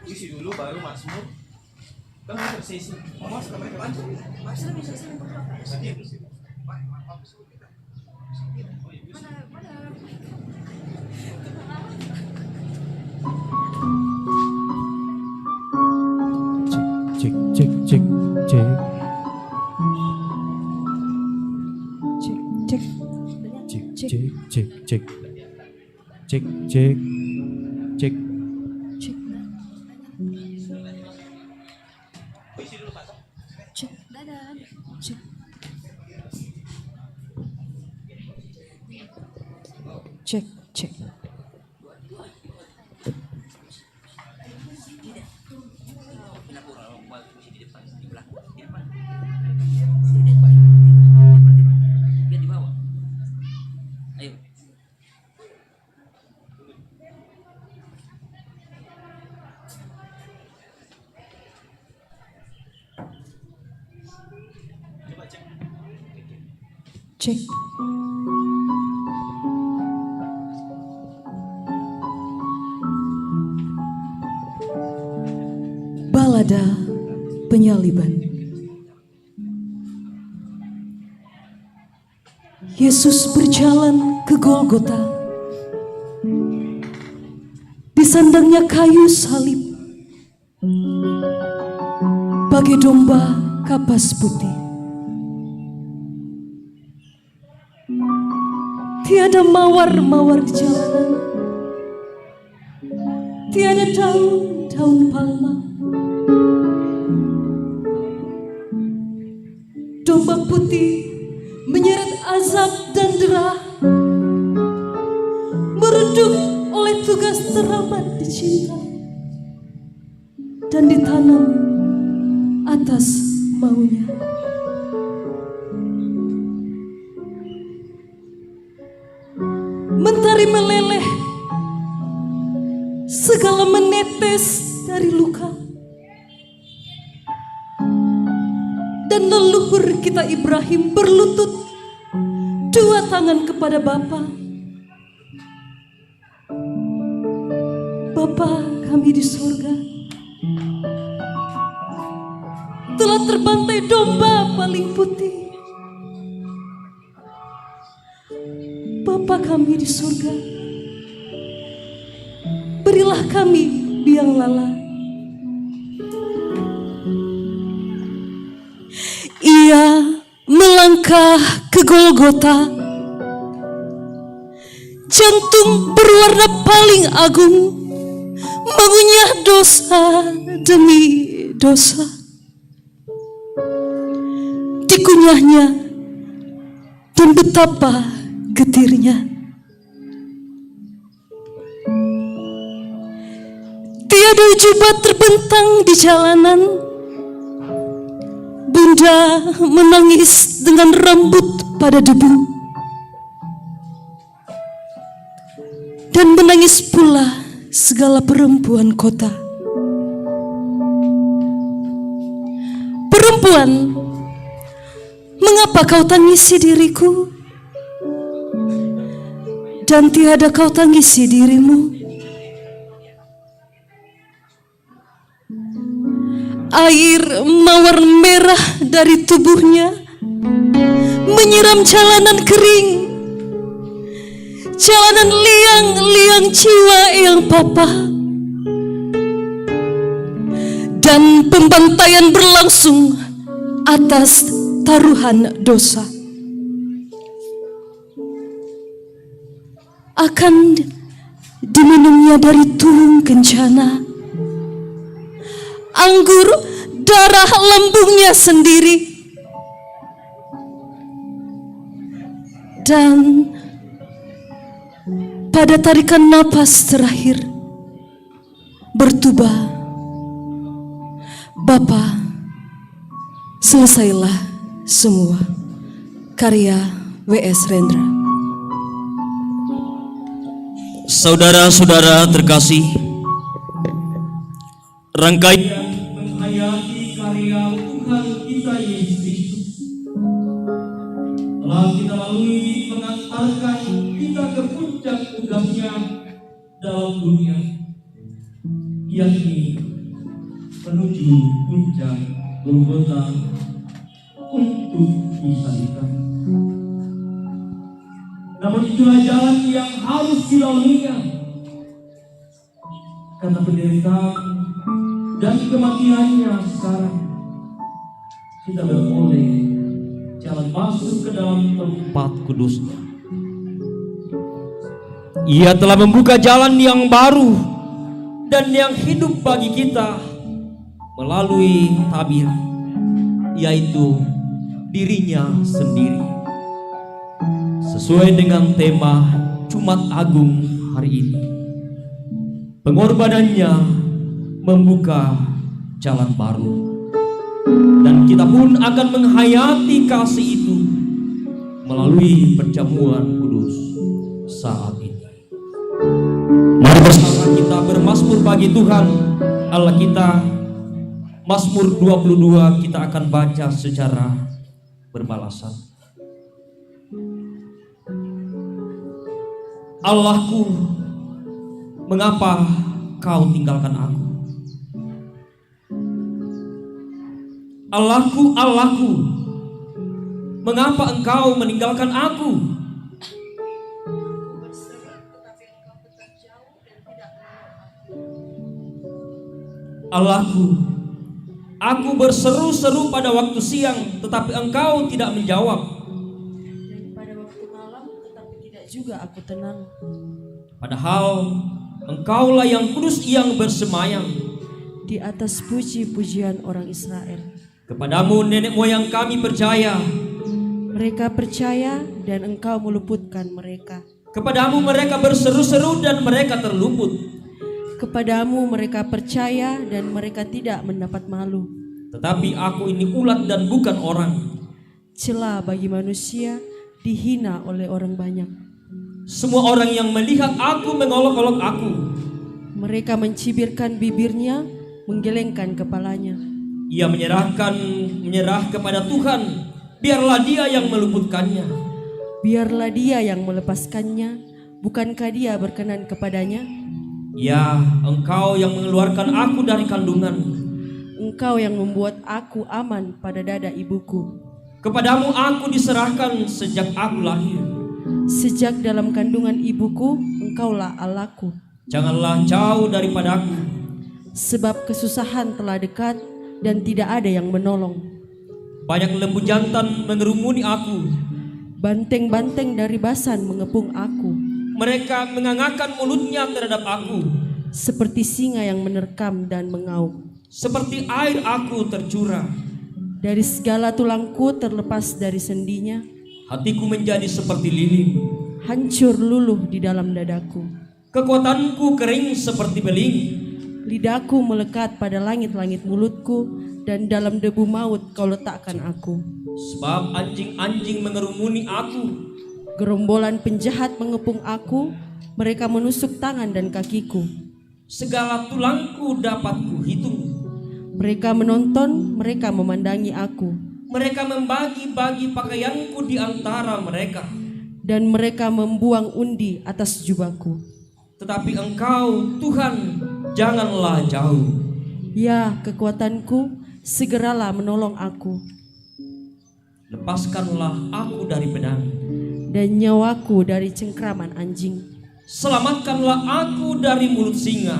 Isi dulu baru Mazmur. Kan bersih. Awas kamera aja. Masih bisa Cek cek cek cek Cek. cek cek cek cek cek cek. Cek. isi dulu Pak. Cek. Dadah. Cek. Cek. Cek. Cek. Balada penyaliban. Yesus berjalan ke Golgota. Disandangnya kayu salib. Bagai domba kapas putih. Tiada mawar-mawar di jalanan, tiada daun-daun palma. Domba putih menyeret azab dan derah, meredup oleh tugas teramat dicinta dan ditanam atas maunya. Mentari meleleh, segala menetes dari luka. Dan leluhur kita Ibrahim berlutut, dua tangan kepada Bapa. Bapa kami di surga, telah terbantai domba paling putih. Bapa kami di surga, berilah kami biang lala. Ia melangkah ke Golgota, jantung berwarna paling agung, mengunyah dosa demi dosa. Dikunyahnya dan betapa getirnya. Tiada jubah terbentang di jalanan. Bunda menangis dengan rambut pada debu, dan menangis pula segala perempuan kota. Perempuan, mengapa kau tangisi diriku, dan tiada kau tangisi dirimu? Air mawar merah dari tubuhnya menyiram jalanan kering, jalanan liang-liang jiwa yang papa, dan pembantaian berlangsung atas taruhan dosa. Akan diminumnya dari turun kencana anggur darah lambungnya sendiri, dan pada tarikan napas terakhir bertuba, Bapa, selesailah semua. Karya W.S. Rendra. Saudara-saudara terkasih, rangkaian menghayati karya Tuhan kita Yesus Kristus telah kita lalui, mengantarkan kita ke puncak tugasnya dalam dunia, yakni menuju puncak Golgota untuk disalibkan. Namun itulah jalan yang harus dilaluinya, karena penderitaan dan kematiannya sekarang kita beroleh jalan masuk ke dalam tempat kudusnya. Ia telah membuka jalan yang baru dan yang hidup bagi kita melalui tabir, yaitu dirinya sendiri. Sesuai dengan tema Jumat Agung hari ini, pengorbanannya membuka jalan baru, dan kita pun akan menghayati kasih itu melalui perjamuan kudus saat ini. Mari bersama kita bermazmur bagi Tuhan Allah kita. Mazmur 22 kita akan baca secara berbalasan. Allahku, mengapa kau tinggalkan aku? Allahku, Allahku, mengapa engkau meninggalkan aku? Allahku, aku berseru-seru pada waktu siang, tetapi engkau tidak menjawab. Dan pada waktu malam, tetapi tidak juga aku tenang. Padahal engkaulah yang kudus yang bersemayam Di atas puji-pujian orang Israel. Kepadamu nenek moyang kami percaya. Mereka percaya dan engkau meluputkan mereka. Kepadamu mereka berseru-seru dan mereka terluput. Kepadamu mereka percaya dan mereka tidak mendapat malu. Tetapi aku ini ulat dan bukan orang, Celah bagi manusia, dihina oleh orang banyak. semua orang yang melihat aku mengolok-olok aku. Mereka mencibirkan bibirnya, menggelengkan kepalanya. Ia menyerah kepada Tuhan, biarlah dia yang meluputkannya. Biarlah dia yang melepaskannya, bukankah dia berkenan kepadanya? Ya, engkau yang mengeluarkan aku dari kandungan. Engkau yang membuat aku aman pada dada ibuku. Kepadamu aku diserahkan sejak aku lahir. Sejak dalam kandungan ibuku, engkaulah Allahku. Janganlah jauh daripadaku, sebab kesusahan telah dekat dan tidak ada yang menolong. banyak lembu jantan mengerumuni aku. Banteng-banteng dari Basan mengepung aku, Mereka mengangakkan mulutnya terhadap aku. seperti singa yang menerkam dan mengaum. Seperti air aku tercurah. Dari segala tulangku terlepas dari sendinya, Hatiku menjadi seperti lilin. hancur luluh di dalam dadaku. Kekuatanku kering seperti beling. Lidahku melekat pada langit-langit mulutku, dan dalam debu maut kau letakkan aku. Sebab anjing-anjing mengerumuni aku. Gerombolan penjahat mengepung aku, mereka menusuk tangan dan kakiku. Segala tulangku dapat kuhitung. Mereka menonton, mereka memandangi aku, Mereka membagi-bagi pakaianku di antara mereka. dan mereka membuang undi atas jubahku. Tetapi Engkau, Tuhan, janganlah jauh. Ya, kekuatanku, segeralah menolong aku, Lepaskanlah aku dari pedang. dan nyawaku dari cengkraman anjing, Selamatkanlah aku dari mulut singa.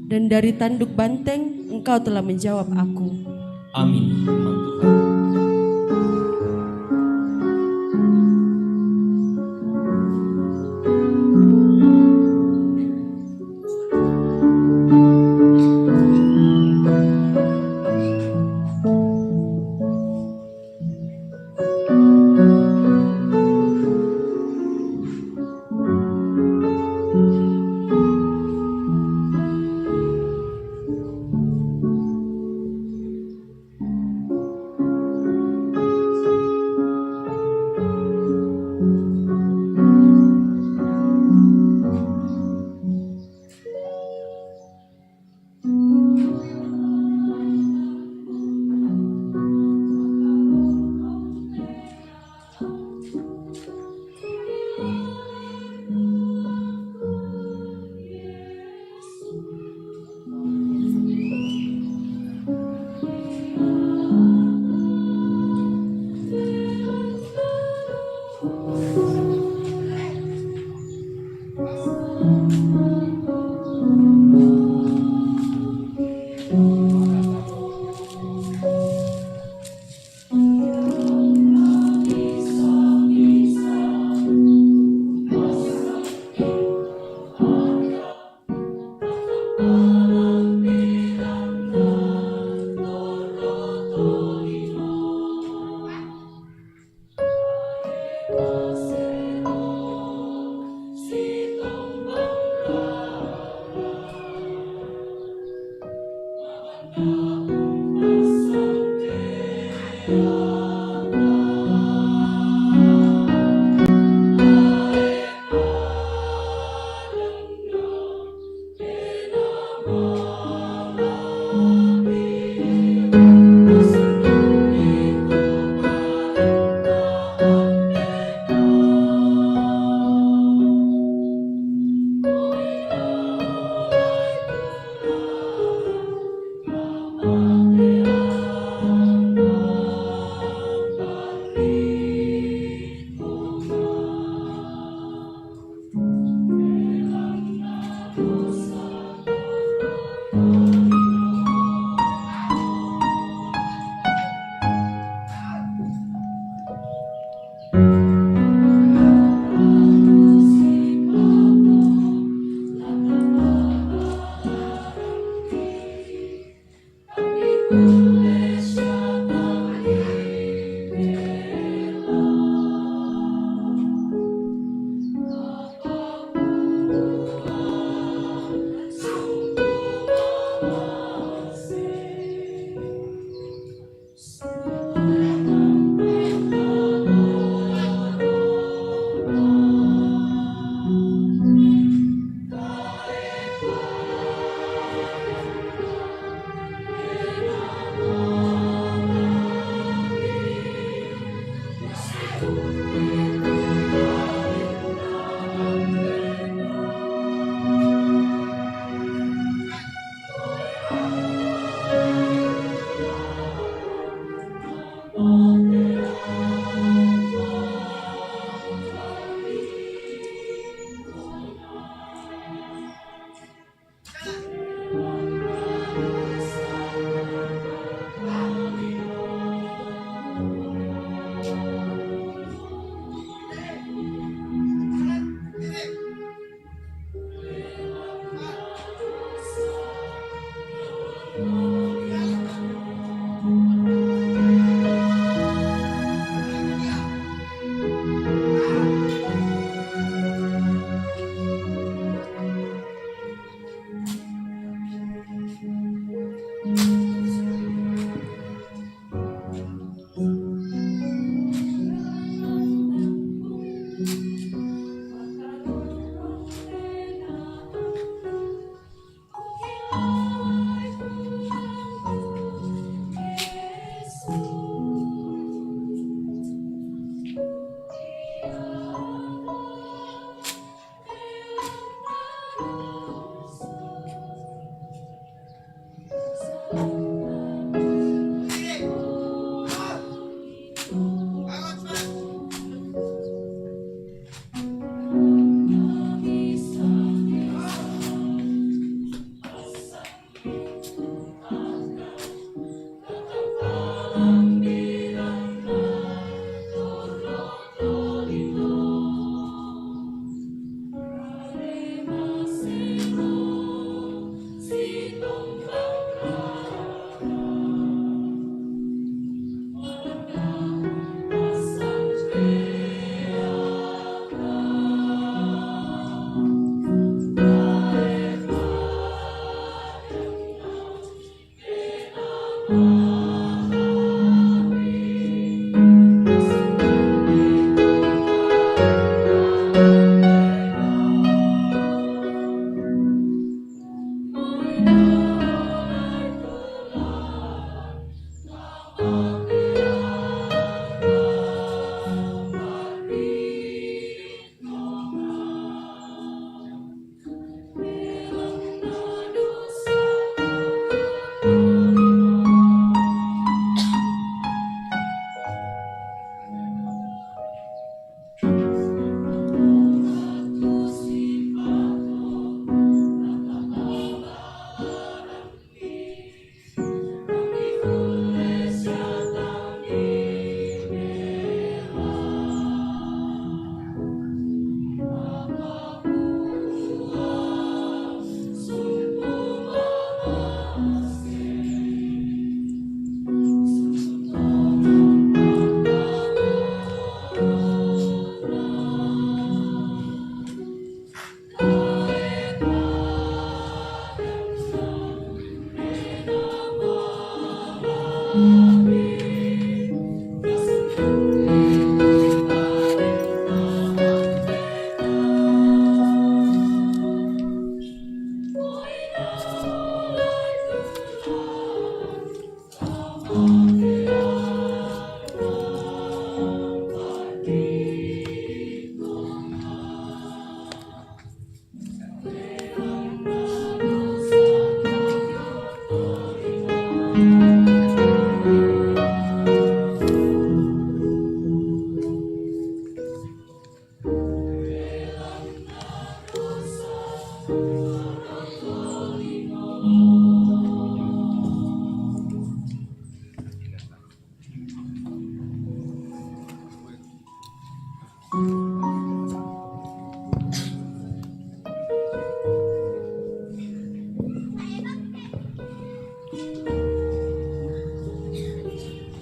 dan dari tanduk banteng engkau telah menjawab aku. Amin. Firman Tuhan.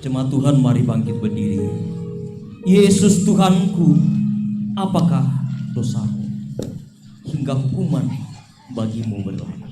Jemaat Tuhan, mari bangkit berdiri. Yesus Tuhanku, apakah dosamu hingga hukuman bagimu berlaku?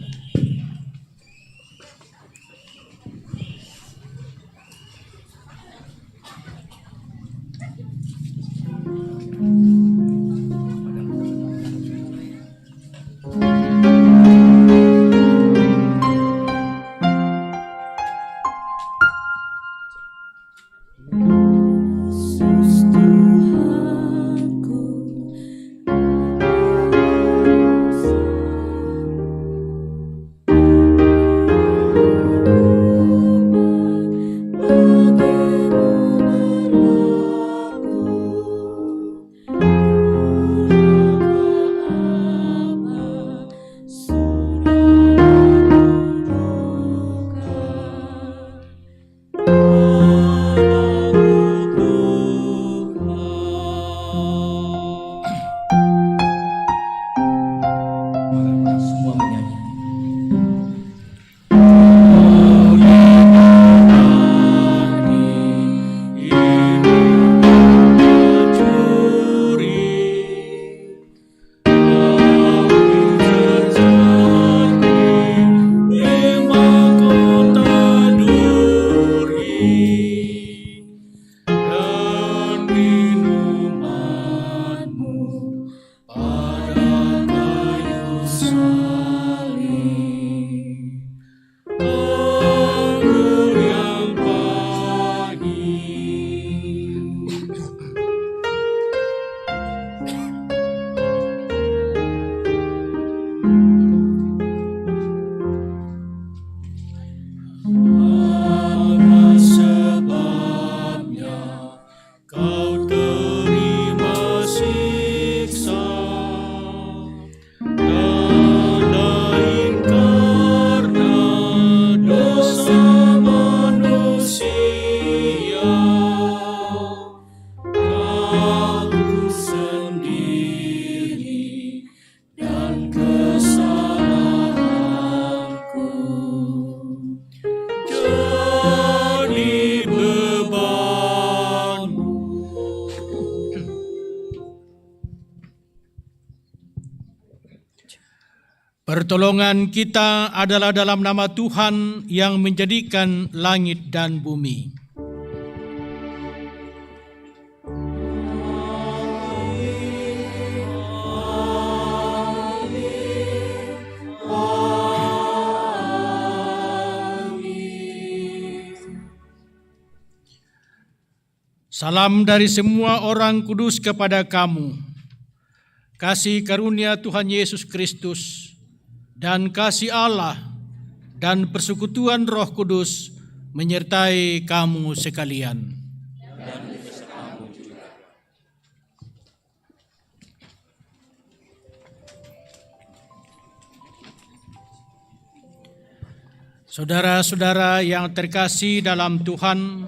Semua menyanyi. Pertolongan kita adalah dalam nama Tuhan yang menjadikan langit dan bumi. Salam dari semua orang kudus kepada kamu. Kasih karunia Tuhan Yesus Kristus dan kasih Allah dan persekutuan Roh Kudus menyertai kamu sekalian. Saudara-saudara yang terkasih dalam Tuhan,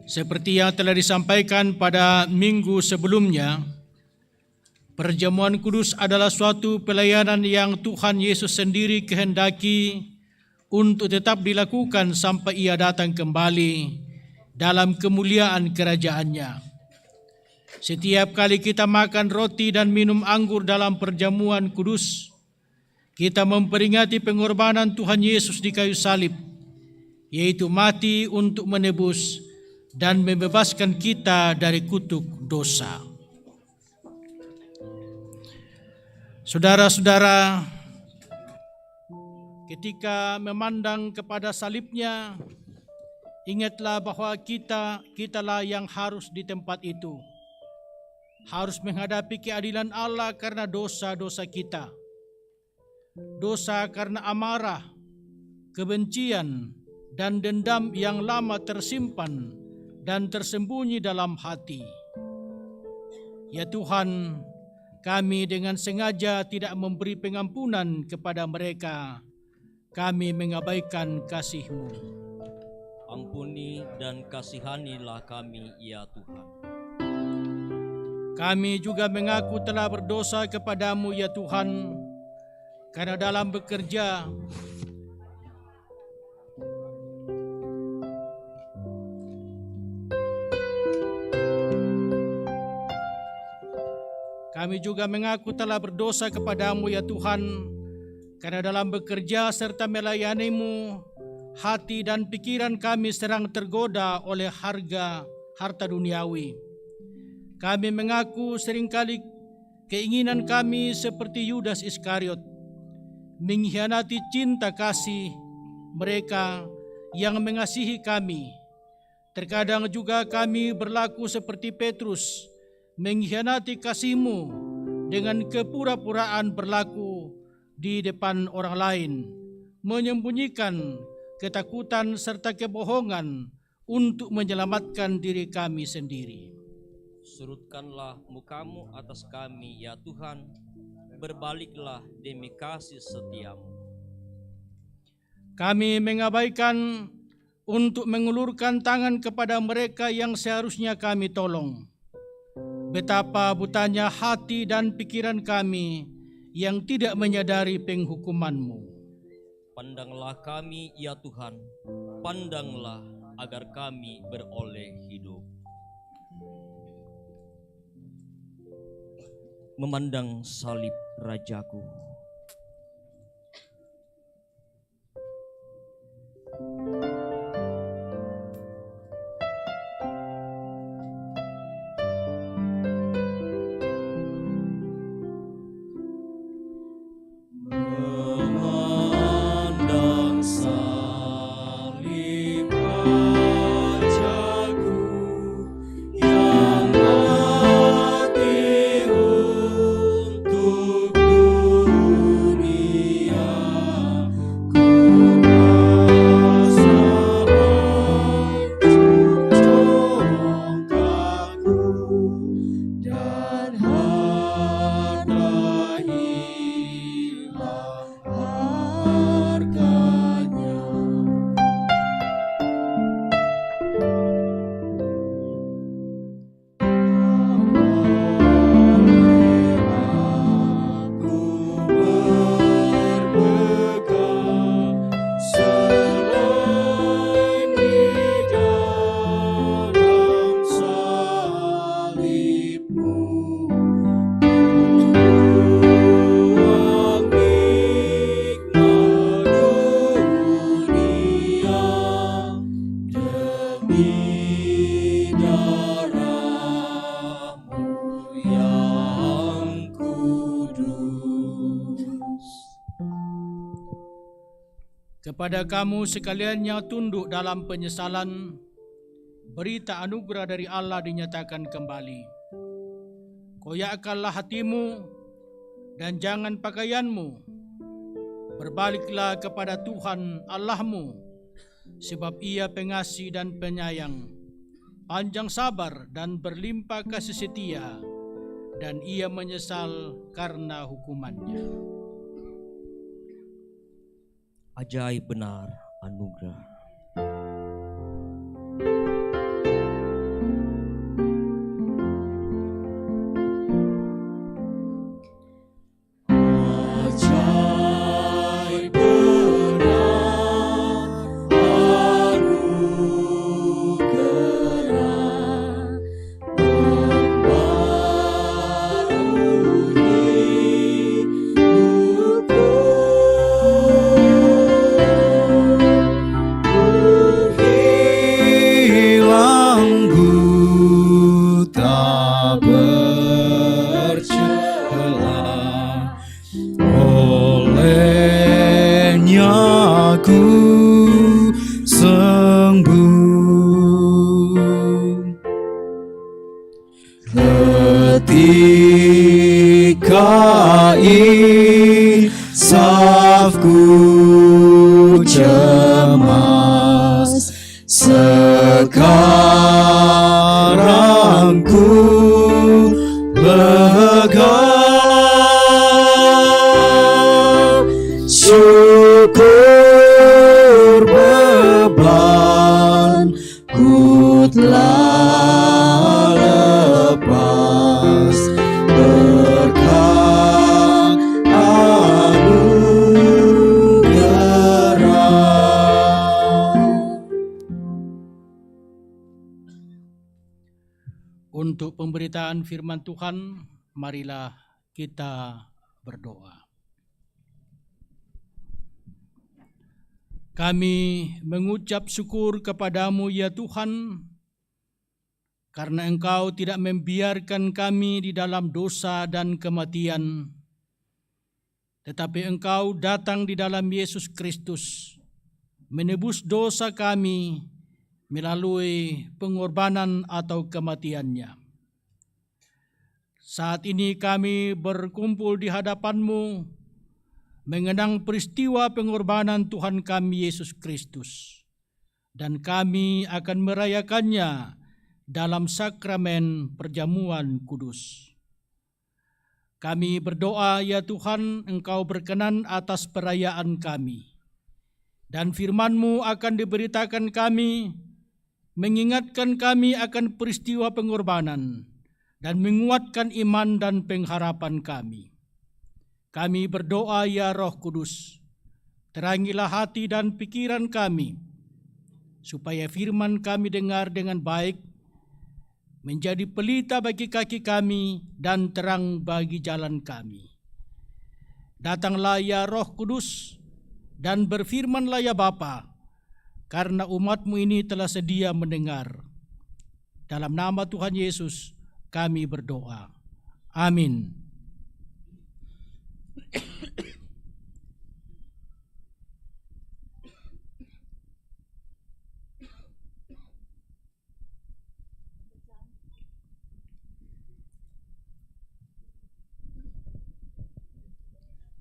seperti yang telah disampaikan pada minggu sebelumnya, perjamuan kudus adalah suatu pelayanan yang Tuhan Yesus sendiri kehendaki untuk tetap dilakukan sampai Ia datang kembali dalam kemuliaan kerajaan-Nya. Setiap kali kita makan roti dan minum anggur dalam perjamuan kudus, kita memperingati pengorbanan Tuhan Yesus di kayu salib, yaitu mati untuk menebus dan membebaskan kita dari kutuk dosa. Saudara-saudara, ketika memandang kepada salibnya, ingatlah bahwa kitalah yang harus di tempat itu. harus menghadapi keadilan Allah karena dosa-dosa kita. Dosa karena amarah, kebencian, dan dendam yang lama tersimpan dan tersembunyi dalam hati. Ya Tuhan, kami dengan sengaja tidak memberi pengampunan kepada mereka. Kami mengabaikan kasih-Mu. Ampuni dan kasihanilah kami, ya Tuhan. Kami juga mengaku telah berdosa kepadamu, ya Tuhan, karena dalam bekerja, kami juga mengaku telah berdosa kepadamu, ya Tuhan, karena dalam bekerja serta melayani-Mu, hati dan pikiran kami sering tergoda oleh harta duniawi. Kami mengaku seringkali keinginan kami seperti Yudas Iskariot, mengkhianati cinta kasih mereka yang mengasihi kami. Terkadang juga kami berlaku seperti Petrus, mengkhianati kasih-Mu dengan kepura-puraan berlaku di depan orang lain, menyembunyikan ketakutan serta kebohongan untuk menyelamatkan diri kami sendiri. Surutkanlah muka-Mu atas kami, ya Tuhan, berbaliklah demi kasih setia-Mu. Kami mengabaikan untuk mengulurkan tangan kepada mereka yang seharusnya kami tolong. Betapa butanya hati dan pikiran kami yang tidak menyadari penghukuman-Mu. Pandanglah kami, ya Tuhan, pandanglah agar kami beroleh hidup. Memandang salib Rajaku. Memandang salib Rajaku yang mati untuk dunia, ku rasa congkakku dan harta hilang harganya. Aku berpegang selain di dalam salib-Mu. Buang nikmat dunia demi darah-Mu yang kudus. Kepada kamu sekalian yang tunduk dalam penyesalan, berita anugerah dari Allah dinyatakan kembali. Koyakkanlah hatimu dan jangan pakaianmu. Berbaliklah kepada Tuhan Allahmu, sebab Ia pengasih dan penyayang, panjang sabar dan berlimpah kasih setia, dan Ia menyesal karena hukumannya. Ajaib benar anugerah. Ajaib benar anugerah, membarui hidupku. Hilang buta bercela, olehnya aku sembuh. safku cemas, sekarang ku lega. Syukur beban ku telah lepas, berkat anugerah. Untuk pemberitaan firman Tuhan, marilah kita berdoa. Kami mengucap syukur kepadamu ya Tuhan, karena Engkau tidak membiarkan kami di dalam dosa dan kematian, tetapi Engkau datang di dalam Yesus Kristus, menebus dosa kami melalui pengorbanan atau kematiannya. Saat ini kami berkumpul di hadapan-Mu, mengenang peristiwa pengorbanan Tuhan kami Yesus Kristus, dan kami akan merayakannya dalam sakramen perjamuan kudus. Kami berdoa ya Tuhan, Engkau berkenan atas perayaan kami, dan firman-Mu akan diberitakan kami, mengingatkan kami akan peristiwa pengorbanan, dan menguatkan iman dan pengharapan kami. Kami berdoa ya Roh Kudus, terangilah hati dan pikiran kami, supaya firman kami dengar dengan baik, menjadi pelita bagi kaki kami dan terang bagi jalan kami. Datanglah ya Roh Kudus, dan berfirmanlah ya Bapa, karena umat-Mu ini telah sedia mendengar. Dalam nama Tuhan Yesus kami berdoa. Amin.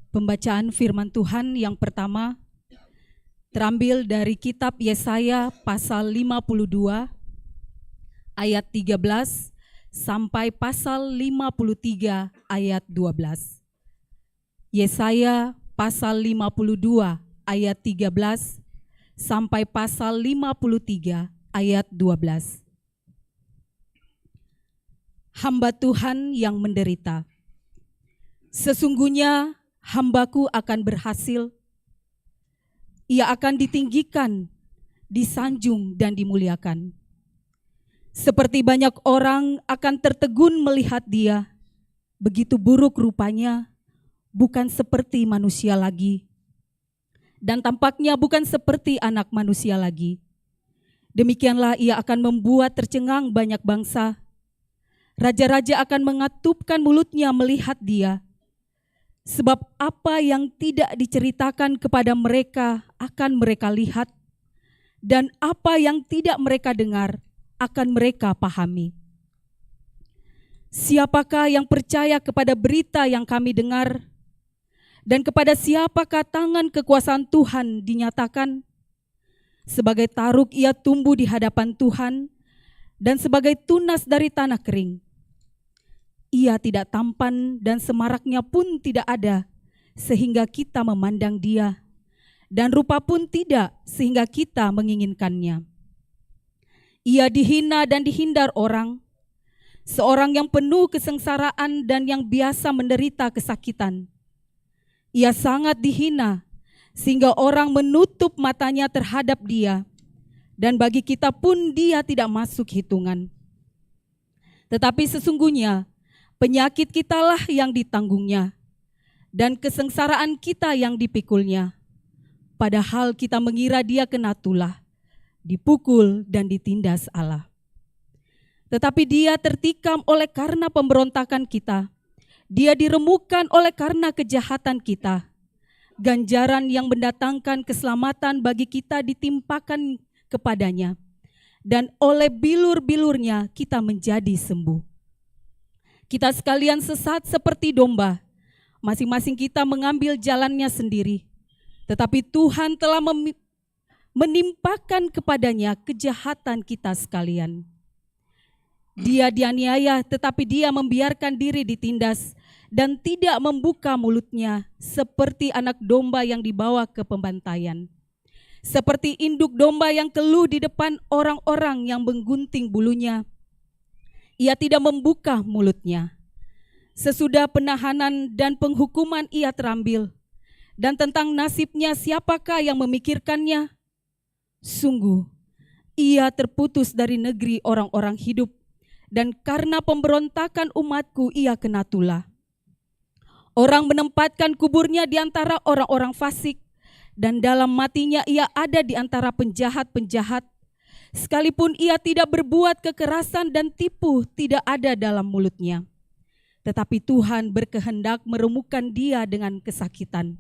Pembacaan firman Tuhan yang pertama terambil dari kitab Yesaya pasal 52 ayat 13 sampai pasal 53 ayat 12. Yesaya pasal 52 ayat 13 sampai pasal 53 ayat 12. Hamba Tuhan yang menderita. Sesungguhnya hambaku akan berhasil. Ia akan ditinggikan, disanjung dan dimuliakan. Seperti banyak orang akan tertegun melihat dia, begitu buruk rupanya, bukan seperti manusia lagi, dan tampaknya bukan seperti anak manusia lagi. Demikianlah ia akan membuat tercengang banyak bangsa. Raja-raja akan mengatupkan mulutnya melihat dia. Sebab apa yang tidak diceritakan kepada mereka akan mereka lihat, dan apa yang tidak mereka dengar akan mereka pahami. Siapakah yang percaya kepada berita yang kami dengar? Dan kepada siapakah tangan kekuasaan Tuhan dinyatakan? Sebagai taruk ia tumbuh di hadapan Tuhan, dan sebagai tunas dari tanah kering. Ia tidak tampan dan semaraknya pun tidak ada, sehingga kita memandang dia, dan rupa pun tidak, sehingga kita menginginkannya. Ia dihina dan dihindar orang, seorang yang penuh kesengsaraan dan yang biasa menderita kesakitan. Ia sangat dihina, sehingga orang menutup matanya terhadap dia, dan bagi kita pun dia tidak masuk hitungan. Tetapi sesungguhnya penyakit kitalah yang ditanggungnya, dan kesengsaraan kita yang dipikulnya. Padahal kita mengira dia kena tulah, dipukul dan ditindas Allah. Tetapi dia tertikam oleh karena pemberontakan kita. Dia diremukkan oleh karena kejahatan kita. Ganjaran yang mendatangkan keselamatan bagi kita ditimpakan kepadanya. Dan oleh bilur-bilurnya kita menjadi sembuh. Kita sekalian sesat seperti domba. Masing-masing kita mengambil jalannya sendiri. Tetapi Tuhan telah menimpakan kepadanya kejahatan kita sekalian. Dia dianiaya, tetapi dia membiarkan diri ditindas dan tidak membuka mulutnya, seperti anak domba yang dibawa ke pembantaian. Seperti induk domba yang keluh di depan orang-orang yang menggunting bulunya, ia tidak membuka mulutnya. Sesudah penahanan dan penghukuman ia terambil, dan tentang nasibnya siapakah yang memikirkannya? Sungguh, ia terputus dari negeri orang-orang hidup, dan karena pemberontakan umatku ia kena tulah. Orang menempatkan kuburnya di antara orang-orang fasik, dan dalam matinya ia ada di antara penjahat-penjahat. Sekalipun ia tidak berbuat kekerasan dan tipu tidak ada dalam mulutnya. Tetapi Tuhan berkehendak meremukkan dia dengan kesakitan.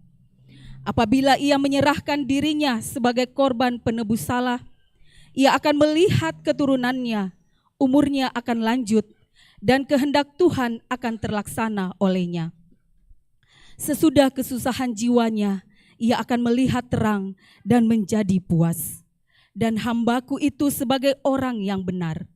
Apabila ia menyerahkan dirinya sebagai korban penebus salah, ia akan melihat keturunannya, umurnya akan lanjut, dan kehendak Tuhan akan terlaksana olehnya. Sesudah kesusahan jiwanya, ia akan melihat terang dan menjadi puas. Dan hambaku itu sebagai orang yang benar,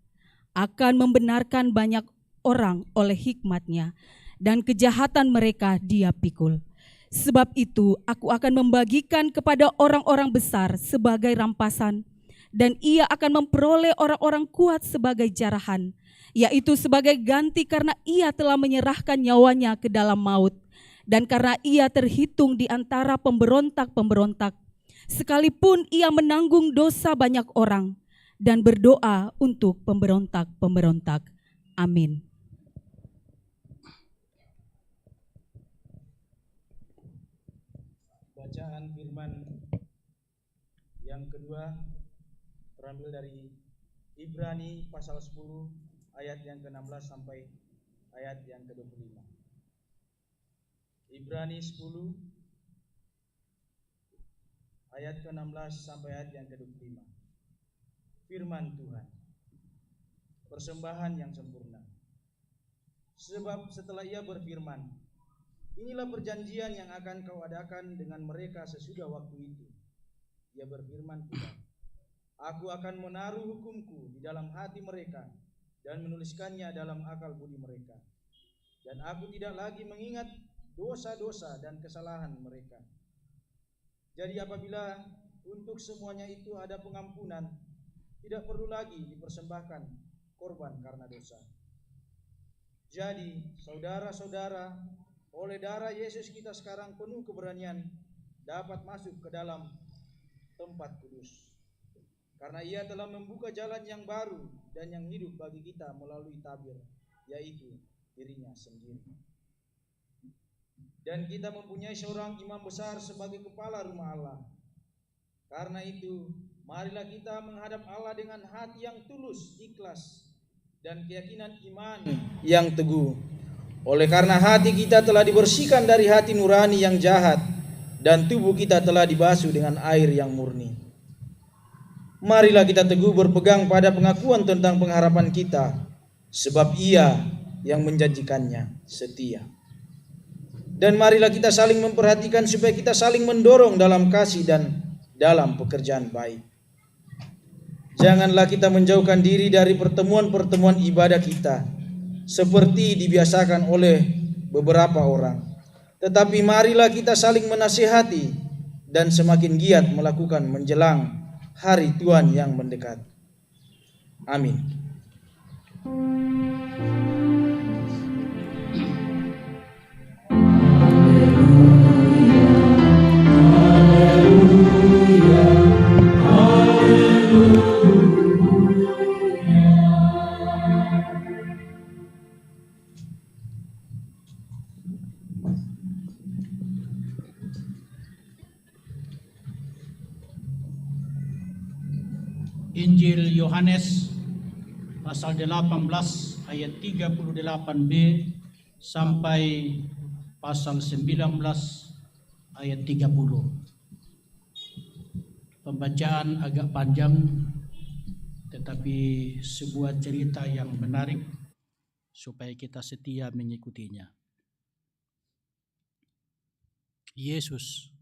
akan membenarkan banyak orang oleh hikmatnya, dan kejahatan mereka dia pikul. Sebab itu aku akan membagikan kepada orang-orang besar sebagai rampasan, dan ia akan memperoleh orang-orang kuat sebagai jarahan, yaitu sebagai ganti karena ia telah menyerahkan nyawanya ke dalam maut, dan karena ia terhitung di antara pemberontak-pemberontak, sekalipun ia menanggung dosa banyak orang, dan berdoa untuk pemberontak-pemberontak. Amin. Bacaan firman yang kedua terambil dari Ibrani pasal 10 ayat yang ke-16 sampai ayat yang ke-25. Ibrani 10 ayat ke-16 sampai ayat yang ke-25. Firman Tuhan. Persembahan yang sempurna. Sebab setelah ia berfirman, inilah perjanjian yang akan kau adakan dengan mereka sesudah waktu itu. Ia berfirman pula, aku akan menaruh hukumku di dalam hati mereka dan menuliskannya dalam akal budi mereka. Dan aku tidak lagi mengingat dosa-dosa dan kesalahan mereka. Jadi apabila untuk semuanya itu ada pengampunan, tidak perlu lagi dipersembahkan korban karena dosa. Jadi saudara-saudara, oleh darah Yesus kita sekarang penuh keberanian dapat masuk ke dalam tempat kudus. Karena ia telah membuka jalan yang baru dan yang hidup bagi kita melalui tabir, yaitu dirinya sendiri. Dan kita mempunyai seorang imam besar sebagai kepala rumah Allah. Karena itu, marilah kita menghadap Allah dengan hati yang tulus, ikhlas, dan keyakinan iman yang teguh. Oleh karena hati kita telah dibersihkan dari hati nurani yang jahat, dan tubuh kita telah dibasuh dengan air yang murni. Marilah kita teguh berpegang pada pengakuan tentang pengharapan kita, sebab Ia yang menjanjikannya setia. Dan marilah kita saling memperhatikan supaya kita saling mendorong dalam kasih dan dalam pekerjaan baik. Janganlah kita menjauhkan diri dari pertemuan-pertemuan ibadah kita, seperti dibiasakan oleh beberapa orang. Tetapi marilah kita saling menasihati dan semakin giat melakukan menjelang hari Tuhan yang mendekat. Amin. Injil Yohanes pasal 18 ayat 38b sampai pasal 19 ayat 30. Pembacaan agak panjang tetapi sebuah cerita yang menarik supaya kita setia mengikutinya. Yesus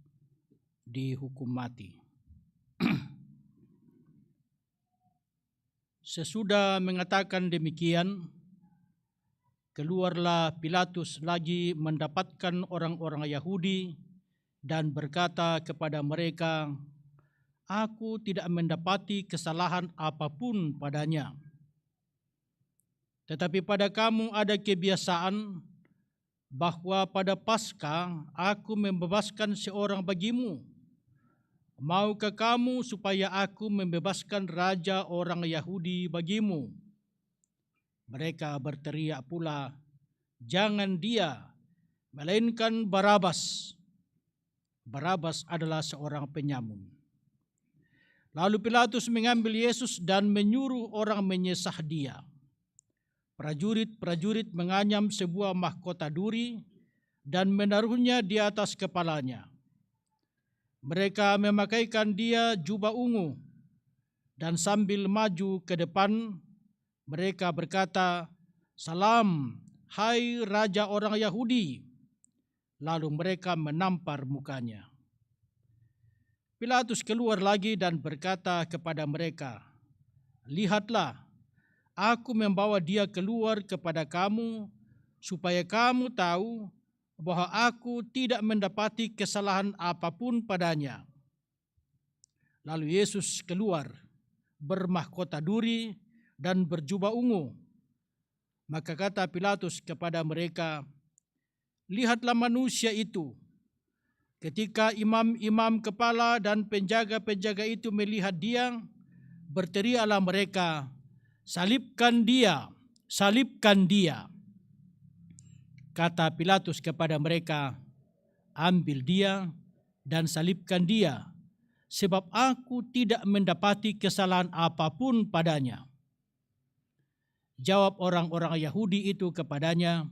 dihukum mati. Sesudah mengatakan demikian, keluarlah Pilatus lagi mendapatkan orang-orang Yahudi dan berkata kepada mereka, "Aku tidak mendapati kesalahan apapun padanya. Tetapi pada kamu ada kebiasaan bahwa pada Paskah aku membebaskan seorang bagimu. Maukah kamu supaya aku membebaskan raja orang Yahudi bagimu?" Mereka berteriak pula, "Jangan dia, melainkan Barabas." Barabas adalah seorang penyamun. Lalu Pilatus mengambil Yesus dan menyuruh orang menyesah dia. Prajurit-prajurit menganyam sebuah mahkota duri dan menaruhnya di atas kepalanya. Mereka memakaikan dia jubah ungu, dan sambil maju ke depan, mereka berkata, "Salam, hai Raja orang Yahudi." Lalu mereka menampar mukanya. Pilatus keluar lagi dan berkata kepada mereka, "Lihatlah, aku membawa dia keluar kepada kamu, supaya kamu tahu bahwa aku tidak mendapati kesalahan apapun padanya." Lalu Yesus keluar, bermahkota duri dan berjubah ungu. Maka kata Pilatus kepada mereka, "Lihatlah manusia itu." Ketika imam-imam kepala dan penjaga-penjaga itu melihat dia, berteriaklah mereka, "Salibkan dia, salibkan dia." Kata Pilatus kepada mereka, "Ambil dia dan salibkan dia, sebab aku tidak mendapati kesalahan apapun padanya." Jawab orang-orang Yahudi itu kepadanya,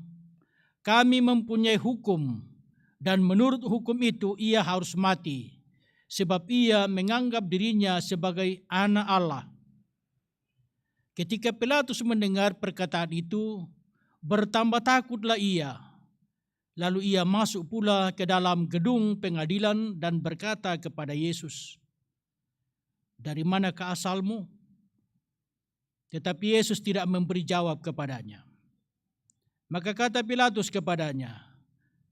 "Kami mempunyai hukum, dan menurut hukum itu ia harus mati, sebab ia menganggap dirinya sebagai anak Allah." Ketika Pilatus mendengar perkataan itu, bertambah takutlah ia. Lalu ia masuk pula ke dalam gedung pengadilan dan berkata kepada Yesus, "Dari manakah asalmu?" Tetapi Yesus tidak memberi jawab kepadanya. Maka kata Pilatus kepadanya,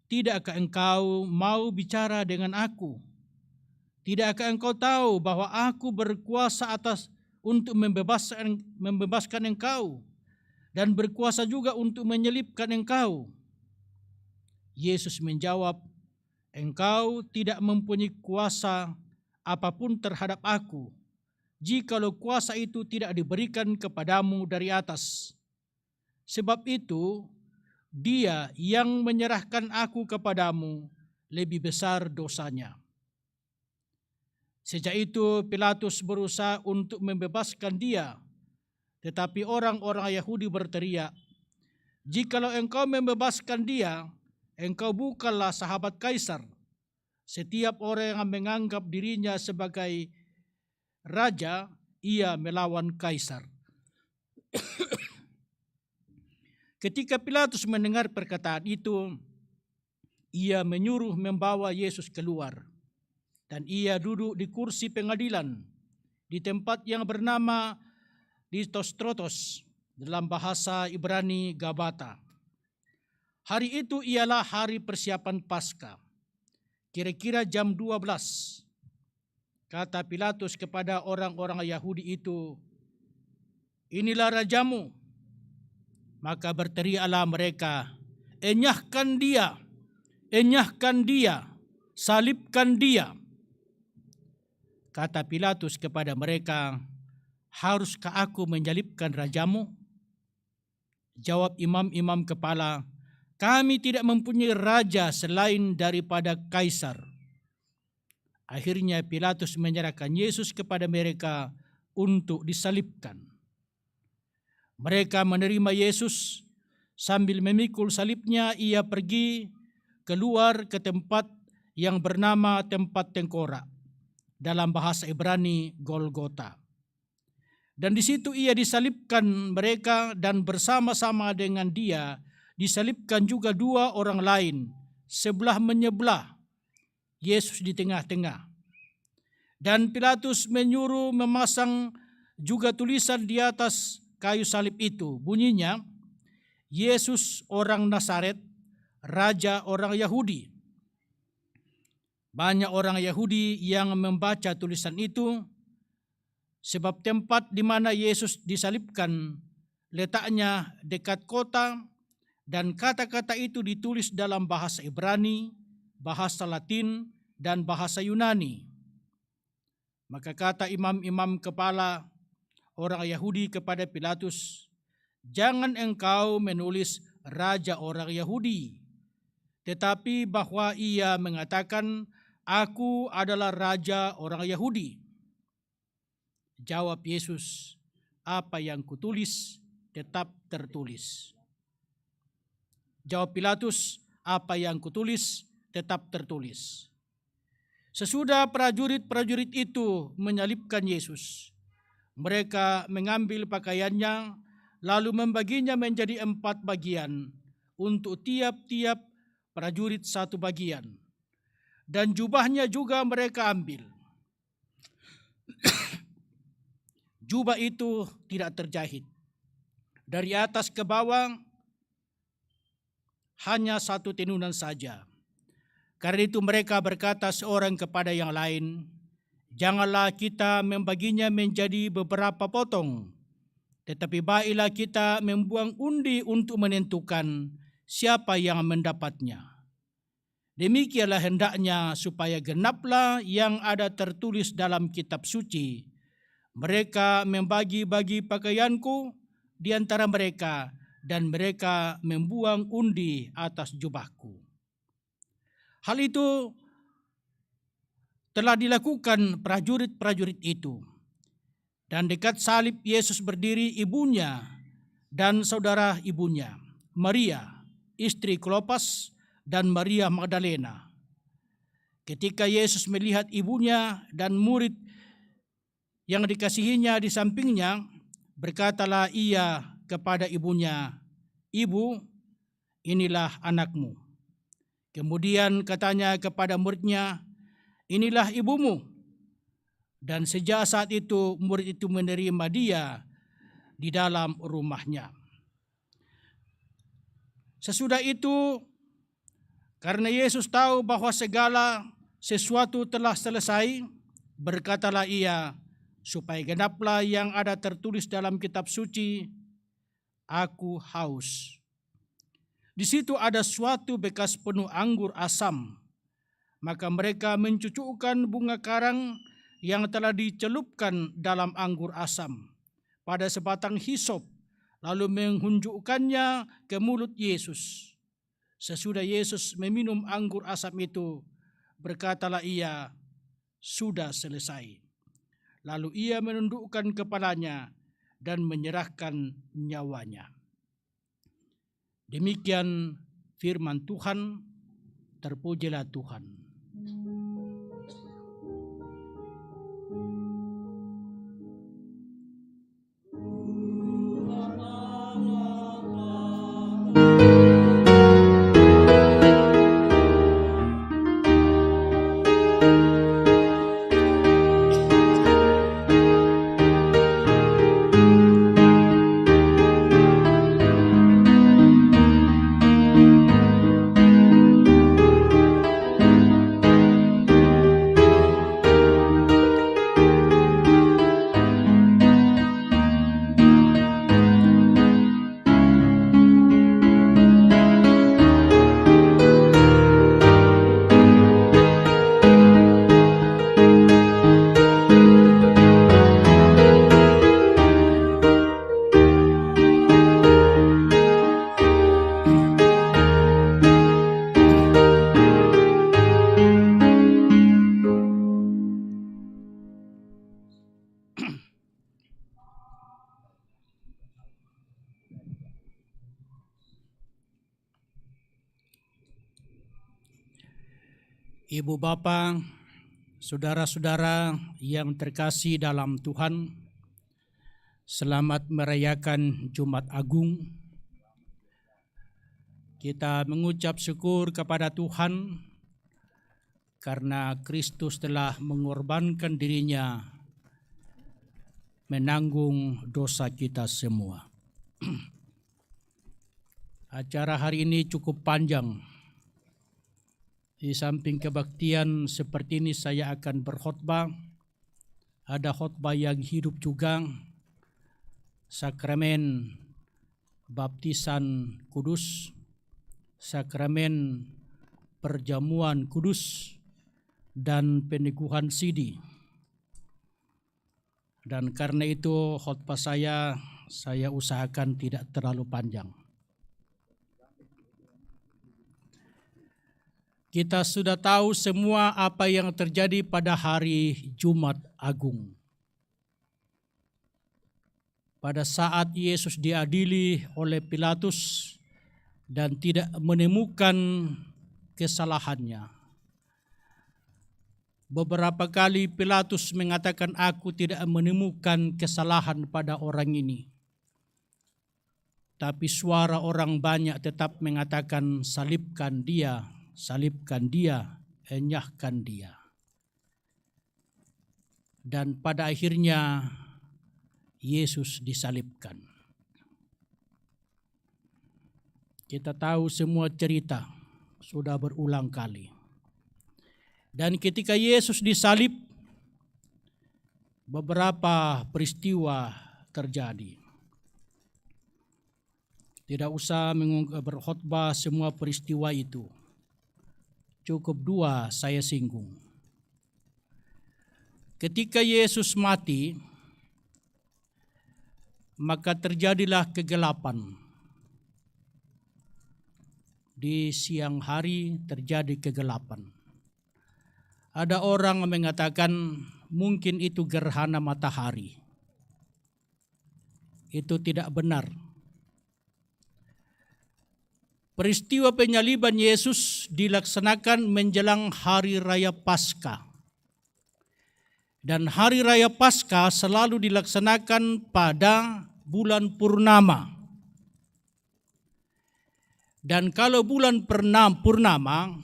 "Tidakkah engkau mau bicara dengan aku? Tidakkah engkau tahu bahwa aku berkuasa untuk membebaskan engkau dan berkuasa juga untuk menyelibkan engkau?" Yesus menjawab, "Engkau tidak mempunyai kuasa apapun terhadap aku, jikalau kuasa itu tidak diberikan kepadamu dari atas. Sebab itu, dia yang menyerahkan aku kepadamu lebih besar dosanya." Sejak itu Pilatus berusaha untuk membebaskan dia, tetapi orang-orang Yahudi berteriak, "Jikalau engkau membebaskan dia, engkau bukanlah sahabat Kaisar. Setiap orang yang menganggap dirinya sebagai raja, ia melawan Kaisar." Ketika Pilatus mendengar perkataan itu, ia menyuruh membawa Yesus keluar, dan ia duduk di kursi pengadilan di tempat yang bernama Litostrotos, dalam bahasa Ibrani Gabata. Hari itu ialah hari persiapan Paskah. Kira-kira jam 12. Kata Pilatus kepada orang-orang Yahudi itu, "Inilah rajamu." Maka berteriaklah mereka, "Enyahkan dia, enyahkan dia, salibkan dia." Kata Pilatus kepada mereka, "Haruskah aku menyalibkan rajamu?" Jawab imam-imam kepala, "Kami tidak mempunyai raja selain daripada Kaisar." Akhirnya Pilatus menyerahkan Yesus kepada mereka untuk disalibkan. Mereka menerima Yesus. Sambil memikul salibnya, ia pergi keluar ke tempat yang bernama tempat tengkorak, dalam bahasa Ibrani Golgota. Dan di situ ia disalibkan mereka, dan bersama-sama dengan dia disalibkan juga dua orang lain, sebelah menyebelah, Yesus di tengah-tengah. Dan Pilatus menyuruh memasang juga tulisan di atas kayu salib itu. Bunyinya, Yesus orang Nazaret, Raja orang Yahudi. Banyak orang Yahudi yang membaca tulisan itu, sebab tempat di mana Yesus disalibkan letaknya dekat kota, dan kata-kata itu ditulis dalam bahasa Ibrani, bahasa Latin, dan bahasa Yunani. Maka kata imam-imam kepala orang Yahudi kepada Pilatus, "Jangan engkau menulis Raja orang Yahudi, tetapi bahwa ia mengatakan, 'Aku adalah Raja orang Yahudi.'" Jawab Yesus, "Apa yang kutulis tetap tertulis." Jawab Pilatus, "Apa yang kutulis tetap tertulis." Sesudah prajurit-prajurit itu menyalibkan Yesus, mereka mengambil pakaiannya lalu membaginya menjadi 4 bagian, untuk tiap-tiap prajurit 1 bagian. Dan jubahnya juga mereka ambil. Jubah itu tidak terjahit. Dari atas ke bawah hanya 1 tenunan saja. Karena itu mereka berkata seorang kepada yang lain, "Janganlah kita membaginya menjadi beberapa potong, tetapi baiklah kita membuang undi untuk menentukan siapa yang mendapatnya. Demikianlah hendaknya supaya genaplah yang ada tertulis dalam kitab suci. Mereka membagi-bagi pakaianku di antara mereka, dan mereka membuang undi atas jubahku." Hal itu telah dilakukan prajurit-prajurit itu. Dan dekat salib Yesus berdiri ibunya dan saudara ibunya, Maria, istri Klopas, dan Maria Magdalena. Ketika Yesus melihat ibunya dan murid yang dikasihinya di sampingnya, berkatalah ia kepada ibunya, "Ibu, inilah anakmu." Kemudian katanya kepada muridnya, "Inilah ibumu." Dan sejak saat itu murid itu menerima dia di dalam rumahnya. Sesudah itu, karena Yesus tahu bahwa segala sesuatu telah selesai, berkatalah ia, supaya genaplah yang ada tertulis dalam kitab suci, "Aku haus." Di situ ada suatu bekas penuh anggur asam. Maka mereka mencucukkan bunga karang yang telah dicelupkan dalam anggur asam pada sebatang hisop, lalu menghunjukkannya ke mulut Yesus. Sesudah Yesus meminum anggur asam itu, berkatalah ia, "Sudah selesai." Lalu ia menundukkan kepalanya dan menyerahkan nyawanya. Demikian firman Tuhan, terpujilah Tuhan. Ibu bapa, saudara-saudara yang terkasih dalam Tuhan, selamat merayakan Jumat Agung. Kita mengucap syukur kepada Tuhan karena Kristus telah mengorbankan dirinya menanggung dosa kita semua. Acara hari ini cukup panjang. Di samping kebaktian seperti ini saya akan berkhotbah. Ada khotbah yang hidup juga, sakramen baptisan kudus, sakramen perjamuan kudus, dan peneguhan sidi. Dan karena itu khotbah saya usahakan tidak terlalu panjang. Kita sudah tahu semua apa yang terjadi pada hari Jumat Agung. Pada saat Yesus diadili oleh Pilatus dan tidak menemukan kesalahannya. Beberapa kali Pilatus mengatakan, aku tidak menemukan kesalahan pada orang ini. Tapi suara orang banyak tetap mengatakan, salibkan dia, enyahkan dia. Dan pada akhirnya Yesus disalibkan. Kita tahu semua cerita, sudah berulang kali. Dan ketika Yesus disalib, beberapa peristiwa terjadi. Tidak usah berkhotbah semua peristiwa itu. Cukup 2 saya singgung. Ketika Yesus mati, maka terjadilah kegelapan. Di siang hari terjadi kegelapan. Ada orang mengatakan mungkin itu gerhana matahari. Itu tidak benar. Peristiwa penyaliban Yesus dilaksanakan menjelang Hari Raya Paskah. Dan Hari Raya Paskah selalu dilaksanakan pada bulan purnama. Dan kalau bulan purnama,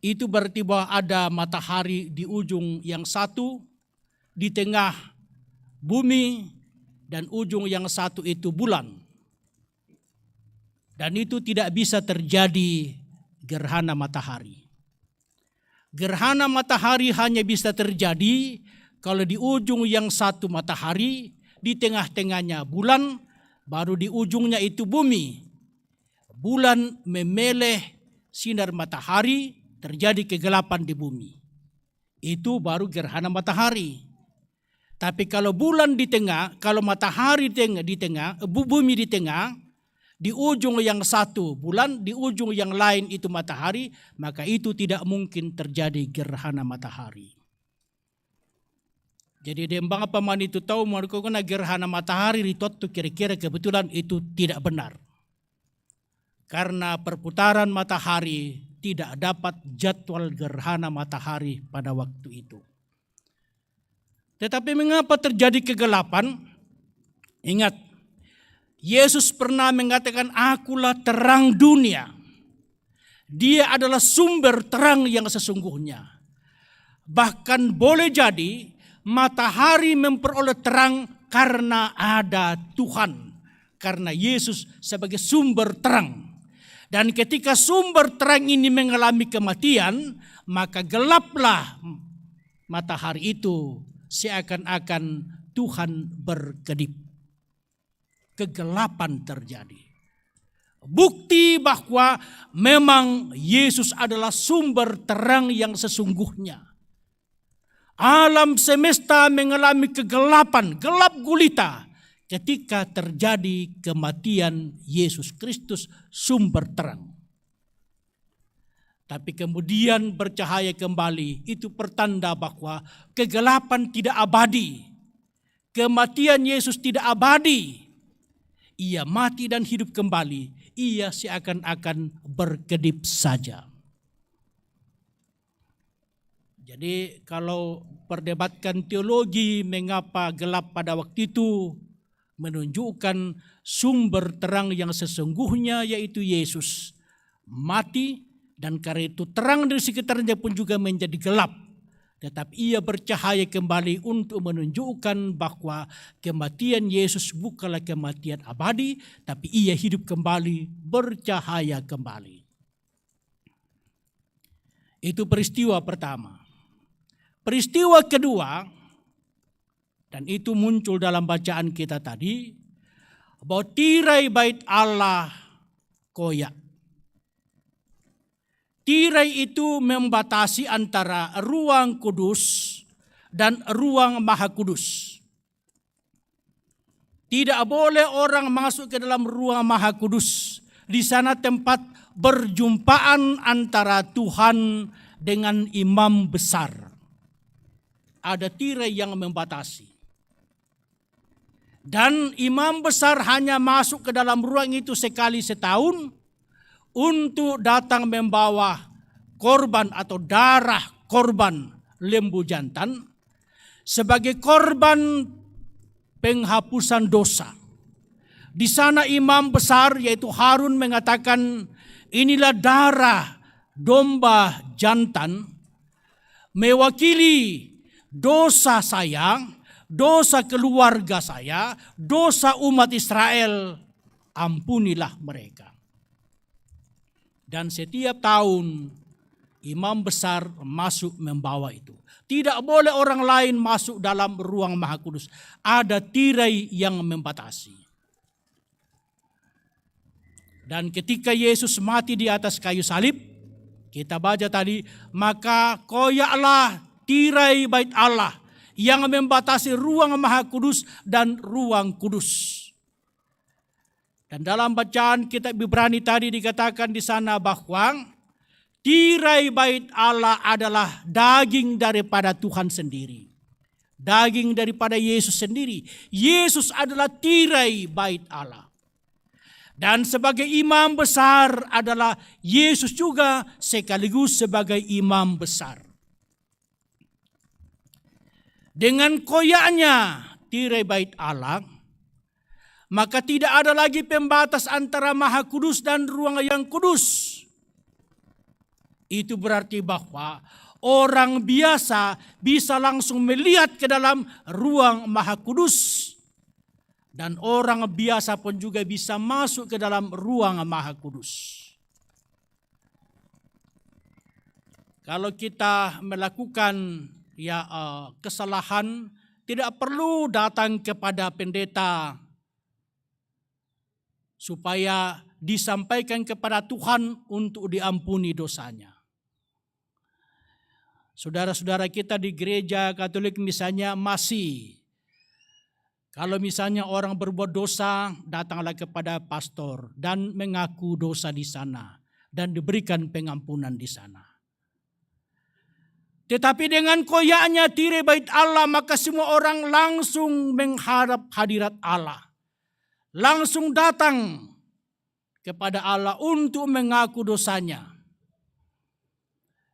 itu berarti bahwa ada matahari di ujung yang satu, di tengah bumi, dan ujung yang satu itu bulan. Dan itu tidak bisa terjadi gerhana matahari. Gerhana matahari hanya bisa terjadi kalau di ujung yang satu matahari, di tengah-tengahnya bulan, baru di ujungnya itu bumi. Bulan memeleh sinar matahari, terjadi kegelapan di bumi. Itu baru gerhana matahari. Tapi kalau bulan di tengah, kalau matahari di tengah, bumi di tengah, di ujung yang satu bulan, di ujung yang lain itu matahari, maka itu tidak mungkin terjadi gerhana matahari. Jadi dembang paman itu tahu melakukan gerhana matahari itu kira-kira kebetulan itu tidak benar. Karena perputaran matahari tidak dapat jadwal gerhana matahari pada waktu itu. Tetapi mengapa terjadi kegelapan? Ingat, Yesus pernah mengatakan, akulah terang dunia. Dia adalah sumber terang yang sesungguhnya. Bahkan boleh jadi matahari memperoleh terang karena ada Tuhan. Karena Yesus sebagai sumber terang. Dan ketika sumber terang ini mengalami kematian, maka gelaplah matahari itu seakan-akan Tuhan berkedip. Kegelapan terjadi. Bukti bahwa memang Yesus adalah sumber terang yang sesungguhnya. Alam semesta mengalami kegelapan, gelap gulita. Ketika terjadi kematian Yesus Kristus sumber terang. Tapi kemudian bercahaya kembali, itu pertanda bahwa kegelapan tidak abadi. Kematian Yesus tidak abadi. Ia mati dan hidup kembali. Ia seakan-akan berkedip saja. Jadi kalau perdebatkan teologi mengapa gelap pada waktu itu, menunjukkan sumber terang yang sesungguhnya yaitu Yesus mati Dan karena itu terang di sekitarnya pun juga menjadi gelap. Tetapi ia bercahaya kembali untuk menunjukkan bahwa kematian Yesus bukanlah kematian abadi, tapi ia hidup kembali, bercahaya kembali. Itu peristiwa pertama. Peristiwa kedua, dan itu muncul dalam bacaan kita tadi, bahwa tirai bait Allah koyak. Tirai itu membatasi antara ruang kudus dan ruang maha kudus. Tidak boleh orang masuk ke dalam ruang maha kudus. Di sana tempat berjumpaan antara Tuhan dengan imam besar. Ada tirai yang membatasi. Dan imam besar hanya masuk ke dalam ruang itu sekali setahun untuk datang membawa korban atau darah korban lembu jantan sebagai korban penghapusan dosa. Di sana imam besar yaitu Harun mengatakan, inilah darah domba jantan mewakili dosa saya, dosa keluarga saya, dosa umat Israel, ampunilah mereka. Dan setiap tahun imam besar masuk membawa itu. Tidak boleh orang lain masuk dalam ruang maha kudus. Ada tirai yang membatasi. Dan ketika Yesus mati di atas kayu salib, kita baca tadi, maka koyaklah tirai bait Allah yang membatasi ruang maha kudus dan ruang kudus. Dan dalam bacaan kitab Ibrani tadi dikatakan di sana bahwa tirai bait Allah adalah daging daripada Tuhan sendiri. Daging daripada Yesus sendiri. Yesus adalah tirai bait Allah. Dan sebagai imam besar adalah Yesus juga sekaligus sebagai imam besar. Dengan koyaknya tirai bait Allah, maka tidak ada lagi pembatas antara maha kudus dan ruang yang kudus. Itu berarti bahwa orang biasa bisa langsung melihat ke dalam ruang maha kudus. Dan orang biasa pun juga bisa masuk ke dalam ruang maha kudus. Kalau kita melakukan kesalahan, tidak perlu datang kepada pendeta supaya disampaikan kepada Tuhan untuk diampuni dosanya. Saudara-saudara kita di gereja Katolik misalnya kalau misalnya orang berbuat dosa, datanglah kepada pastor dan mengaku dosa di sana dan diberikan pengampunan di sana. Tetapi dengan koyaknya tirai bait Allah, maka semua orang langsung menghadap hadirat Allah. Langsung datang kepada Allah untuk mengaku dosanya.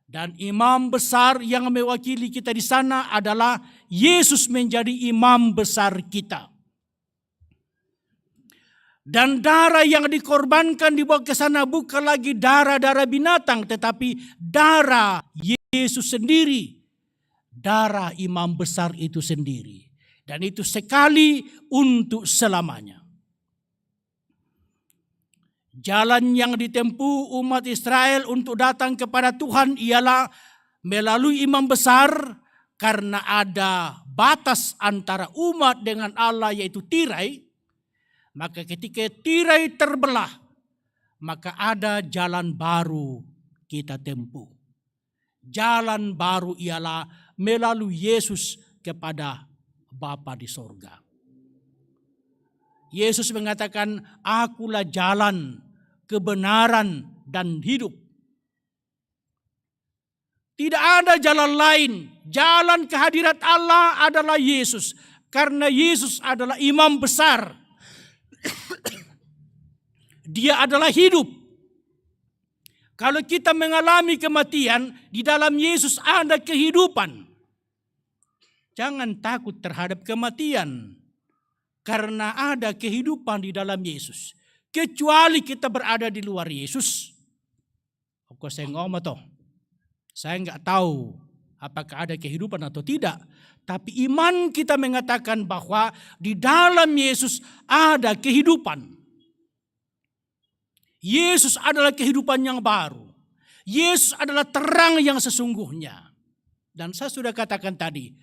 Dan imam besar yang mewakili kita di sana adalah Yesus menjadi imam besar kita. Dan darah yang dikorbankan dibawa ke sana bukan lagi darah-darah binatang, tetapi darah Yesus sendiri. Darah imam besar itu sendiri. Dan itu sekali untuk selamanya. Jalan yang ditempuh umat Israel untuk datang kepada Tuhan ialah melalui imam besar, karena ada batas antara umat dengan Allah yaitu tirai. Maka ketika tirai terbelah, maka ada jalan baru kita tempuh. Jalan baru ialah melalui Yesus kepada Bapa di sorga. Yesus mengatakan, akulah jalan, kebenaran, dan hidup. Tidak ada jalan lain. Jalan kehadirat Allah adalah Yesus. Karena Yesus adalah imam besar. Dia adalah hidup. Kalau kita mengalami kematian, di dalam Yesus ada kehidupan. Jangan takut terhadap kematian. Karena ada kehidupan di dalam Yesus. Kecuali kita berada di luar Yesus. Pokok saya ngomong toh. Saya nggak tahu apakah ada kehidupan atau tidak. Tapi iman kita mengatakan bahwa di dalam Yesus ada kehidupan. Yesus adalah kehidupan yang baru. Yesus adalah terang yang sesungguhnya. Dan saya sudah katakan tadi,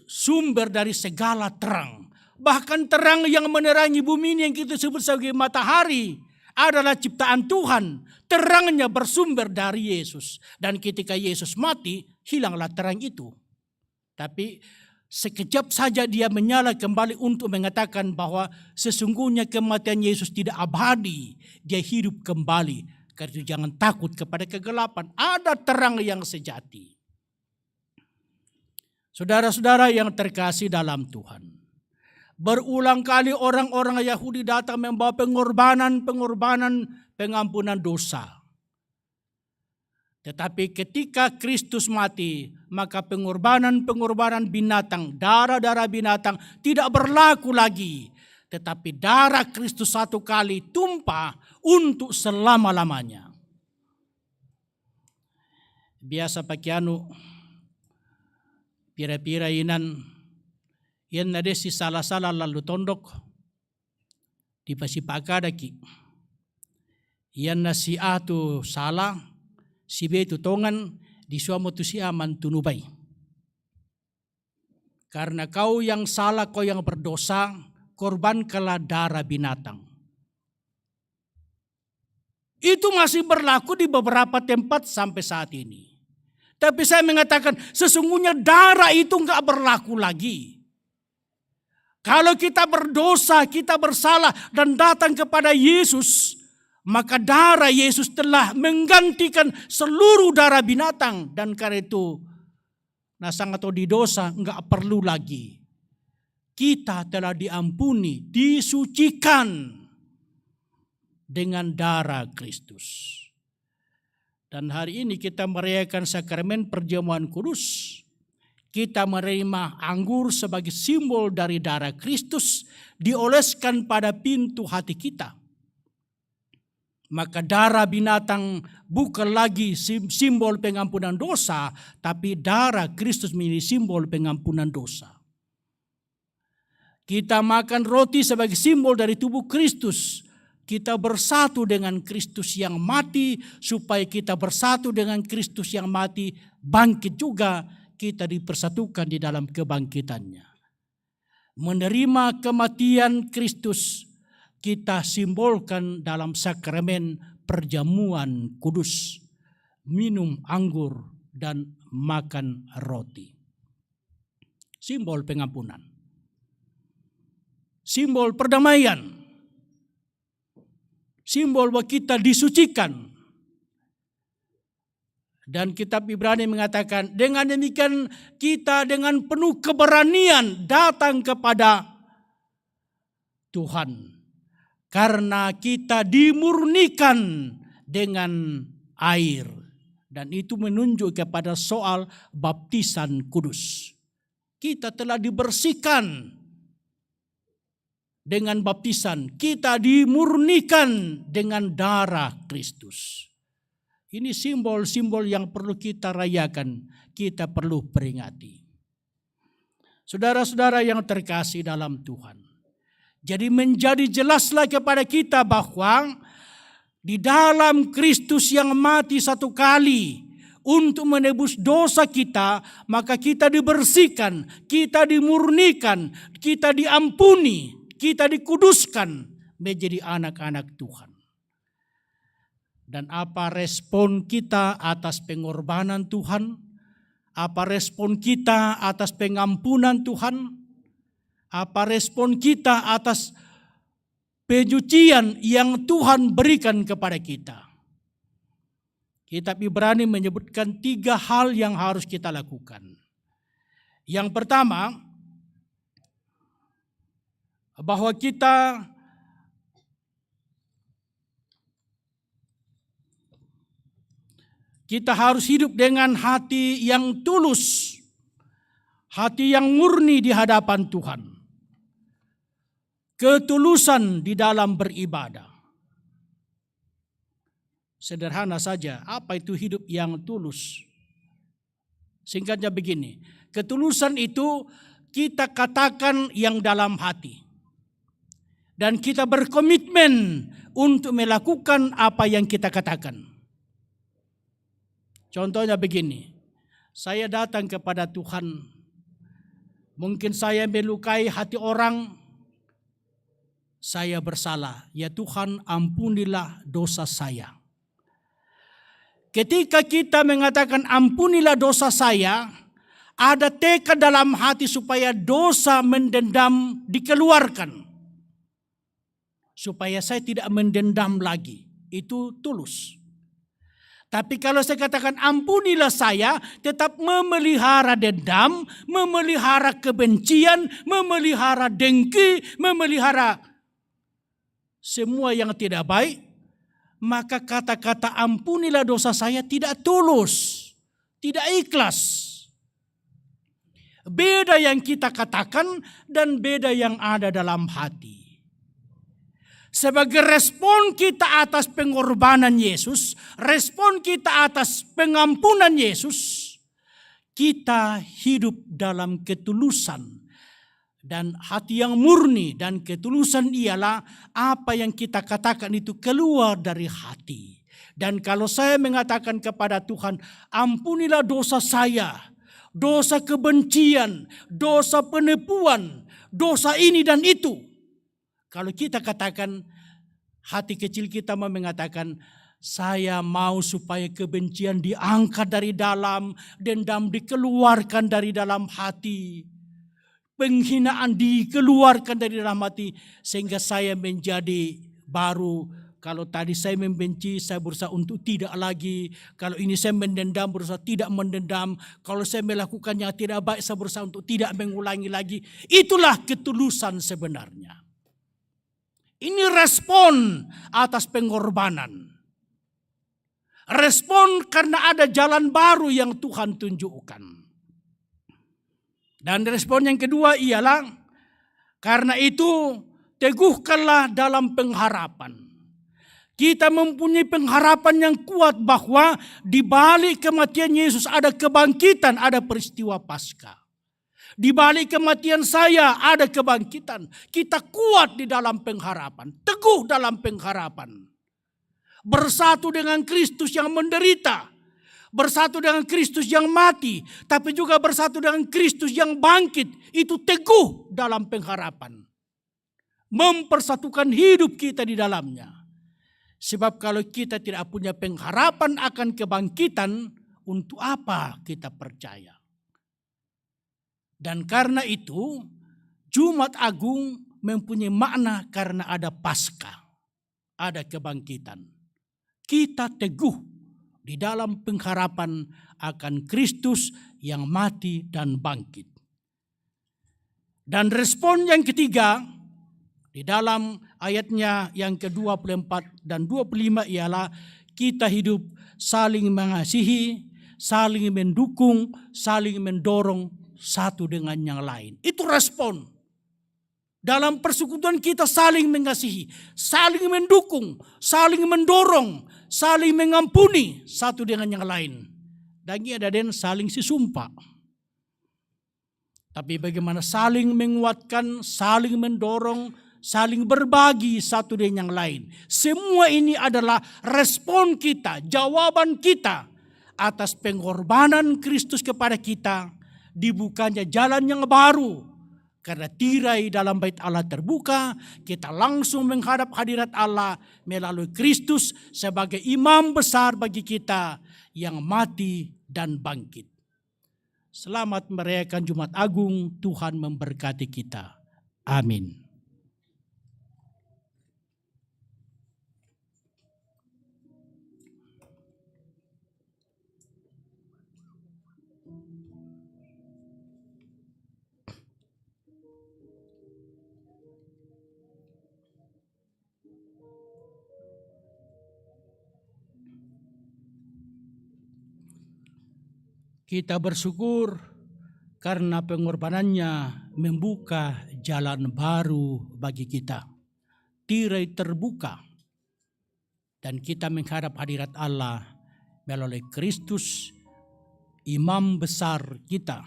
sumber dari segala terang. Bahkan terang yang menerangi bumi ini yang kita sebut sebagai matahari adalah ciptaan Tuhan. Terangnya bersumber dari Yesus. Dan ketika Yesus mati, hilanglah terang itu. Tapi sekejap saja dia menyala kembali untuk mengatakan bahwa sesungguhnya kematian Yesus tidak abadi. Dia hidup kembali. Karena itu jangan takut kepada kegelapan. Ada terang yang sejati. Saudara-saudara yang terkasih dalam Tuhan. Berulang kali orang-orang Yahudi datang membawa pengorbanan pengampunan dosa. Tetapi ketika Kristus mati, maka pengorbanan binatang, darah-darah binatang tidak berlaku lagi. Tetapi darah Kristus satu kali tumpah untuk selama-lamanya. Biasa pakai pira-pira inan, yan na si salah-salah lalu tondok, di pasipakadaki. Yan na si A tu salah, si B tu tongan, di suamo tu si aman tunubay. Karena kau yang salah, kau yang berdosa, korbankanlah darah binatang. Itu masih berlaku di beberapa tempat sampai saat ini. Tapi saya mengatakan sesungguhnya darah itu enggak berlaku lagi. Kalau kita berdosa, kita bersalah dan datang kepada Yesus, maka darah Yesus telah menggantikan seluruh darah binatang. Dan karena itu, nasang atau di dosa enggak perlu lagi. Kita telah diampuni, disucikan dengan darah Kristus. Dan hari ini kita merayakan sakramen perjamuan kudus. Kita menerima anggur sebagai simbol dari darah Kristus dioleskan pada pintu hati kita. Maka darah binatang bukan lagi simbol pengampunan dosa, tapi darah Kristus menjadi simbol pengampunan dosa. Kita makan roti sebagai simbol dari tubuh Kristus. Kita bersatu dengan Kristus yang mati, supaya kita bersatu dengan Kristus yang mati, bangkit juga, kita dipersatukan di dalam kebangkitannya. Menerima kematian Kristus, kita simbolkan dalam sakramen perjamuan kudus, minum anggur dan makan roti. Simbol pengampunan. Simbol perdamaian. Simbol bahwa kita disucikan. Dan kitab Ibrani mengatakan, dengan demikian kita dengan penuh keberanian datang kepada Tuhan. Karena kita dimurnikan dengan air. Dan itu menunjuk kepada soal baptisan kudus. Kita telah dibersihkan dengan baptisan. Kita dimurnikan dengan darah Kristus. Ini simbol-simbol yang perlu kita rayakan, kita perlu peringati. Saudara-saudara yang terkasih dalam Tuhan. Jadi menjadi jelaslah kepada kita bahwa di dalam Kristus yang mati satu kali untuk menebus dosa kita, maka kita dibersihkan, kita dimurnikan, kita diampuni, kita dikuduskan menjadi anak-anak Tuhan. Dan apa respon kita atas pengorbanan Tuhan? Apa respon kita atas pengampunan Tuhan? Apa respon kita atas penyucian yang Tuhan berikan kepada kita? Kitab Ibrani menyebutkan 3 hal yang harus kita lakukan. Yang pertama, bahwa kita harus hidup dengan hati yang tulus, hati yang murni di hadapan Tuhan. Ketulusan di dalam beribadah. Sederhana saja, apa itu hidup yang tulus? Singkatnya begini, ketulusan itu kita katakan yang dalam hati. Dan kita berkomitmen untuk melakukan apa yang kita katakan. Contohnya begini, saya datang kepada Tuhan, mungkin saya melukai hati orang, saya bersalah. Ya Tuhan, ampunilah dosa saya. Ketika kita mengatakan ampunilah dosa saya, ada tekad dalam hati supaya dosa mendendam dikeluarkan. Supaya saya tidak mendendam lagi. Itu tulus. Tapi kalau saya katakan ampunilah saya, tetap memelihara dendam, memelihara kebencian, memelihara dengki, memelihara semua yang tidak baik, maka kata-kata ampunilah dosa saya tidak tulus, tidak ikhlas. Beda yang kita katakan dan beda yang ada dalam hati. Sebagai respon kita atas pengorbanan Yesus, respon kita atas pengampunan Yesus, kita hidup dalam ketulusan. Dan hati yang murni dan ketulusan ialah apa yang kita katakan itu keluar dari hati. Dan kalau saya mengatakan kepada Tuhan, ampunilah dosa saya, dosa kebencian, dosa penipuan, dosa ini dan itu. Kalau kita katakan, hati kecil kita mau mengatakan, saya mau supaya kebencian diangkat dari dalam, dendam dikeluarkan dari dalam hati, penghinaan dikeluarkan dari dalam hati, sehingga saya menjadi baru. Kalau tadi saya membenci, saya berusaha untuk tidak lagi. Kalau ini saya mendendam, berusaha tidak mendendam. Kalau saya melakukan yang tidak baik, saya berusaha untuk tidak mengulangi lagi. Itulah ketulusan sebenarnya. Ini respon atas pengorbanan. Respon karena ada jalan baru yang Tuhan tunjukkan. Dan respon yang kedua ialah, karena itu teguhkanlah dalam pengharapan. Kita mempunyai pengharapan yang kuat bahwa di balik kematian Yesus ada kebangkitan, ada peristiwa Paskah. Di balik kematian saya ada kebangkitan. Kita kuat di dalam pengharapan, teguh dalam pengharapan. Bersatu dengan Kristus yang menderita, bersatu dengan Kristus yang mati, tapi juga bersatu dengan Kristus yang bangkit. Itu teguh dalam pengharapan. Mempersatukan hidup kita di dalamnya. Sebab kalau kita tidak punya pengharapan akan kebangkitan, untuk apa kita percaya? Dan karena itu, Jumat Agung mempunyai makna karena ada Paskah, ada kebangkitan. Kita teguh di dalam pengharapan akan Kristus yang mati dan bangkit. Dan respon yang ketiga, di dalam ayatnya yang ke-24 dan 25 ialah kita hidup saling mengasihi, saling mendukung, saling mendorong satu dengan yang lain. Itu respon. Dalam persekutuan kita saling mengasihi, saling mendukung, saling mendorong, saling mengampuni satu dengan yang lain. Dan ini ada dan saling sisumpah. Tapi bagaimana saling menguatkan, saling mendorong, saling berbagi satu dengan yang lain. Semua ini adalah respon kita, jawaban kita atas pengorbanan Kristus kepada kita. Dibukanya jalan yang baru. Karena tirai dalam bait Allah terbuka, kita langsung menghadap hadirat Allah melalui Kristus sebagai imam besar bagi kita yang mati dan bangkit. Selamat merayakan Jumat Agung, Tuhan memberkati kita. Amin. Kita bersyukur karena pengorbanannya membuka jalan baru bagi kita. Tirai terbuka. dan kita menghadap hadirat Allah melalui Kristus, imam besar kita.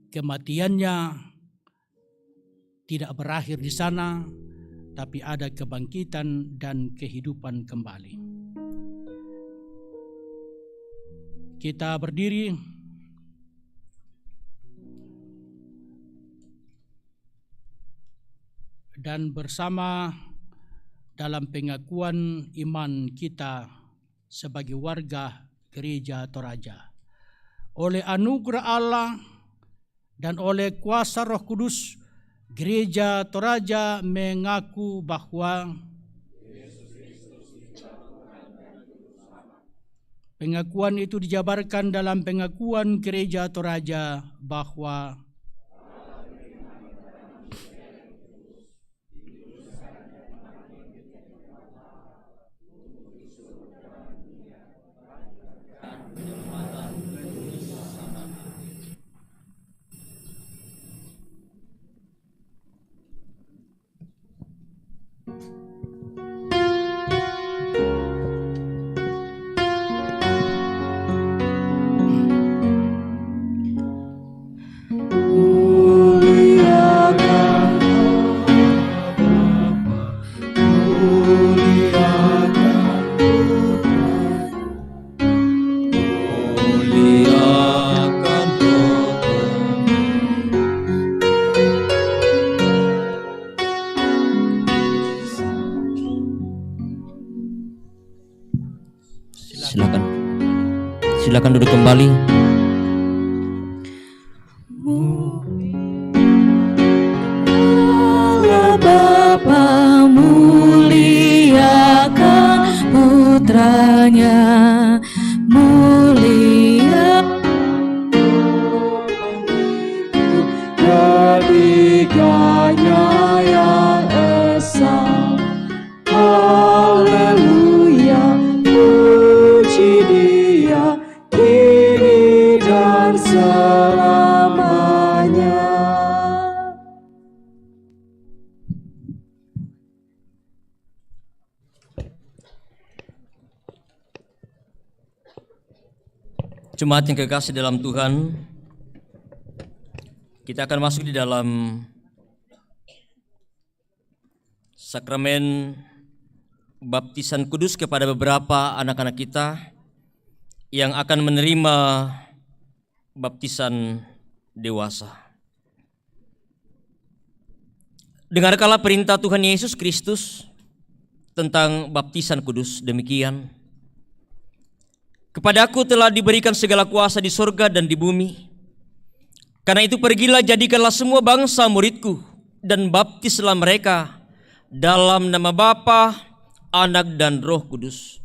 Kematiannya tidak berakhir di sana, tapi ada kebangkitan dan kehidupan kembali. Kita berdiri dan bersama dalam pengakuan iman kita sebagai warga Gereja Toraja. Oleh anugerah Allah dan oleh kuasa Roh Kudus, Gereja Toraja mengaku bahwa pengakuan itu dijabarkan dalam pengakuan Gereja Toraja bahwa Silakan duduk kembali. Allah Bapa muliakan putranya, mulia ketiganya yang esa. Haleluya, puji Dia kini dan selamanya. Jemaat yang kekasih dalam Tuhan, kita akan masuk di dalam sakramen baptisan kudus kepada beberapa anak-anak kita yang akan menerima baptisan dewasa. Dengarkanlah perintah Tuhan Yesus Kristus tentang baptisan kudus demikian. Kepadaku telah diberikan segala kuasa di sorga dan di bumi. Karena itu pergilah, jadikanlah semua bangsa muridku dan baptislah mereka dalam nama Bapa, Anak dan Roh Kudus.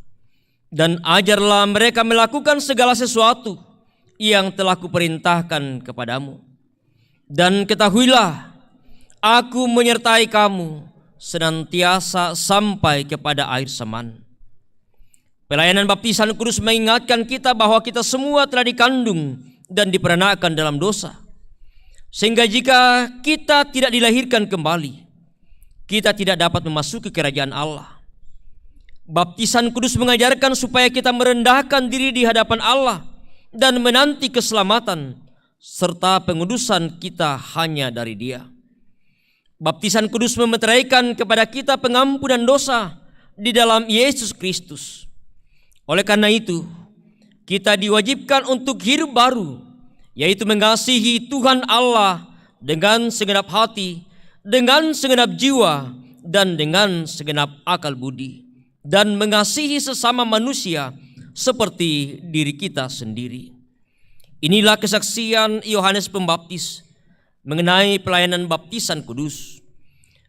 Dan ajarlah mereka melakukan segala sesuatu yang telah kuperintahkan kepadamu. Dan ketahuilah, aku menyertai kamu senantiasa sampai kepada akhir zaman. Pelayanan baptisan kudus mengingatkan kita bahwa kita semua telah dikandung dan diperanakan dalam dosa. Sehingga jika kita tidak dilahirkan kembali, kita tidak dapat memasuki kerajaan Allah. Baptisan kudus mengajarkan supaya kita merendahkan diri di hadapan Allah dan menanti keselamatan serta pengudusan kita hanya dari Dia. Baptisan kudus memeteraikan kepada kita pengampunan dosa di dalam Yesus Kristus. Oleh karena itu, kita diwajibkan untuk hidup baru, yaitu mengasihi Tuhan Allah dengan segenap hati, dengan segenap jiwa, dan dengan segenap akal budi, dan mengasihi sesama manusia seperti diri kita sendiri. Inilah kesaksian Yohanes Pembaptis mengenai pelayanan baptisan kudus.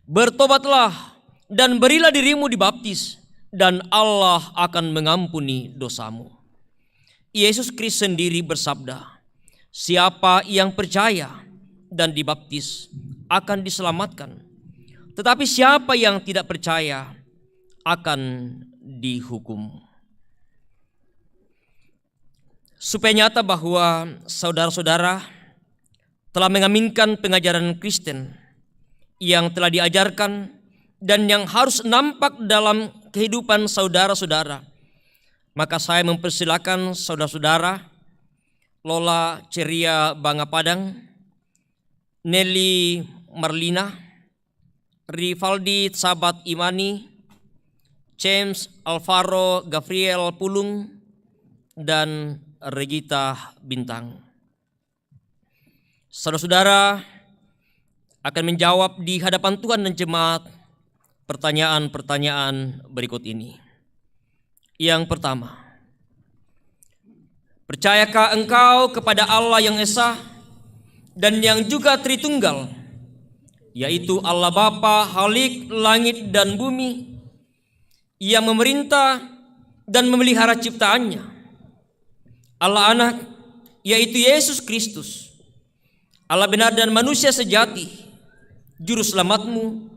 Bertobatlah dan berilah dirimu dibaptis, dan Allah akan mengampuni dosamu. Yesus Kristus sendiri bersabda, siapa yang percaya dan dibaptis akan diselamatkan, tetapi siapa yang tidak percaya akan dihukum. Supaya nyata bahwa saudara-saudara telah mengaminkan pengajaran Kristen yang telah diajarkan dan yang harus nampak dalam kehidupan saudara-saudara. Maka saya mempersilakan saudara-saudara Lola Ceria Bangapadang, Nelly Marlina, Rivaldi Sabat Imani, James Alvaro Gabriel Pulung, dan Regita Bintang. Saudara-saudara akan menjawab di hadapan Tuhan dan jemaat pertanyaan-pertanyaan berikut ini. Yang pertama, percayakah engkau kepada Allah yang Esa dan yang juga Tritunggal, yaitu Allah Bapa Khalik langit dan bumi, yang memerintah dan memelihara ciptaannya, Allah Anak, yaitu Yesus Kristus, Allah benar dan manusia sejati, Juru Selamatmu,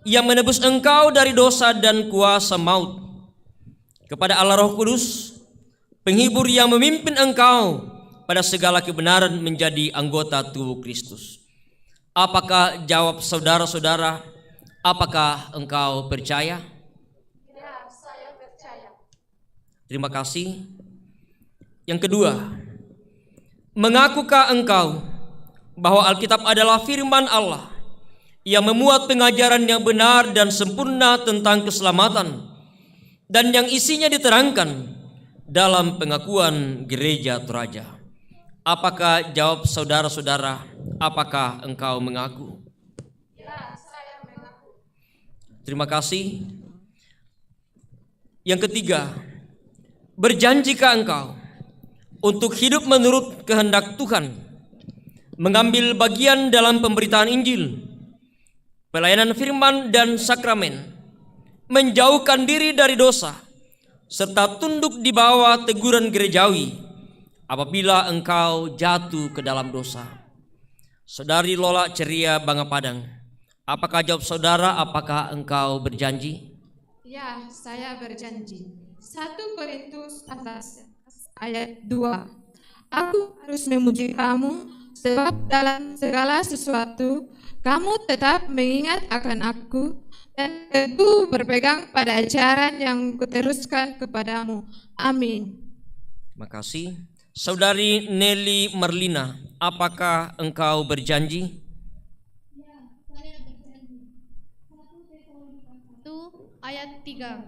yang menebus engkau dari dosa dan kuasa maut, kepada Allah Roh Kudus, penghibur yang memimpin engkau pada segala kebenaran menjadi anggota tubuh Kristus. Apakah jawab saudara-saudara? Apakah engkau percaya? Ya, saya percaya. Terima kasih. Yang kedua, mengakukah engkau bahwa Alkitab adalah firman Allah yang memuat pengajaran yang benar dan sempurna tentang keselamatan dan yang isinya diterangkan dalam pengakuan gereja Toraja? Apakah jawab saudara-saudara? Apakah engkau mengaku? Ya, saya mengaku. Terima kasih. Yang ketiga, berjanjikah engkau untuk hidup menurut kehendak Tuhan, mengambil bagian dalam pemberitaan Injil, pelayanan firman dan sakramen, menjauhkan diri dari dosa, serta tunduk di bawah teguran gerejawi apabila engkau jatuh ke dalam dosa? Saudari Lola Ceria Bangapadang, apakah jawab saudara? Apakah engkau berjanji? Ya, saya berjanji. 1 Korintus ayat 2. Aku harus memuji kamu, sebab dalam segala sesuatu kamu tetap mengingat akan aku dan teguh berpegang pada ajaran yang kuteruskan kepadamu. Amin. Terima kasih. Saudari Nelly Marlina, apakah engkau berjanji? Ya, saya berjanji. 1 ayat 3.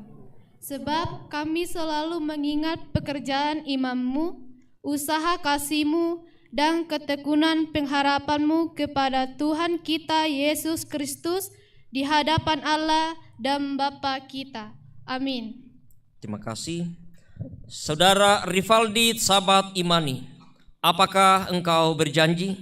Sebab kami selalu mengingat pekerjaan imammu, usaha kasihmu, dan ketekunan pengharapanmu kepada Tuhan kita Yesus Kristus di hadapan Allah dan Bapa kita. Amin. Terima kasih. Saudara Rivaldi Sabat Imani, apakah engkau berjanji?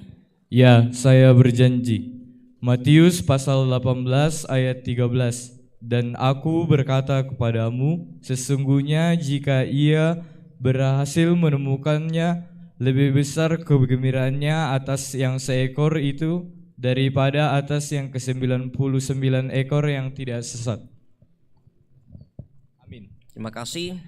Ya, saya berjanji. Matius pasal 18 ayat 13. Dan aku berkata kepadamu, sesungguhnya jika ia berhasil menemukannya, lebih besar kegembiraannya atas yang seekor itu daripada atas yang ke-99 ekor yang tidak sesat. Amin. Terima kasih.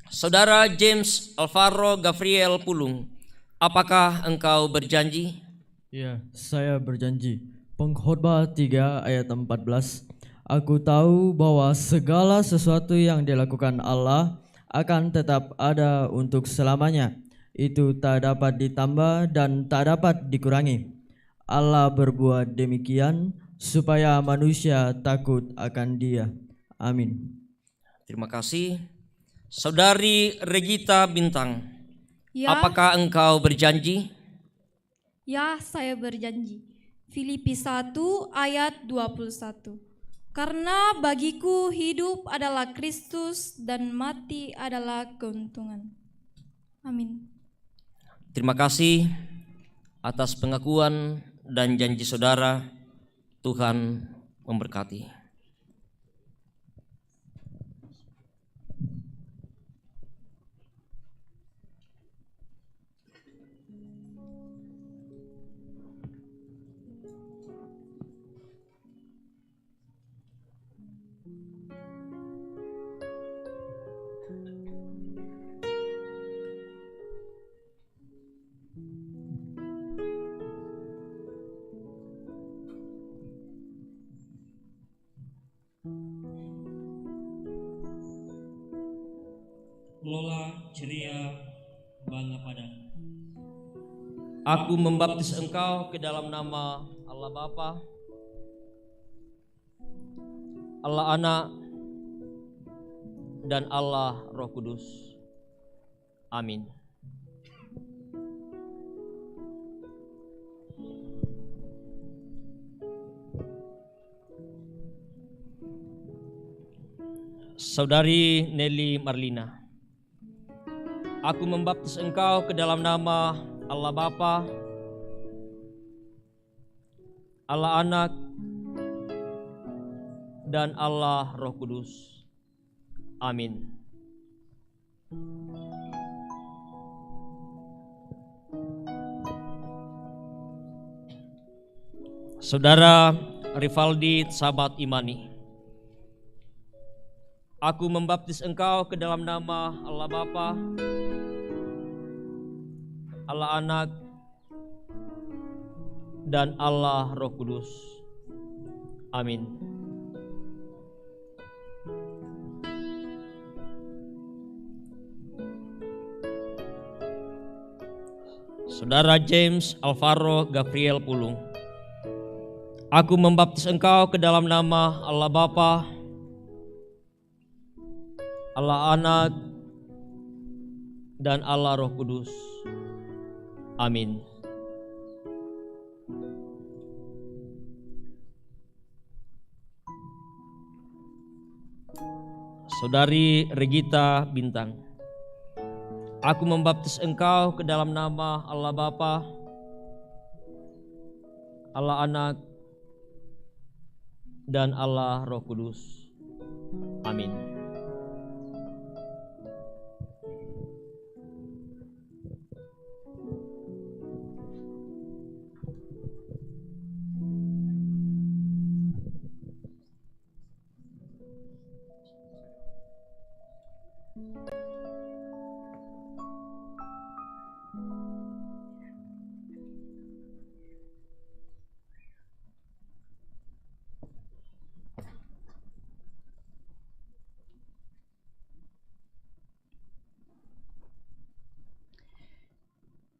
Saudara James Alvaro Gabriel Pulung, apakah engkau berjanji? Ya, saya berjanji. Pengkhotbah 3 ayat 14. Aku tahu bahwa segala sesuatu yang dilakukan Allah akan tetap ada untuk selamanya. Itu tak dapat ditambah dan tak dapat dikurangi. Allah berbuat demikian supaya manusia takut akan Dia. Amin. Terima kasih. Saudari Regita Bintang, Ya, apakah engkau berjanji? ya, saya berjanji. Filipi 1 ayat 21. Karena bagiku hidup adalah Kristus dan mati adalah keuntungan. Amin. Terima kasih atas pengakuan dan janji saudara. Tuhan memberkati. ceria, bangga padamu. Aku membaptis engkau ke dalam nama Allah Bapa, Allah Anak, dan Allah Roh Kudus. Amin. Saudari Nelly Marlina, aku membaptis engkau ke dalam nama Allah Bapa, Allah Anak, dan Allah Roh Kudus. Amin. Saudara Rivaldi Sabat Imani, aku membaptis engkau ke dalam nama Allah Bapa, Allah Anak, dan Allah Roh Kudus. Amin. Saudara James Alvaro Gabriel Pulung, aku membaptis engkau ke dalam nama Allah Bapa, Allah Anak, dan Allah Roh Kudus. Amin. Saudari Regita Bintang, aku membaptis engkau ke dalam nama Allah Bapa, Allah Anak, dan Allah Roh Kudus. Amin.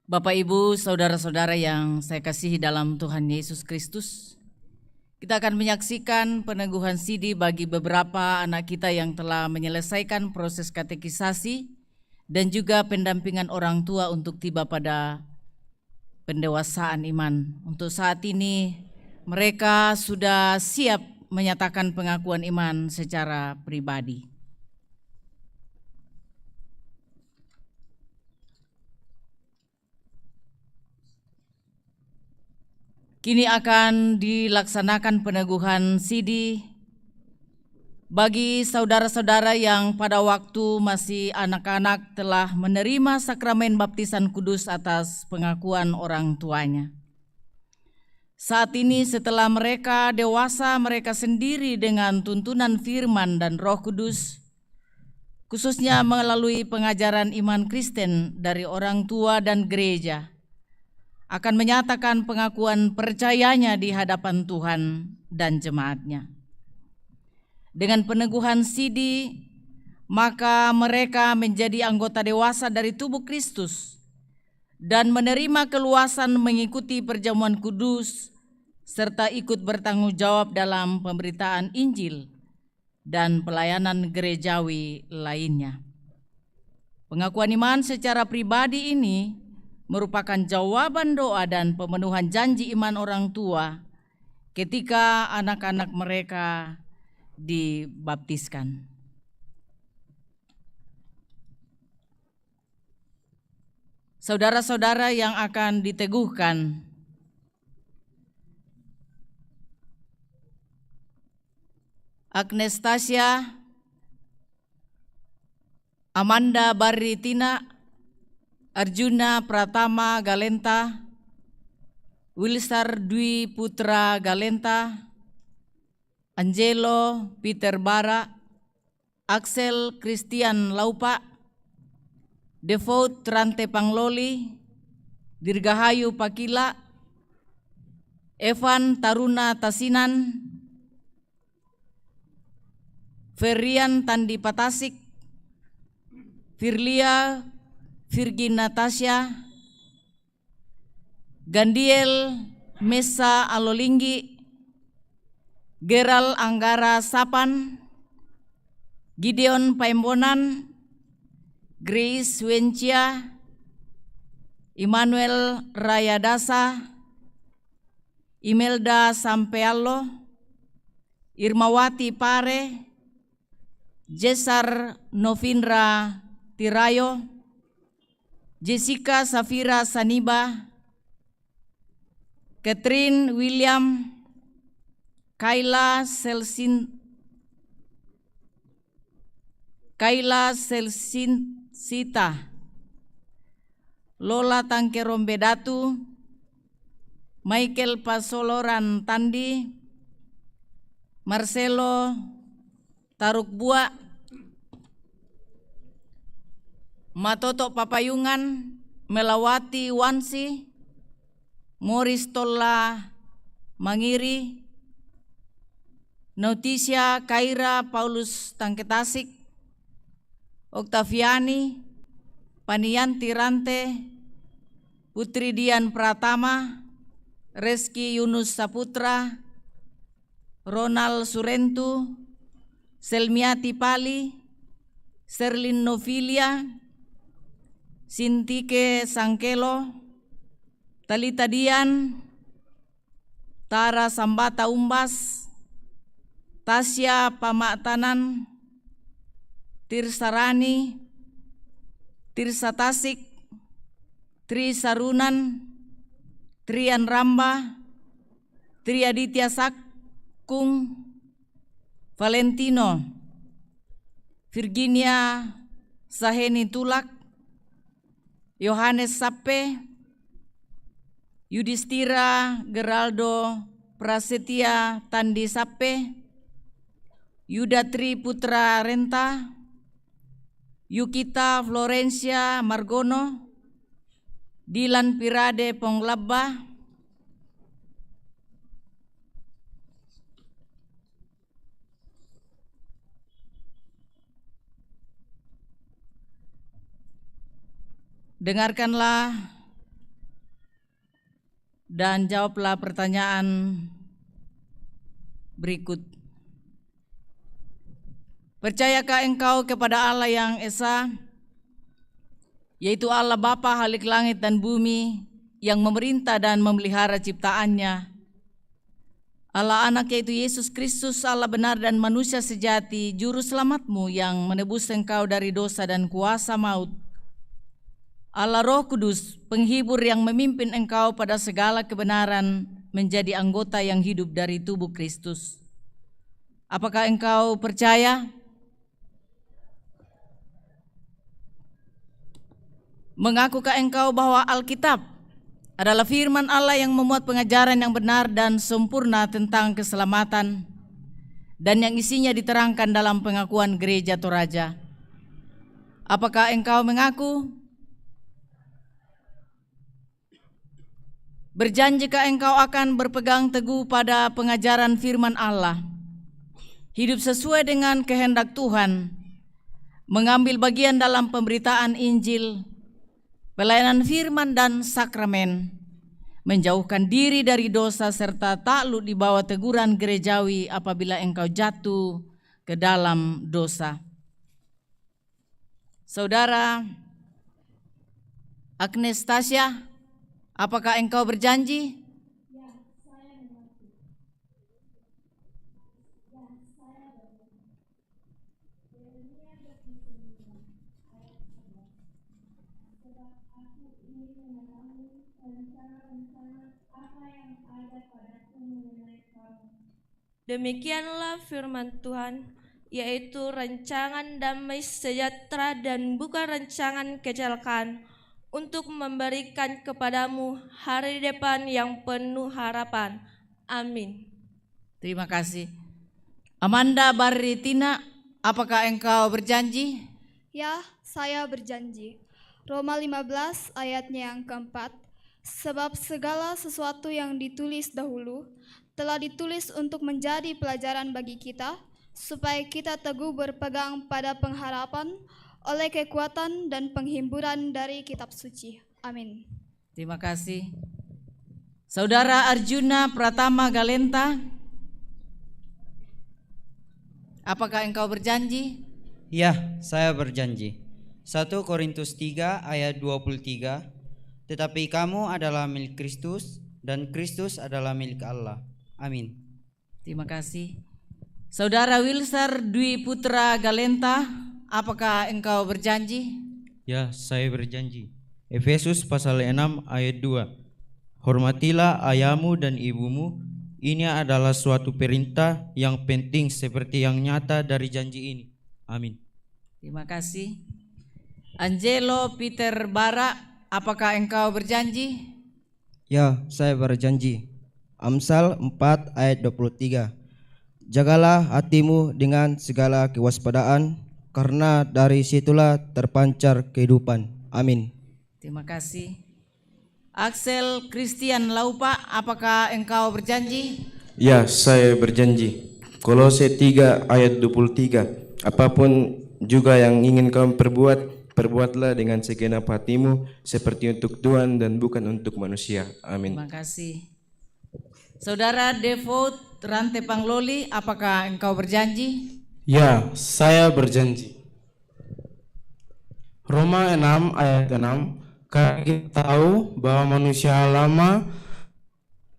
Bapak, Ibu, saudara-saudara yang saya kasihi dalam Tuhan Yesus Kristus, kita akan menyaksikan peneguhan sidi bagi beberapa anak kita yang telah menyelesaikan proses katekisasi dan juga pendampingan orang tua untuk tiba pada pendewasaan iman. Untuk saat ini mereka sudah siap menyatakan pengakuan iman secara pribadi. Kini akan dilaksanakan peneguhan sidi bagi saudara-saudara yang pada waktu masih anak-anak telah menerima sakramen baptisan kudus atas pengakuan orang tuanya. Saat ini setelah mereka dewasa, mereka sendiri dengan tuntunan firman dan Roh Kudus, khususnya melalui pengajaran iman Kristen dari orang tua dan gereja, akan menyatakan pengakuan percayanya di hadapan Tuhan dan jemaatnya. Dengan peneguhan sidi, maka mereka menjadi anggota dewasa dari tubuh Kristus dan menerima keluasan mengikuti perjamuan kudus serta ikut bertanggung jawab dalam pemberitaan Injil dan pelayanan gerejawi lainnya. Pengakuan iman secara pribadi ini merupakan jawaban doa dan pemenuhan janji iman orang tua ketika anak-anak mereka dibaptiskan. Saudara-saudara yang akan diteguhkan, Agnes Tasya, Amanda Baritina, Arjuna Pratama Galenta, Wilsar Dwi Putra Galenta, Angelo Peter Bara, Axel Christian Laupa, Devout Trante Pangloli, Dirgahayu Pakila, Evan Taruna Tasinan, Ferian Tandi Patasik, Firlia Virgin Natasha, Gandiel Mesa Alolinggi, Geral Anggara Sapan, Gideon Paimbonan, Grace Wencia, Immanuel Rayadasa, Imelda Sampeallo, Irmawati Pare, Jesar Novindra Tirayo, Jessica Safira Saniba, Catherine William, Kayla Selsinsita, Lola Tangkerombedatu, Michael Pasoloran Tandi, Marcelo Tarukbua, Matoto Papayungan, Melawati Wansi, Morris Tolla Mangiri, Noticia Kaira Paulus Tangketasik, Oktaviani, Panianti Rante, Putri Dian Pratama, Reski Yunus Saputra, Ronald Surentu, Selmiati Pali, Serlin Novilia, Sintike Sangkelo, Talita Dian, Tara Sambata Umbas, Tasya Pamaktanan, Tirsarani, Tirsa Tasik, Tri Sarunan, Trian Ramba, Tri Aditya Sakung, Valentino, Virginia Saheni Tulak, Yohanes Sape, Yudhistira Geraldo Prasetya Tandi Sape, Yudatri Putra Renta, Yukita Florencia Margono, Dilan Pirade Ponglabba, dengarkanlah dan jawablah pertanyaan berikut. Percayakah engkau kepada Allah yang Esa, yaitu Allah Bapa Halik langit dan bumi, yang memerintah dan memelihara ciptaannya, Allah Anak yaitu Yesus Kristus, Allah benar dan manusia sejati, Juru Selamatmu yang menebus engkau dari dosa dan kuasa maut, Allah Roh Kudus, penghibur yang memimpin engkau pada segala kebenaran menjadi anggota yang hidup dari tubuh Kristus. Apakah engkau percaya? Mengakukah engkau bahwa Alkitab adalah firman Allah yang memuat pengajaran yang benar dan sempurna tentang keselamatan dan yang isinya diterangkan dalam pengakuan Gereja Toraja? Apakah engkau mengaku? Berjanjikah engkau akan berpegang teguh pada pengajaran firman Allah, hidup sesuai dengan kehendak Tuhan, mengambil bagian dalam pemberitaan Injil, pelayanan firman dan sakramen, menjauhkan diri dari dosa serta takluk di bawah teguran gerejawi apabila engkau jatuh ke dalam dosa? Saudara Agnes Tasya, apakah engkau berjanji? Demikianlah firman Tuhan, yaitu rancangan damai sejahtera dan bukan rancangan kecelakaan, untuk memberikan kepadamu hari depan yang penuh harapan. Amin. Terima kasih. Amanda Baritina, apakah engkau berjanji? Ya, saya berjanji. Roma 15 ayatnya yang keempat, sebab segala sesuatu yang ditulis dahulu telah ditulis untuk menjadi pelajaran bagi kita, supaya kita teguh berpegang pada pengharapan oleh kekuatan dan penghimburan dari kitab suci. Amin. Terima kasih. Saudara Arjuna Pratama Galenta, apakah engkau berjanji? Ya, saya berjanji. 1 Korintus 3 ayat 23. Tetapi kamu adalah milik Kristus dan Kristus adalah milik Allah. Amin. Terima kasih. Saudara Wilsar Dwi Putra Galenta, apakah engkau berjanji? Ya, saya berjanji. Efesus pasal 6 ayat 2. Hormatilah ayahmu dan ibumu. Ini adalah suatu perintah yang penting seperti yang nyata dari janji ini. Amin. Terima kasih. Angelo Peter Bara, apakah engkau berjanji? Ya, saya berjanji. Amsal 4 ayat 23. Jagalah hatimu dengan segala kewaspadaan, karena dari situlah terpancar kehidupan. Amin. Terima kasih. Axel Christian Laupa, apakah engkau berjanji? Ya, saya berjanji. Kolose 3 ayat 23. Apapun juga yang ingin kamu perbuat, perbuatlah dengan segenap hatimu seperti untuk Tuhan dan bukan untuk manusia. Amin. Terima kasih. Saudara Devout Rante Pangloli, apakah engkau berjanji? Ya, saya berjanji. Roma 6 ayat 6. Karena kita tahu bahwa manusia lama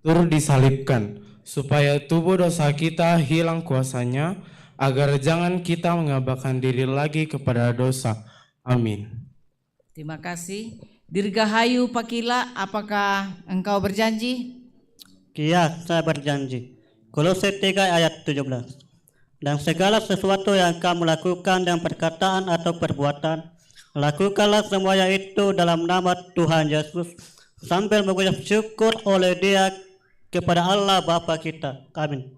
turut disalibkan, supaya tubuh dosa kita hilang kuasanya, agar jangan kita mengabaikan diri lagi kepada dosa. Amin. Terima kasih. Dirgahayu Pakila, apakah engkau berjanji? Ya, saya berjanji. Kolose 3 ayat 17. Dan segala sesuatu yang kamu lakukan dengan perkataan atau perbuatan, lakukanlah semuanya itu dalam nama Tuhan Yesus, sambil mengucap syukur oleh Dia kepada Allah Bapa kita. Amin.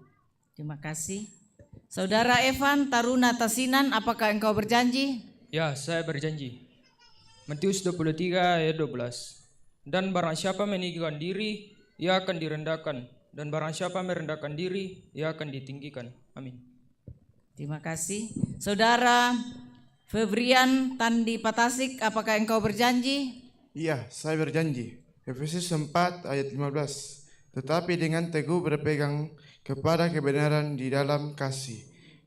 Terima kasih. Saudara Evan Taruna Tasinan, apakah engkau berjanji? Ya, saya berjanji. Matius 23 ayat 12. Dan barang siapa meninggikan diri, ia akan direndahkan. Dan barang siapa merendahkan diri, ia akan ditinggikan. Amin. Terima kasih. Saudara Febrian Tandi Patasik, apakah engkau berjanji? Iya, saya berjanji. Efesus 4 ayat 15. Tetapi dengan teguh berpegang kepada kebenaran di dalam kasih,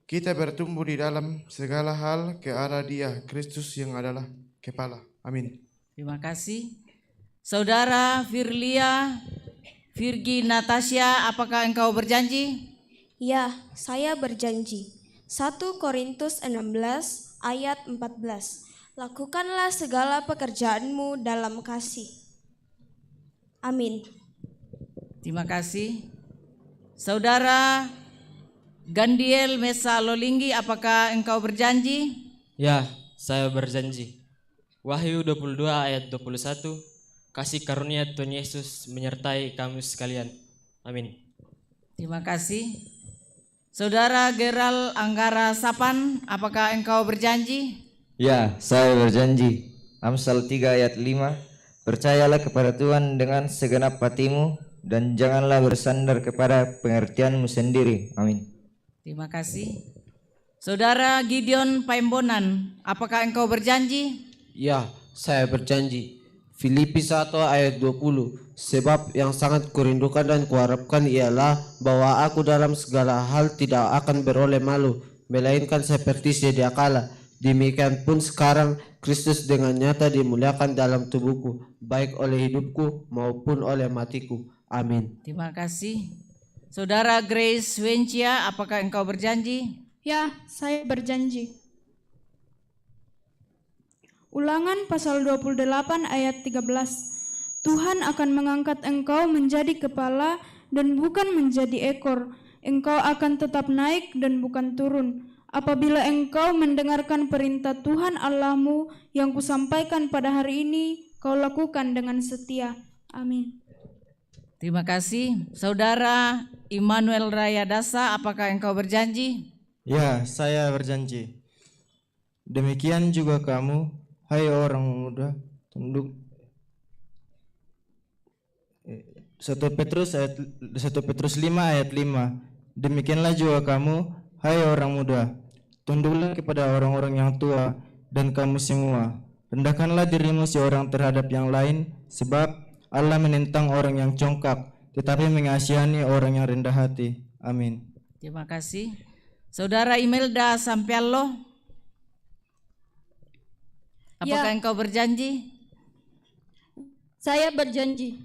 kita bertumbuh di dalam segala hal ke arah Dia, Kristus yang adalah kepala. Amin. Terima kasih. Saudara Virgi Natasha, apakah engkau berjanji? Ya, saya berjanji. 1 Korintus 16 ayat 14. Lakukanlah segala pekerjaanmu dalam kasih. Amin. Terima kasih. Saudara Gandiel Mesa Lolinggi, apakah engkau berjanji? Ya, saya berjanji. Wahyu 22 ayat 21. Kasih karunia Tuhan Yesus menyertai kamu sekalian. Amin. Terima kasih. Saudara Geral Anggara Sapan, apakah engkau berjanji? Ya, saya berjanji. Amsal 3 ayat 5. Percayalah kepada Tuhan dengan segenap hatimu dan janganlah bersandar kepada pengertianmu sendiri. Amin. Terima kasih. Saudara Gideon Paimbonan, apakah engkau berjanji? Ya, saya berjanji. Filipi 1 ayat 20. Sebab yang sangat kurindukan dan kuharapkan ialah bahwa aku dalam segala hal tidak akan beroleh malu, melainkan seperti sedia kala. Demikian pun sekarang Kristus dengan nyata dimuliakan dalam tubuhku, baik oleh hidupku maupun oleh matiku. Amin. Terima kasih. Saudara Grace Wencia, apakah engkau berjanji? Ya, saya berjanji. Ulangan pasal 28 ayat 13. Tuhan akan mengangkat engkau menjadi kepala dan bukan menjadi ekor. Engkau akan tetap naik dan bukan turun. Apabila engkau mendengarkan perintah Tuhan Allahmu yang kusampaikan pada hari ini, kau lakukan dengan setia. Amin. Terima kasih. Saudara Immanuel Rayadasa, apakah engkau berjanji? Ya, saya berjanji. Demikian juga kamu, hai orang muda, tunduk. 1 Petrus 5 ayat 5. Demikianlah juga kamu, hai orang muda, tunduklah kepada orang-orang yang tua. dan kamu semua, rendahkanlah dirimu seorang terhadap yang lain, sebab Allah menentang orang yang congkak, tetapi mengasihani orang yang rendah hati. Amin. Terima kasih. Saudara Imelda Sampiallo, apakah engkau berjanji? Saya berjanji.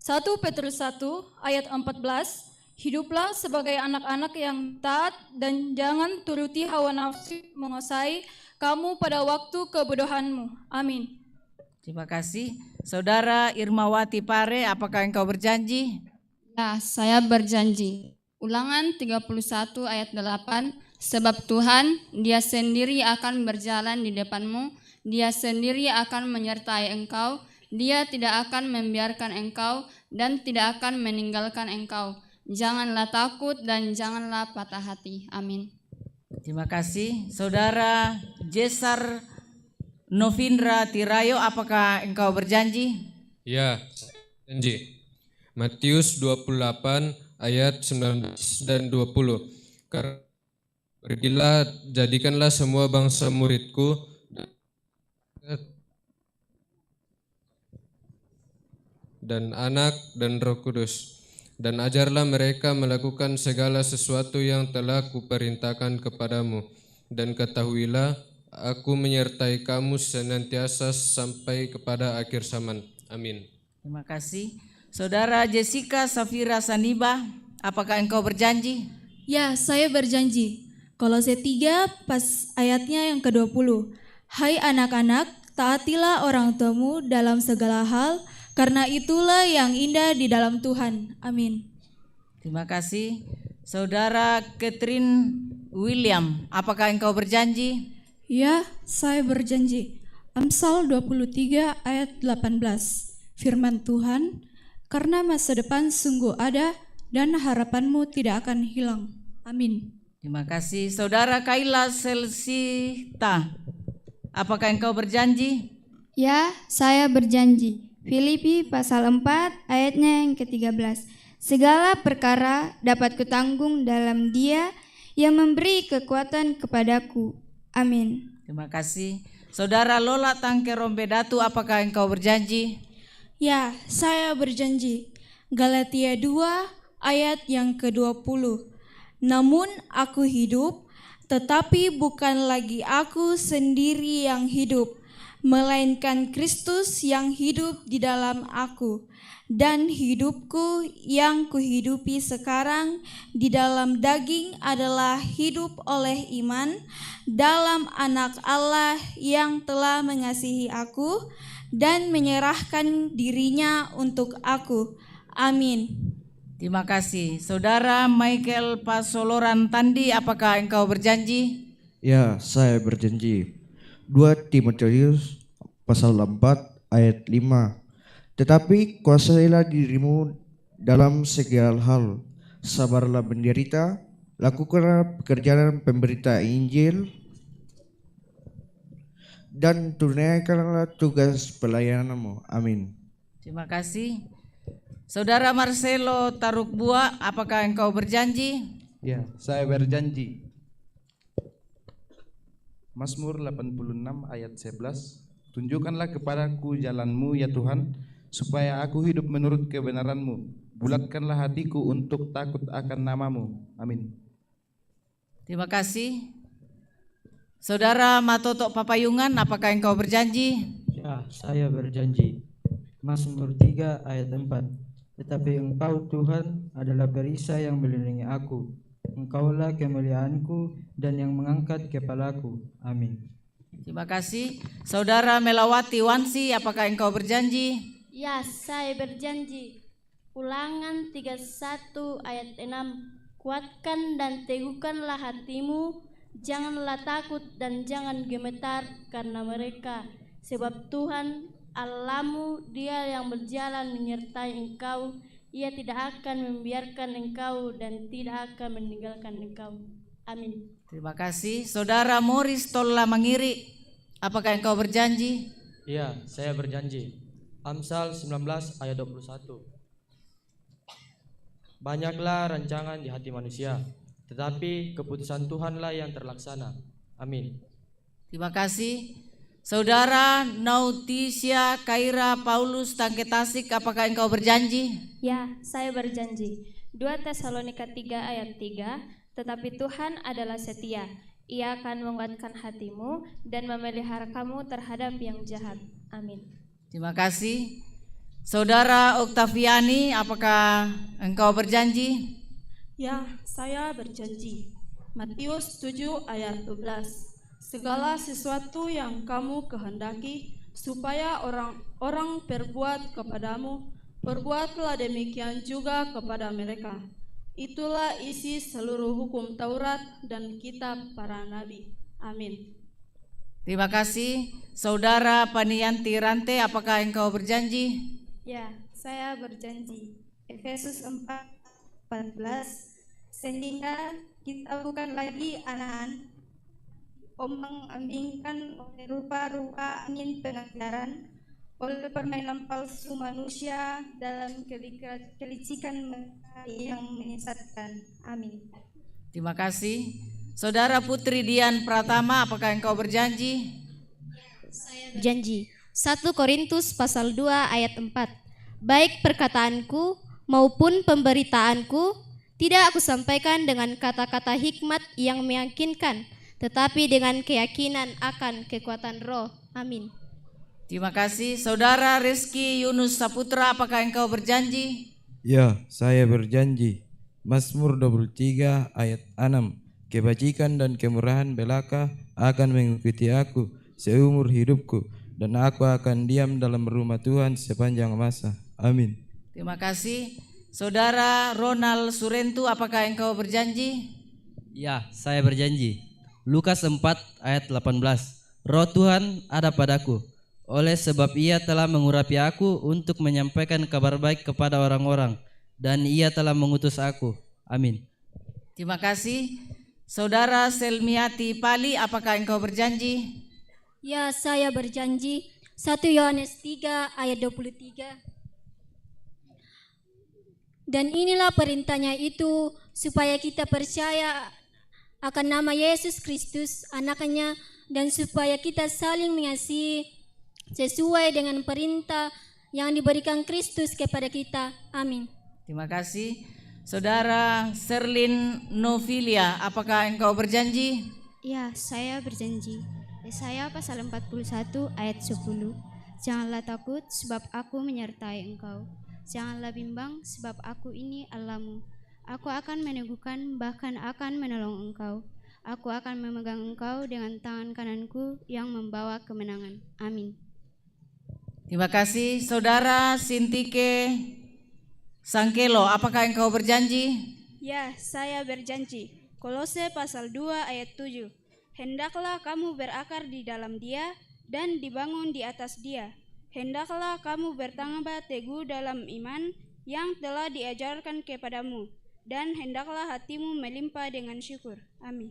1 Petrus 1 ayat 14, hiduplah sebagai anak-anak yang taat dan jangan turuti hawa nafsu menguasai kamu pada waktu kebodohanmu. Amin. Terima kasih. Saudara Irmawati Pare, apakah engkau berjanji? Ya, saya berjanji. Ulangan 31 ayat 8, sebab Tuhan, Dia sendiri akan berjalan di depanmu, Dia sendiri akan menyertai engkau, Dia tidak akan membiarkan engkau dan tidak akan meninggalkan engkau. Janganlah takut dan janganlah patah hati. Amin. Terima kasih. Saudara Jesar Novindra Tirayo, apakah engkau berjanji? Ya, janji. Matius 28 ayat 19 dan 20. Pergilah, jadikanlah semua bangsa muridku dan Anak dan Roh Kudus, dan ajarlah mereka melakukan segala sesuatu yang telah kuperintahkan kepadamu, dan ketahuilah aku menyertai kamu senantiasa sampai kepada akhir zaman. Amin. Terima kasih. Saudara Jessica Safira Saniba, apakah engkau berjanji? Ya, saya berjanji. Kolose 3 pas ayatnya yang ke-20. Hai anak-anak, taatilah orang tuamu dalam segala hal, karena itulah yang indah di dalam Tuhan. Amin. Terima kasih. Saudara Catherine William, apakah engkau berjanji? Ya, saya berjanji. Amsal 23 ayat 18. Firman Tuhan, karena masa depan sungguh ada dan harapanmu tidak akan hilang. Amin. Terima kasih. Saudara Kaila Selsita, apakah engkau berjanji? Ya, saya berjanji. Filipi pasal 4 ayatnya yang ke-13. Segala perkara dapat kutanggung dalam Dia yang memberi kekuatan kepadaku. Amin. Terima kasih. Saudara Lola Tangke Rombedatu, apakah engkau berjanji? Ya, saya berjanji. Galatia 2 ayat yang ke-20. Namun aku hidup, tetapi bukan lagi aku sendiri yang hidup, melainkan Kristus yang hidup di dalam aku. Dan hidupku yang kuhidupi sekarang di dalam daging adalah hidup oleh iman dalam Anak Allah yang telah mengasihi aku dan menyerahkan dirinya untuk aku. Amin. Terima kasih. Saudara Michael Pasoloran Tandi, apakah engkau berjanji? Ya, saya berjanji. 2 Timotius pasal 4 ayat 5. Tetapi kuasailah dirimu dalam segala hal, sabarlah menderita, lakukanlah pekerjaan pemberita Injil, dan tunaikanlah tugas pelayananmu. Amin. Terima kasih. Saudara Marcelo Tarukbua, apakah engkau berjanji? Ya, saya berjanji. Mazmur 86 ayat 11. Tunjukkanlah kepadaku jalanmu ya Tuhan, supaya aku hidup menurut kebenaranmu. Bulatkanlah hatiku untuk takut akan namamu. Amin. Terima kasih. Saudara Matoto Papayungan, apakah engkau berjanji? Ya, saya berjanji. Mazmur 3 ayat 4. Tetapi Engkau Tuhan adalah perisai yang melindungi aku. Engkaulah kemuliaanku dan yang mengangkat kepalaku. Amin. Terima kasih. Saudara Melawati Wansi, apakah engkau berjanji? Ya, saya berjanji. Ulangan 31 ayat 6. Kuatkan dan teguhkanlah hatimu, janganlah takut dan jangan gemetar karena mereka, sebab Tuhan Allahmu, Dia yang berjalan menyertai engkau, Ia tidak akan membiarkan engkau dan tidak akan meninggalkan engkau. Amin. Terima kasih. Saudara Morris Tolla Mangiri, apakah engkau berjanji? Iya, saya berjanji. Amsal 19 ayat 21. Banyaklah rancangan di hati manusia, tetapi keputusan Tuhanlah yang terlaksana. Amin. Terima kasih. Saudara Nautisia Kaira Paulus Tangke Tasik, apakah engkau berjanji? Ya, saya berjanji. 2 Tesalonika 3 ayat 3, tetapi Tuhan adalah setia. Ia akan menguatkan hatimu dan memelihara kamu terhadap yang jahat. Amin. Terima kasih. Saudara Oktaviani, apakah engkau berjanji? Ya, saya berjanji. Matius 7 ayat 12. Segala sesuatu yang kamu kehendaki supaya orang-orang perbuat kepadamu, perbuatlah demikian juga kepada mereka. Itulah isi seluruh hukum Taurat dan kitab para nabi. Amin. Terima kasih. Saudara Panianti Rante, apakah engkau berjanji? Ya, saya berjanji. Efesus 4:14, sehingga kita bukan lagi anak-anak ombang-ambingkan oleh rupa-rupa angin pengajaran, oleh permainan palsu manusia dalam kelicikan yang menyesatkan. Amin. Terima kasih. Saudara Putri Dian Pratama, apakah engkau berjanji? Saya berjanji. 1 Korintus pasal 2 ayat 4. Baik perkataanku maupun pemberitaanku tidak aku sampaikan dengan kata-kata hikmat yang meyakinkan, tetapi dengan keyakinan akan kekuatan roh. Amin. Terima kasih. Saudara Rizky Yunus Saputra, apakah engkau berjanji? Ya, saya berjanji. Mazmur 23 ayat 6. Kebajikan dan kemurahan belaka akan mengikuti aku seumur hidupku, dan aku akan diam dalam rumah Tuhan sepanjang masa. Amin. Terima kasih. Saudara Ronald Surentu, apakah engkau berjanji? Ya, saya berjanji. Lukas 4 ayat 18. Roh Tuhan ada padaku, oleh sebab ia telah mengurapi aku untuk menyampaikan kabar baik kepada orang-orang, dan ia telah mengutus aku. Amin. Terima kasih. Saudara Selmiati Pali, apakah engkau berjanji? Ya, saya berjanji. 1 Yohanes 3 ayat 23. Dan inilah perintahnya itu, supaya kita percaya akan nama Yesus Kristus, anaknya, dan supaya kita saling mengasihi sesuai dengan perintah yang diberikan Kristus kepada kita. Amin. Terima kasih. Saudara Serlin Novilia, apakah engkau berjanji? Ya, saya berjanji. Yesaya pasal 41 ayat 10. Janganlah takut sebab aku menyertai engkau. Janganlah bimbang sebab aku ini Allahmu. Aku akan meneguhkan, bahkan akan menolong engkau. Aku akan memegang engkau dengan tangan kananku yang membawa kemenangan. Amin. Terima kasih. Saudara Sintike Sangkelo, apakah engkau berjanji? Ya, saya berjanji. Kolose pasal 2 ayat 7. Hendaklah kamu berakar di dalam Dia dan dibangun di atas Dia. Hendaklah kamu bertambah teguh dalam iman yang telah diajarkan kepadamu, dan hendaklah hatimu melimpah dengan syukur. Amin.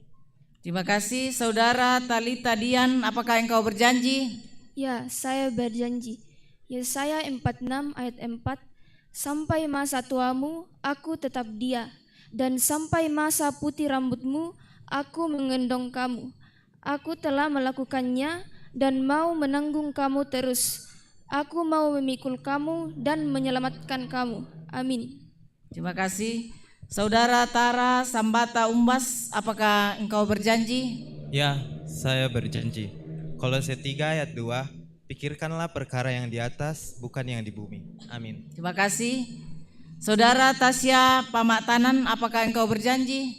Terima kasih. Saudara Talita Dian, apakah engkau berjanji? Ya, saya berjanji. Yesaya 46 ayat 4. Sampai masa tuamu, aku tetap Dia, dan sampai masa putih rambutmu, aku menggendong kamu. Aku telah melakukannya dan mau menanggung kamu terus. Aku mau memikul kamu dan menyelamatkan kamu. Amin. Terima kasih. Saudara Tara Sambata Umbas, apakah engkau berjanji? Ya, saya berjanji. Kolose 3 ayat 2. Pikirkanlah perkara yang di atas, bukan yang di bumi. Amin. Terima kasih. Saudara Tasya Pamaktanan, apakah engkau berjanji?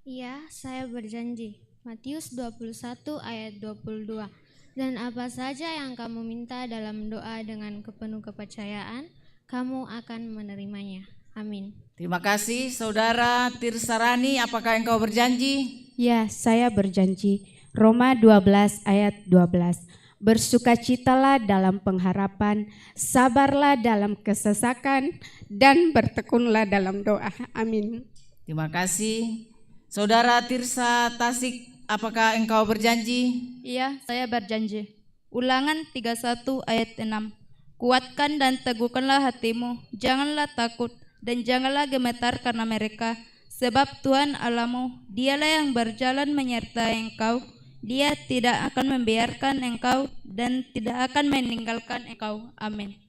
Iya, saya berjanji. Matius 21 ayat 22. Dan apa saja yang kamu minta dalam doa dengan penuh kepercayaan, kamu akan menerimanya. Amin. Terima kasih. Saudara Tirsarani, apakah engkau berjanji? Ya, saya berjanji. Roma 12 ayat 12. Bersukacitalah dalam pengharapan, sabarlah dalam kesesakan, dan bertekunlah dalam doa. Amin. Terima kasih. Saudara Tirsa Tasik, apakah engkau berjanji? Iya, saya berjanji. Ulangan 31 ayat 6. Kuatkan dan teguhkanlah hatimu, janganlah takut dan janganlah gemetar karena mereka, sebab Tuhan Allahmu, Dialah yang berjalan menyertai engkau, Dia tidak akan membiarkan engkau dan tidak akan meninggalkan engkau. Amin.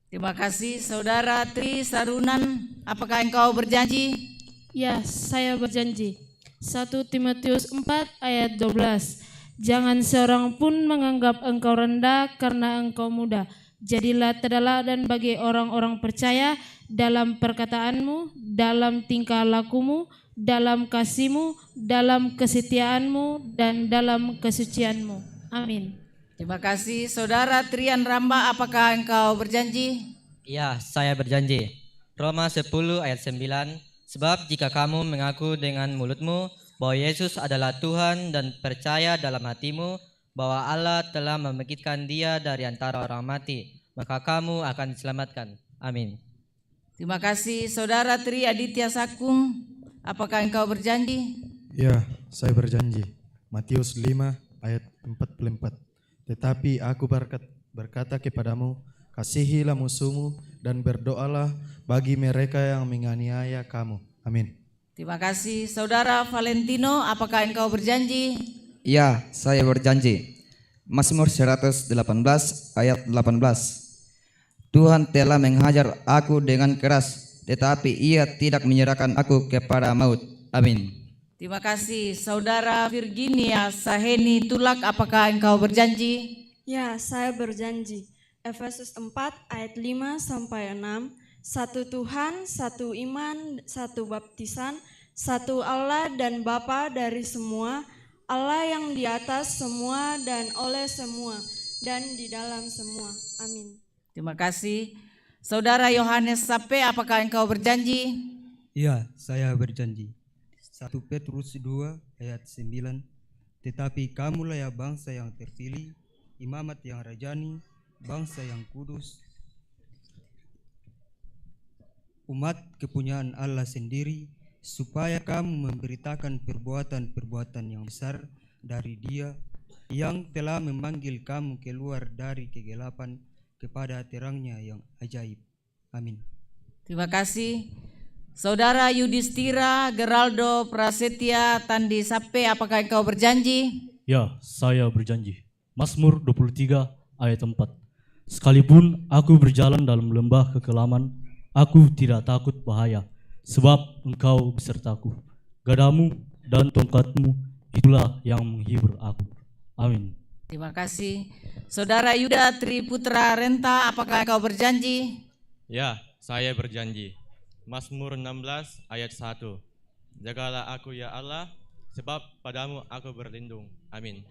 Terima kasih. Saudara Tri Sarunan, apakah engkau berjanji? Ya, saya berjanji. 1 Timotius 4 ayat 12. Jangan seorang pun menganggap engkau rendah karena engkau muda. Jadilah teladan bagi orang-orang percaya dalam perkataanmu, dalam tingkah lakumu, dalam kasihmu, dalam kesetiaanmu, dan dalam kesucianmu. Amin. Terima kasih. Saudara Trian Ramba, apakah engkau berjanji? Ya, saya berjanji. Roma 10 ayat 9. Sebab jika kamu mengaku dengan mulutmu bahwa Yesus adalah Tuhan dan percaya dalam hatimu bahwa Allah telah membangkitkan Dia dari antara orang mati, maka kamu akan diselamatkan. Amin. Terima kasih. Saudara Tri Aditya Sakung, apakah engkau berjanji? Ya, saya berjanji. Matius 5 ayat 44. Tetapi aku berkata kepadamu, kasihilah musuhmu dan berdoalah bagi mereka yang menganiaya kamu. Amin. Terima kasih. Saudara Valentino, apakah engkau berjanji? Ya, saya berjanji. Mazmur 118 ayat 18. Tuhan telah menghajar aku dengan keras, tetapi Ia tidak menyerahkan aku kepada maut. Amin. Terima kasih. Saudara Virginia Saheni Tulak, apakah engkau berjanji? Ya, saya berjanji. Efesus 4 ayat 5 sampai 6. Satu Tuhan, satu iman, satu baptisan, satu Allah dan Bapa dari semua, Allah yang di atas semua dan oleh semua dan di dalam semua. Amin. Terima kasih. Saudara Yohanes Sape, apakah engkau berjanji? Ya, saya berjanji. 1 Petrus 2 ayat 9. Tetapi kamulah ya bangsa yang terpilih, imamat yang rajani, bangsa yang kudus, umat kepunyaan Allah sendiri, supaya kamu memberitakan perbuatan-perbuatan yang besar dari Dia yang telah memanggil kamu keluar dari kegelapan kepada terangnya yang ajaib. Amin. Terima kasih. Saudara Yudhistira Geraldo Prasetya Tandi Sape, apakah engkau berjanji? Ya, saya berjanji. Mazmur 23 ayat 4. Sekalipun aku berjalan dalam lembah kekelaman, aku tidak takut bahaya, sebab engkau besertaku. Gadamu dan tongkatmu itulah yang menghibur aku. Amin. Terima kasih. Saudara Yuda Triputra Renta, apakah engkau berjanji? Ya, saya berjanji. Mazmur 16 ayat 1. Jagalah aku ya Allah, sebab padamu aku berlindung. Amin.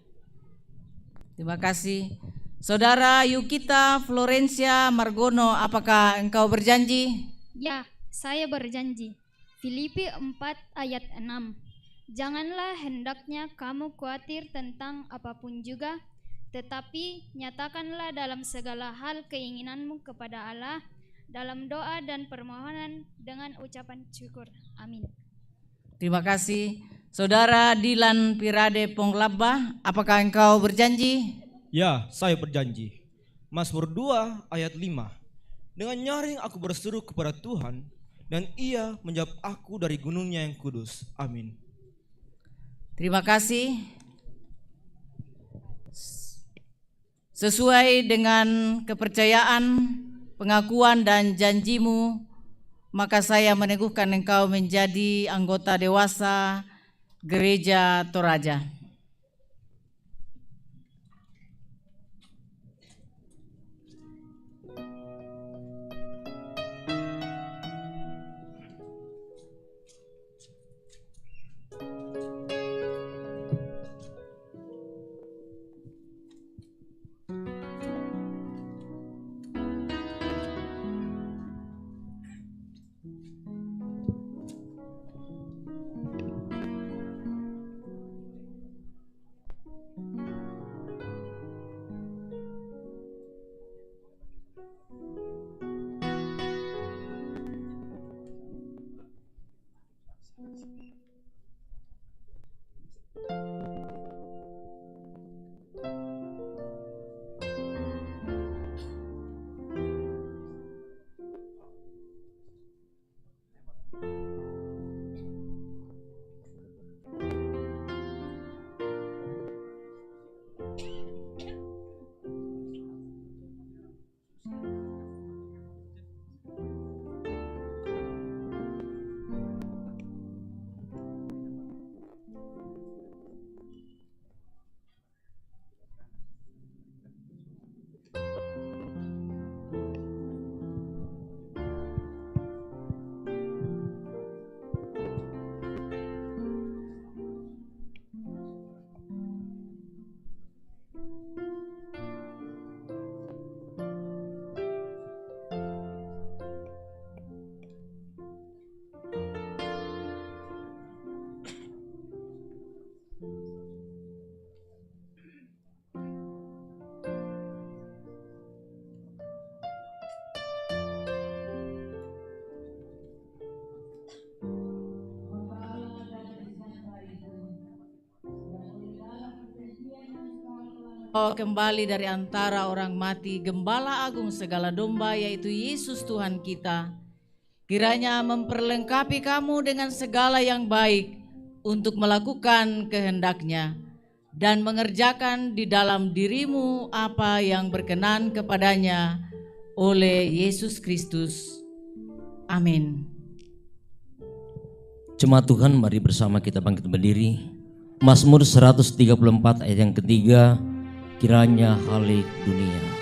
Terima kasih. Saudara Yukita Florencia Margono, apakah engkau berjanji? Ya, saya berjanji. Filipi 4 ayat 6. Janganlah hendaknya kamu khawatir tentang apapun juga, tetapi nyatakanlah dalam segala hal keinginanmu kepada Allah, dalam doa dan permohonan dengan ucapan syukur. Amin. Terima kasih. Saudara Dilan Pirade Ponglabah, apakah engkau berjanji? Ya, saya berjanji. Mazmur 2 ayat 5. Dengan nyaring aku berseru kepada Tuhan, dan Ia menjawab aku dari gunungnya yang kudus. Amin. Terima kasih. Sesuai dengan kepercayaan, pengakuan dan janjimu, maka saya meneguhkan engkau menjadi anggota dewasa Gereja Toraja. kembali dari antara orang mati, Gembala Agung segala domba, yaitu Yesus Tuhan kita, kiranya memperlengkapi kamu dengan segala yang baik untuk melakukan kehendak-Nya dan mengerjakan di dalam dirimu apa yang berkenan kepadanya oleh Yesus Kristus. Amin. Jemaat Tuhan, mari bersama kita bangkit berdiri. Mazmur 134 ayat yang ketiga, kiranya halik dunia.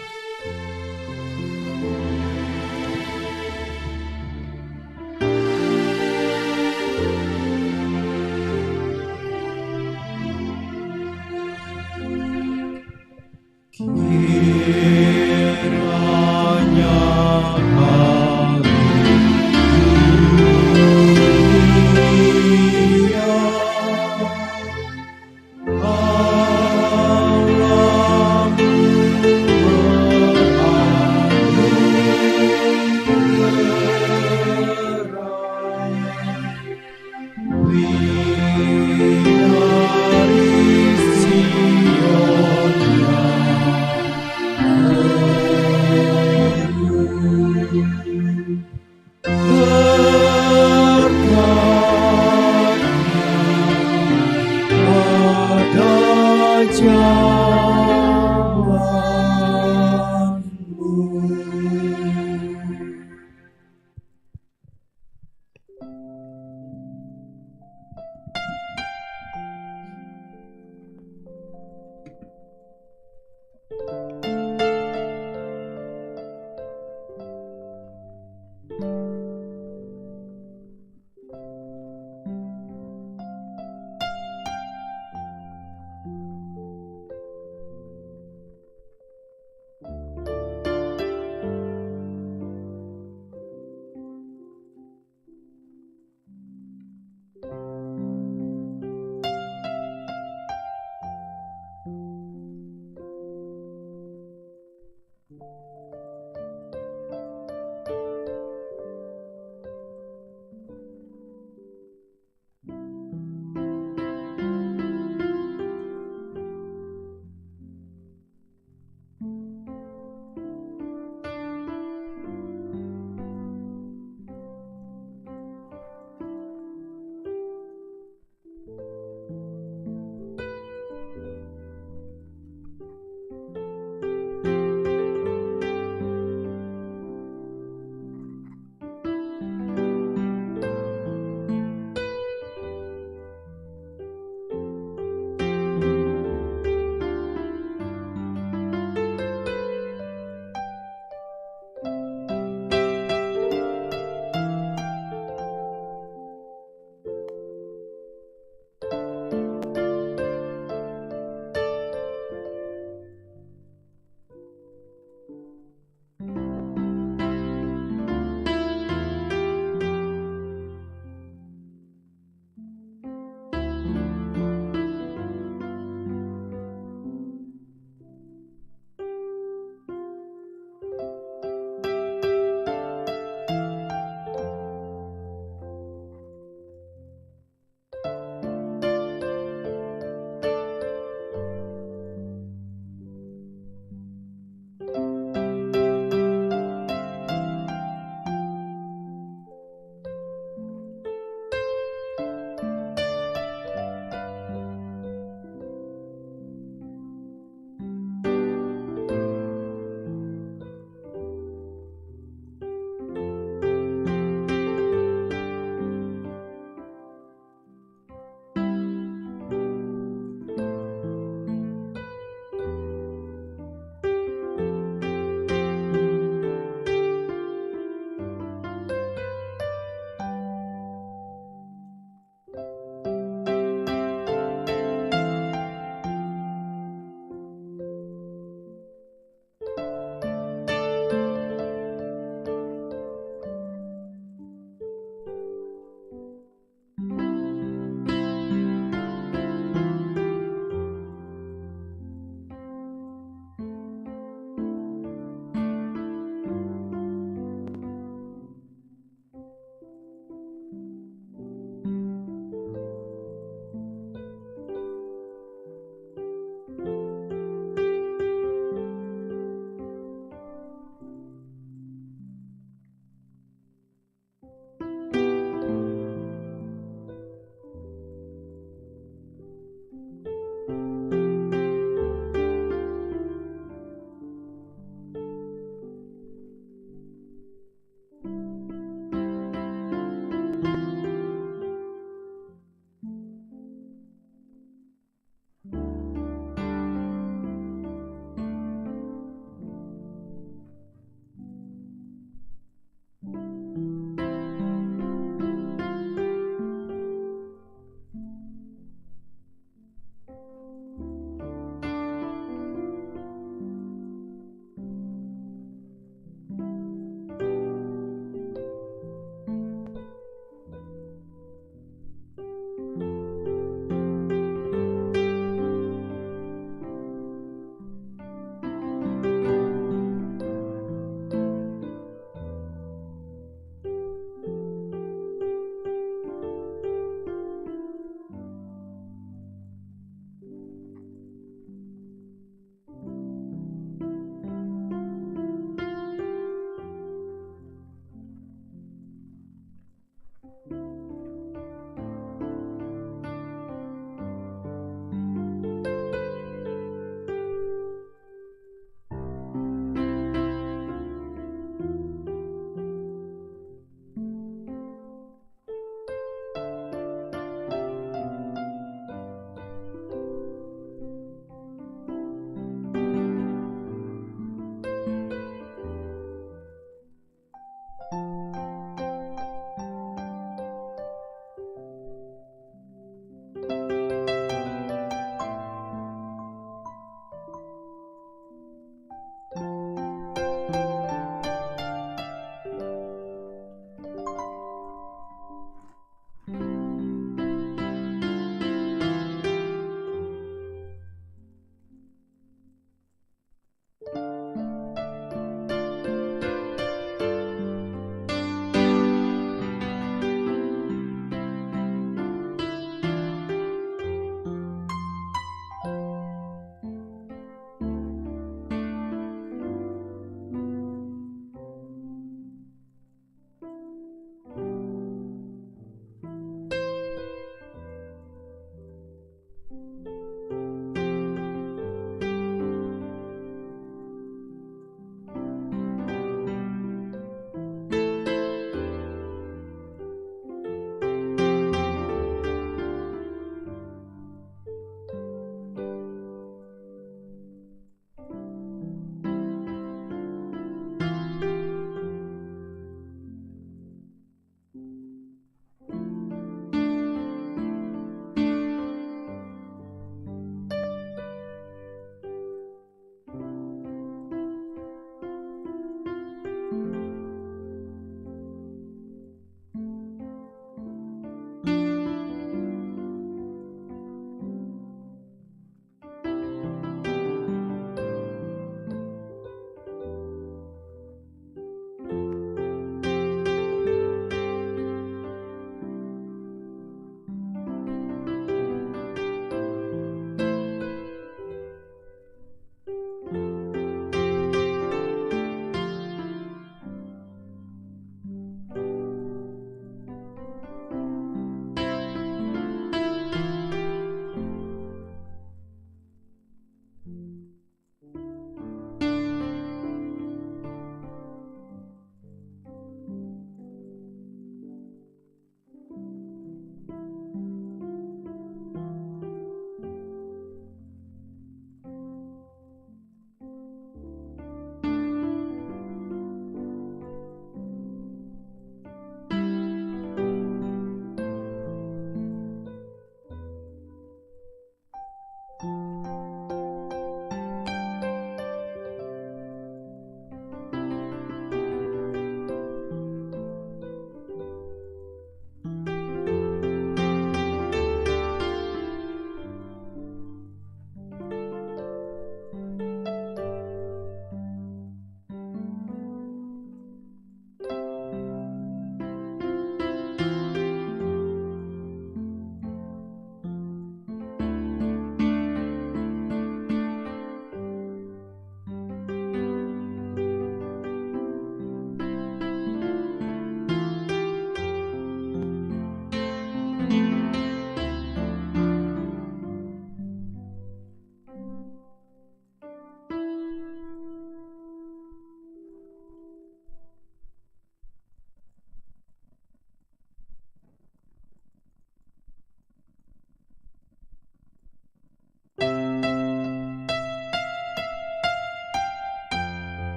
Alam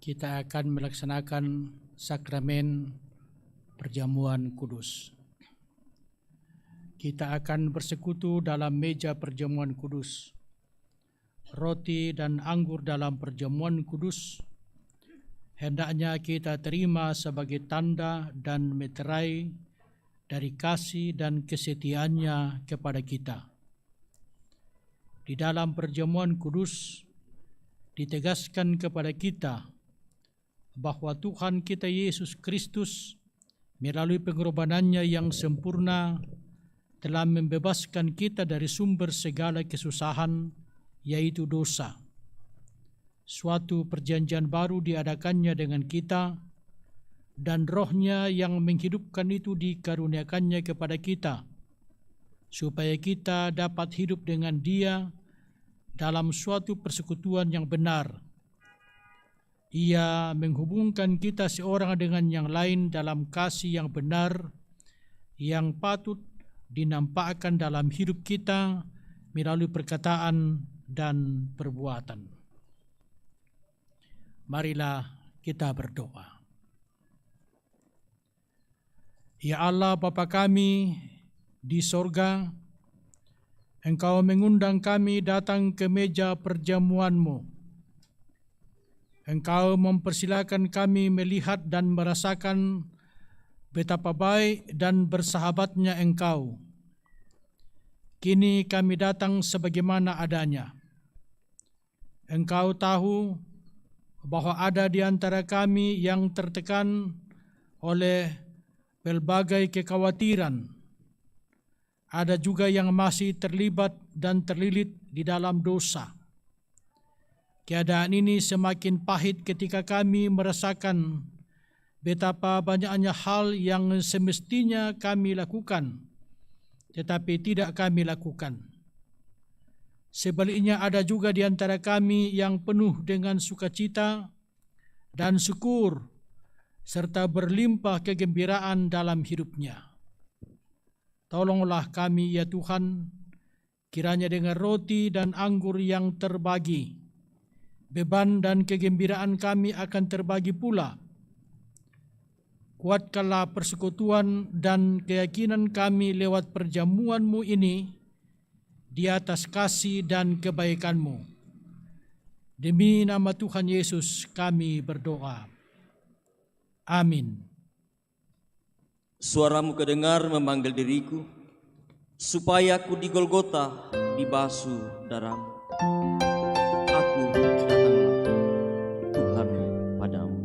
kita akan melaksanakan sakramen perjamuan kudus. Kita akan bersekutu dalam meja perjamuan kudus. Roti dan anggur dalam perjamuan kudus hendaknya kita terima sebagai tanda dan meterai dari kasih dan kesetiaannya kepada kita. Di dalam perjamuan kudus ditegaskan kepada kita bahwa Tuhan kita Yesus Kristus melalui pengorbanannya yang sempurna telah membebaskan kita dari sumber segala kesusahan, yaitu dosa. Suatu perjanjian baru diadakannya dengan kita, dan Roh-Nya yang menghidupkan itu dikaruniakannya kepada kita, supaya kita dapat hidup dengan Dia dalam suatu persekutuan yang benar. Ia menghubungkan kita seorang dengan yang lain dalam kasih yang benar, yang patut dinampakkan dalam hidup kita melalui perkataan dan perbuatan. Marilah kita berdoa. Ya Allah Bapa kami di sorga, Engkau mengundang kami datang ke meja perjamuan-Mu. Engkau mempersilakan kami melihat dan merasakan betapa baik dan bersahabatnya Engkau. Kini kami datang sebagaimana adanya. Engkau tahu bahwa ada di antara kami yang tertekan oleh berbagai kekhawatiran. Ada juga yang masih terlibat dan terlilit di dalam dosa. Keadaan ini semakin pahit ketika kami merasakan betapa banyaknya hal yang semestinya kami lakukan, tetapi tidak kami lakukan. Sebaliknya ada juga di antara kami yang penuh dengan sukacita dan syukur, serta berlimpah kegembiraan dalam hidupnya. Tolonglah kami ya Tuhan, kiranya dengan roti dan anggur yang terbagi, beban dan kegembiraan kami akan terbagi pula. Kuatkanlah persekutuan dan keyakinan kami lewat perjamuan-Mu ini di atas kasih dan kebaikan-Mu. Demi nama Tuhan Yesus kami berdoa. Amin. Suaramu kedengar memanggil diriku, supaya aku di Golgota dibasuh darah-Mu. Aku datanglah Tuhan padamu.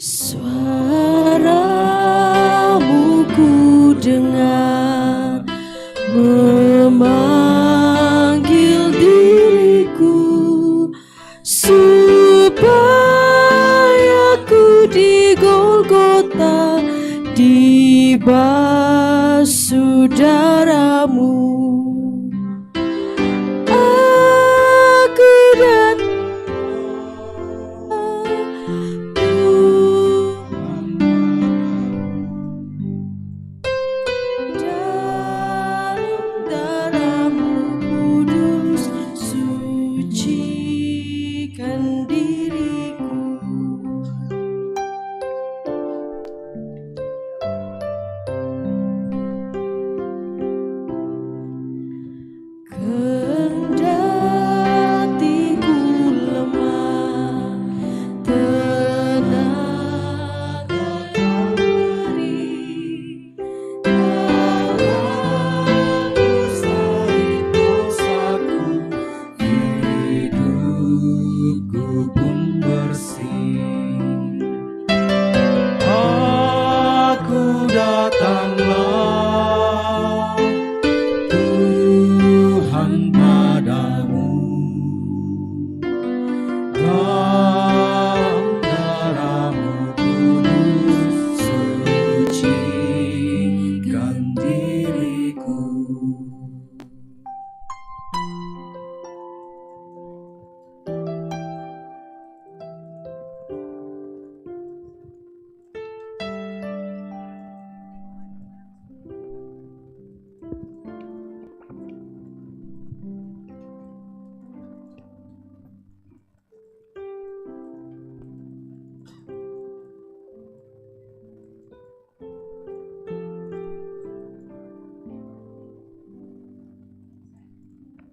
Suaramu ku dengar memanggil diriku, supaya ku di Golgota dibasuh darah-Mu. Aku datang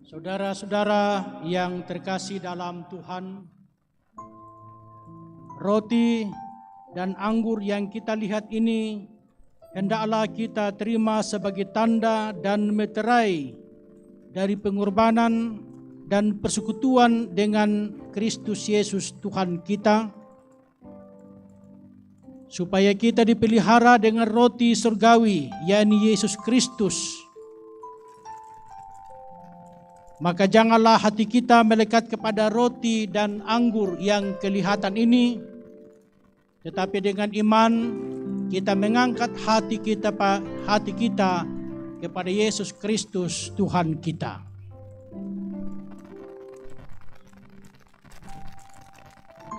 Saudara-saudara yang terkasih dalam Tuhan, roti dan anggur yang kita lihat ini hendaklah kita terima sebagai tanda dan meterai dari pengorbanan dan persekutuan dengan Kristus Yesus Tuhan kita, supaya kita dipelihara dengan roti surgawi, yakni Yesus Kristus. Maka janganlah hati kita melekat kepada roti dan anggur yang kelihatan ini, tetapi dengan iman kita mengangkat hati kita kepada Yesus Kristus Tuhan kita.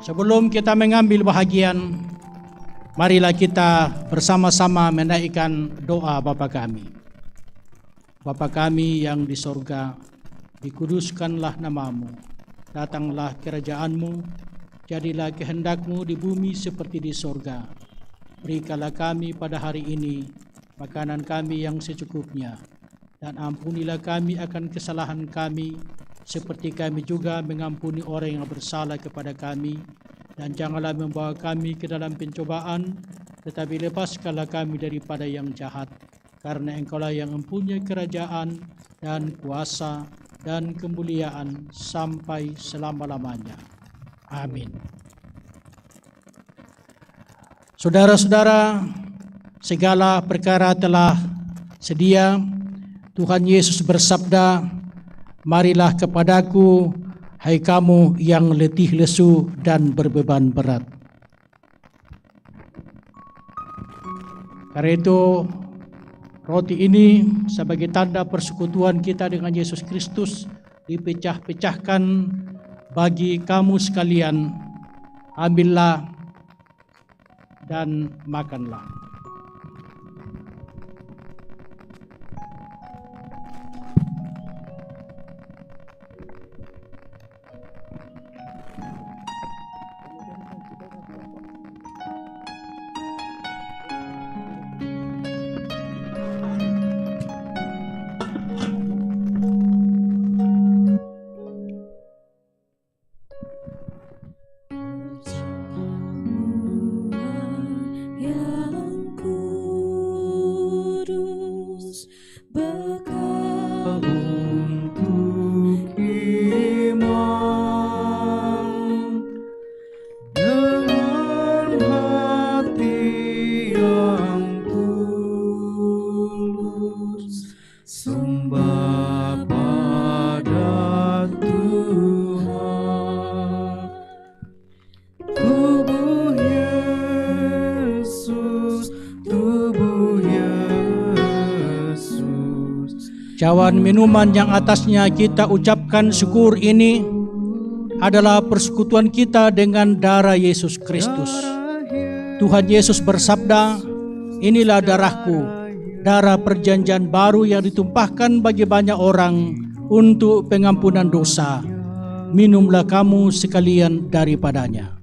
Sebelum kita mengambil bahagian, marilah kita bersama-sama menaikkan doa Bapa kami. Bapa kami yang di sorga, dikuduskanlah namamu, datanglah kerajaanmu, jadilah kehendakmu di bumi seperti di sorga. Berikanlah kami pada hari ini makanan kami yang secukupnya, dan ampunilah kami akan kesalahan kami, seperti kami juga mengampuni orang yang bersalah kepada kami. Dan janganlah membawa kami ke dalam pencobaan, tetapi lepaskanlah kami daripada yang jahat, karena Engkaulah yang mempunyai kerajaan dan kuasa dan kemuliaan sampai selama-lamanya. Amin. Saudara-saudara, segala perkara telah sedia. Tuhan Yesus bersabda, marilah kepadaku, hai kamu yang letih lesu dan berbeban berat. Karena itu, roti ini sebagai tanda persekutuan kita dengan Yesus Kristus dipecah-pecahkan bagi kamu sekalian. Ambillah dan makanlah. Cawan minuman yang atasnya kita ucapkan syukur ini adalah persekutuan kita dengan darah Yesus Kristus. Tuhan Yesus bersabda, inilah darahku, darah perjanjian baru yang ditumpahkan bagi banyak orang untuk pengampunan dosa. Minumlah kamu sekalian daripadanya.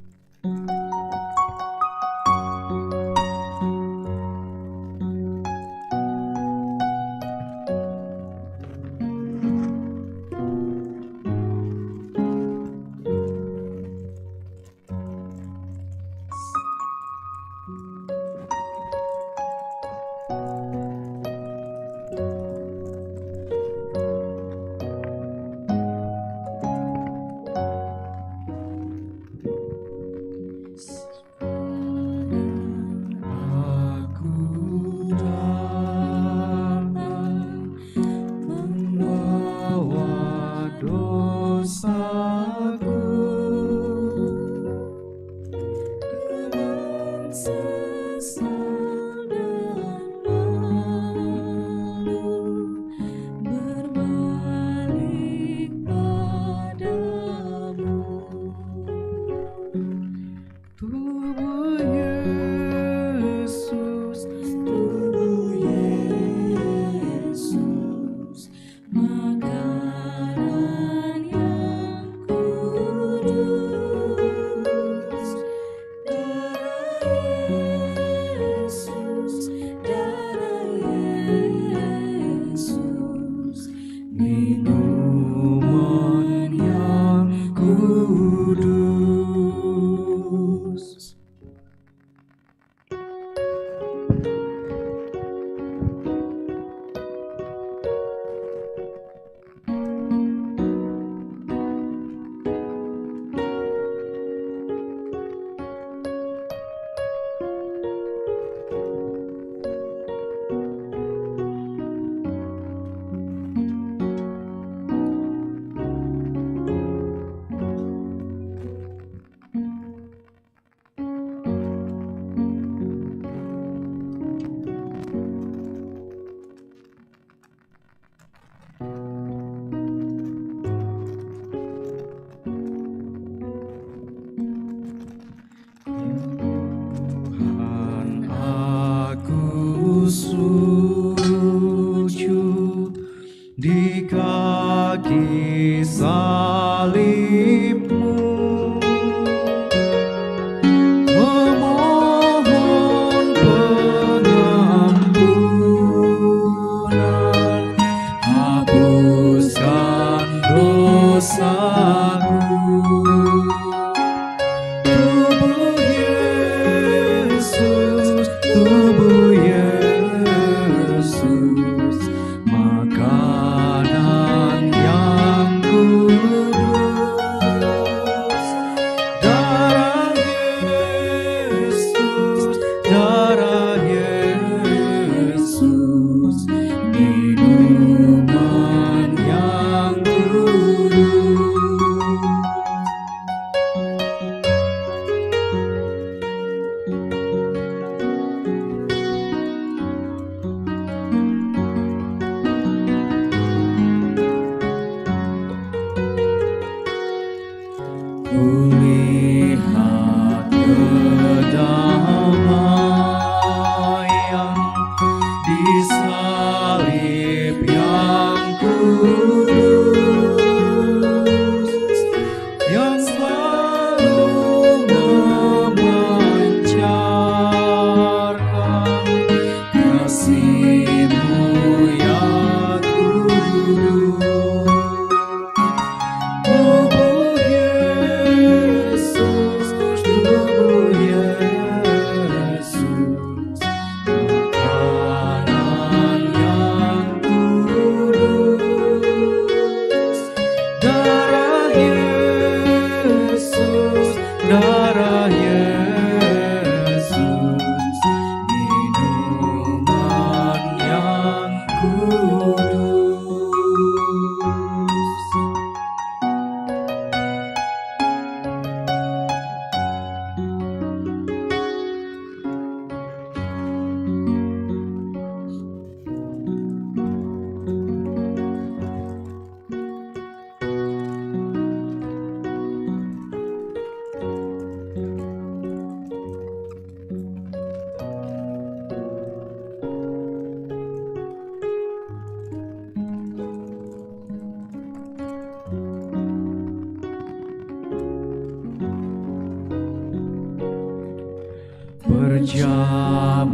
perjamuan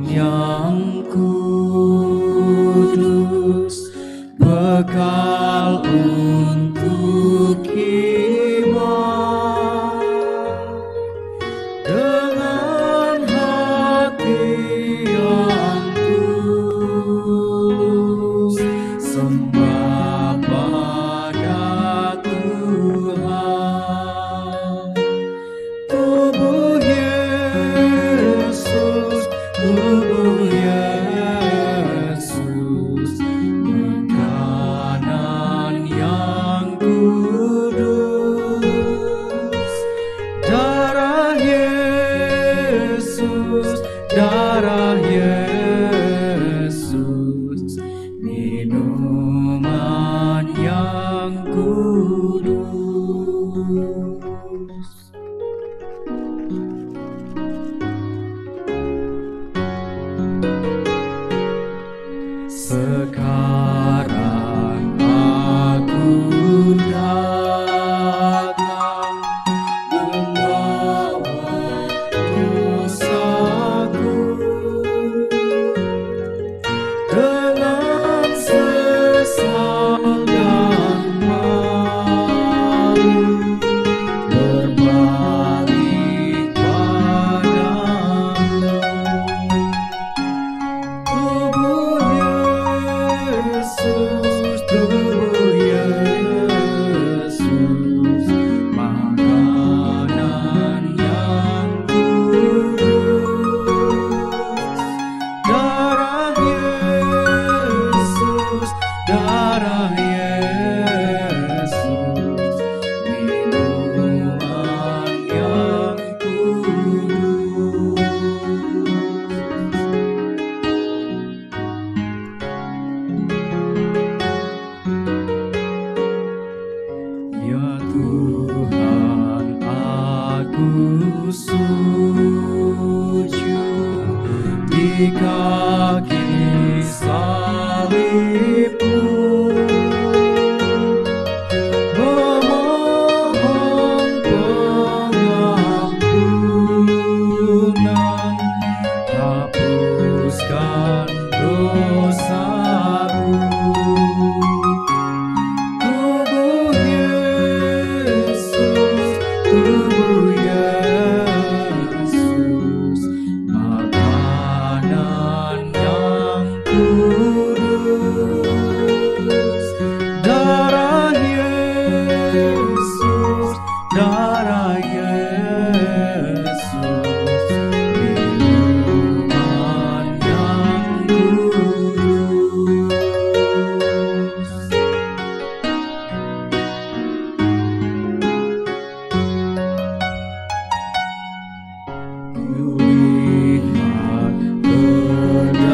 yang kudus, bekal untuk iman, dengan hati yang tulus, sembah pada Tuhan. Tubuh Yesus, makanan yang kudus. Darah Yesus, minuman yang kudus. Sekarang aku datang membawa dosaku, dengan sesal dan malu berbalik padamu. Tubuh Yesus, makanan yang kudus. Darah Yesus, minuman yang kudus. Ya Tuhan, aku sujud di kaki salib-Mu, memohon pengampunan, hapuskan dosaku. Tubuh Yesus, makanan yang kudus. Darah Yesus, minuman yang kudus. Kulihat perdamaian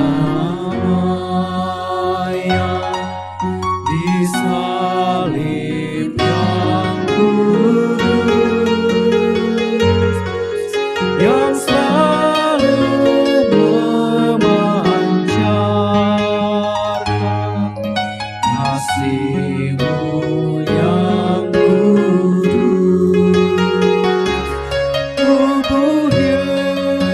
di salib yang kudus, yang selalu memancarkan kasih-Mu yang kudus. Tubuh Yesus,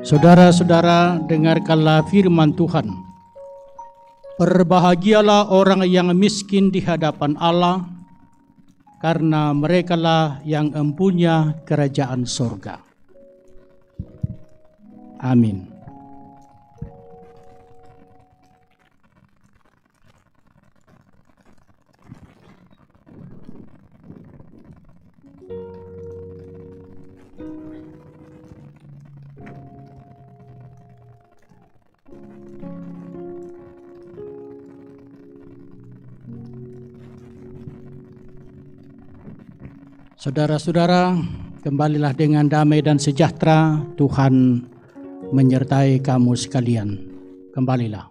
Saudara-saudara, dengarkanlah firman Tuhan. Berbahagialah orang yang miskin di hadapan Allah, karena merekalah yang empunya kerajaan sorga. Amin. Saudara-saudara, kembalilah dengan damai dan sejahtera. Tuhan menyertai kamu sekalian. Kembalilah.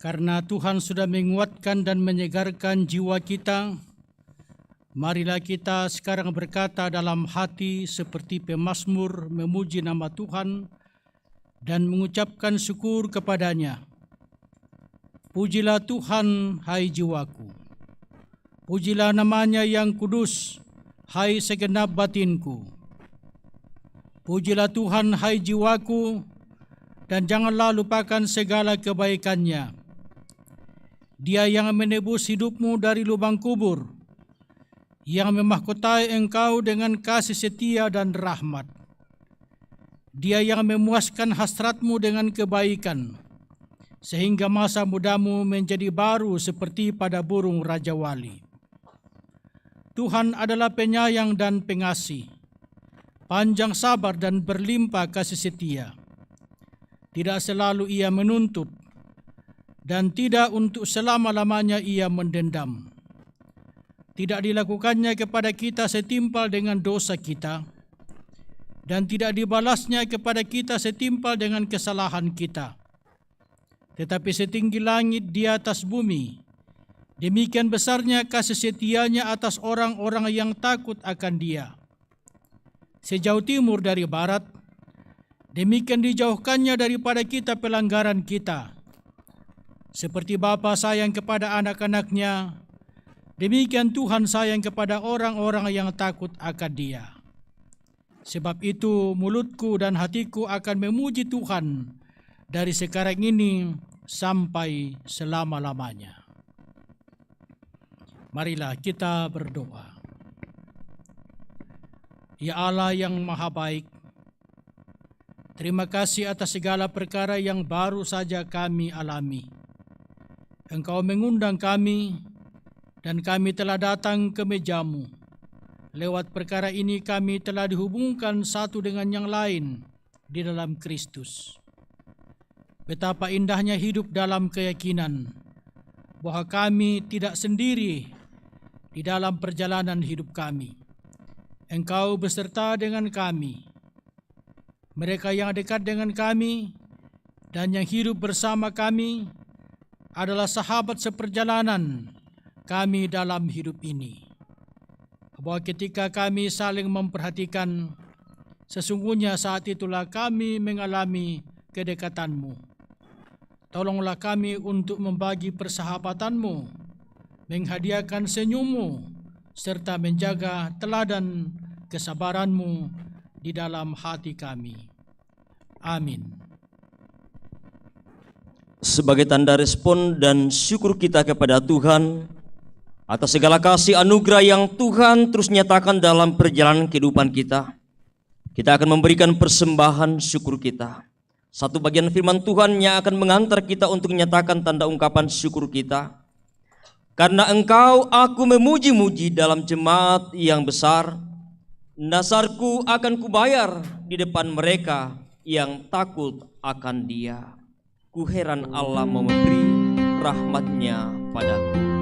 Karena Tuhan sudah menguatkan dan menyegarkan jiwa kita, marilah kita sekarang berkata dalam hati seperti pemazmur memuji nama Tuhan dan mengucapkan syukur kepadanya. Pujilah Tuhan, hai jiwaku. Pujilah namanya yang kudus, hai segenap batinku. Pujilah Tuhan, hai jiwaku, dan janganlah lupakan segala kebaikannya. Dia yang menebus hidupmu dari lubang kubur, yang memahkotai engkau dengan kasih setia dan rahmat. Dia yang memuaskan hasratmu dengan kebaikan, sehingga masa mudamu menjadi baru seperti pada burung Raja Wali. Tuhan adalah penyayang dan pengasih, panjang sabar dan berlimpah kasih setia. Tidak selalu ia menuntut, dan tidak untuk selama-lamanya ia mendendam. Tidak dilakukannya kepada kita setimpal dengan dosa kita, dan tidak dibalasnya kepada kita setimpal dengan kesalahan kita. Tetapi setinggi langit di atas bumi, demikian besarnya kasih setianya atas orang-orang yang takut akan Dia. Sejauh timur dari barat, Demikian dijauhkannya daripada kita pelanggaran kita. Seperti Bapa sayang kepada anak-anaknya, demikian Tuhan sayang kepada orang-orang yang takut akan Dia. Sebab itu mulutku dan hatiku akan memuji Tuhan dari sekarang ini sampai selama-lamanya. Marilah kita berdoa. Ya Allah yang maha baik, terima kasih atas segala perkara yang baru saja kami alami. Engkau mengundang kami dan kami telah datang ke meja-Mu. Lewat perkara ini kami telah dihubungkan satu dengan yang lain di dalam Kristus. Betapa indahnya hidup dalam keyakinan bahwa kami tidak sendiri di dalam perjalanan hidup kami. Engkau beserta dengan kami. Mereka yang dekat dengan kami dan yang hidup bersama kami adalah sahabat seperjalanan kami dalam hidup ini. Bahwa ketika kami saling memperhatikan, sesungguhnya saat itulah kami mengalami kedekatan-Mu. Tolonglah kami untuk membagi persahabatan-Mu, menghadiahkan senyum-Mu, serta menjaga teladan kesabaran-Mu di dalam hati kami. Amin. Sebagai tanda respon dan syukur kita kepada Tuhan atas segala kasih anugerah yang Tuhan terus nyatakan dalam perjalanan kehidupan kita, kita akan memberikan persembahan syukur kita. Satu bagian firman Tuhan yang akan mengantar kita untuk menyatakan tanda ungkapan syukur kita. Karena Engkau aku memuji-muji dalam jemaat yang besar, nasarku akan kubayar di depan mereka yang takut akan Dia. Ku heran Allah mau memberi rahmat-Nya padaku. Yang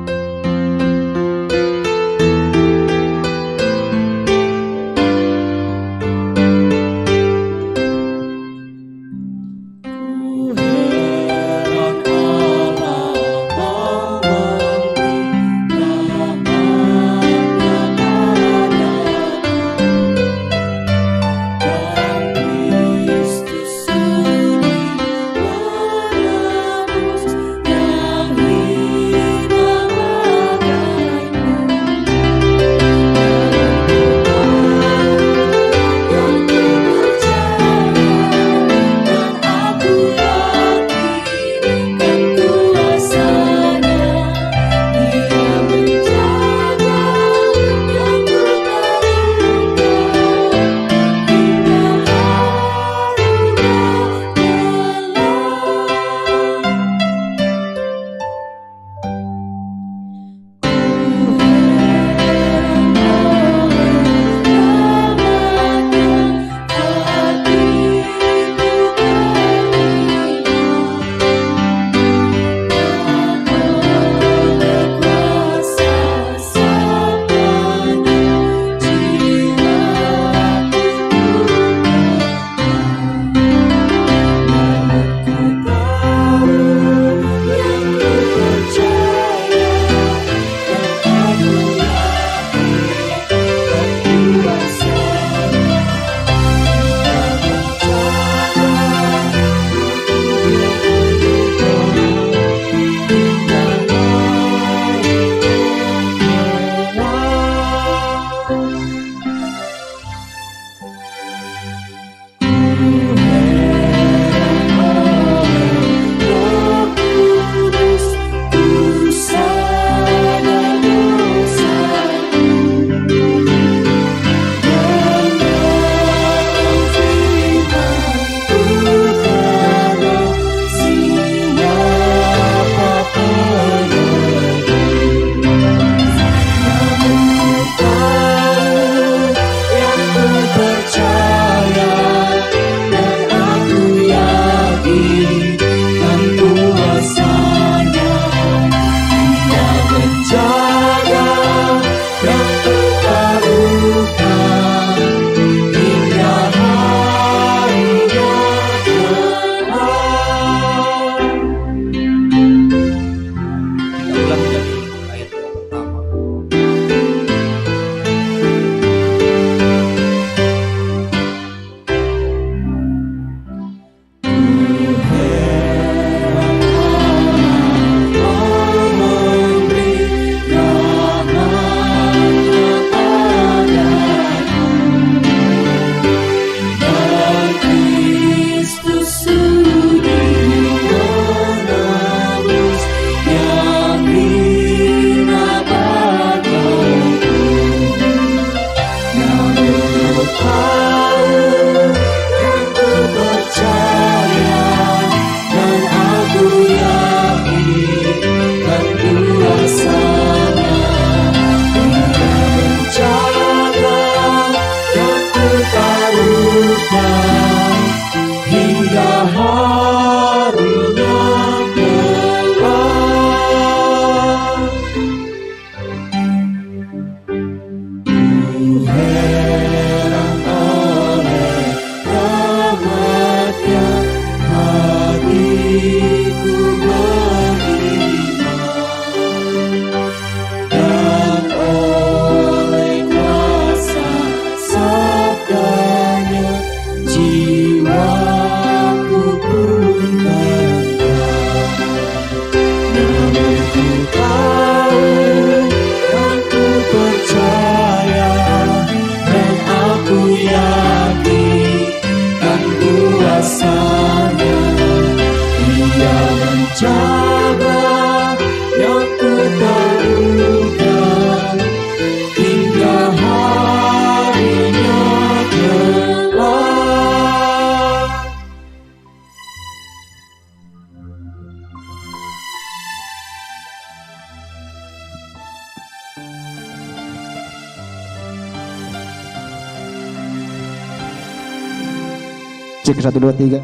Cek 1 2 3.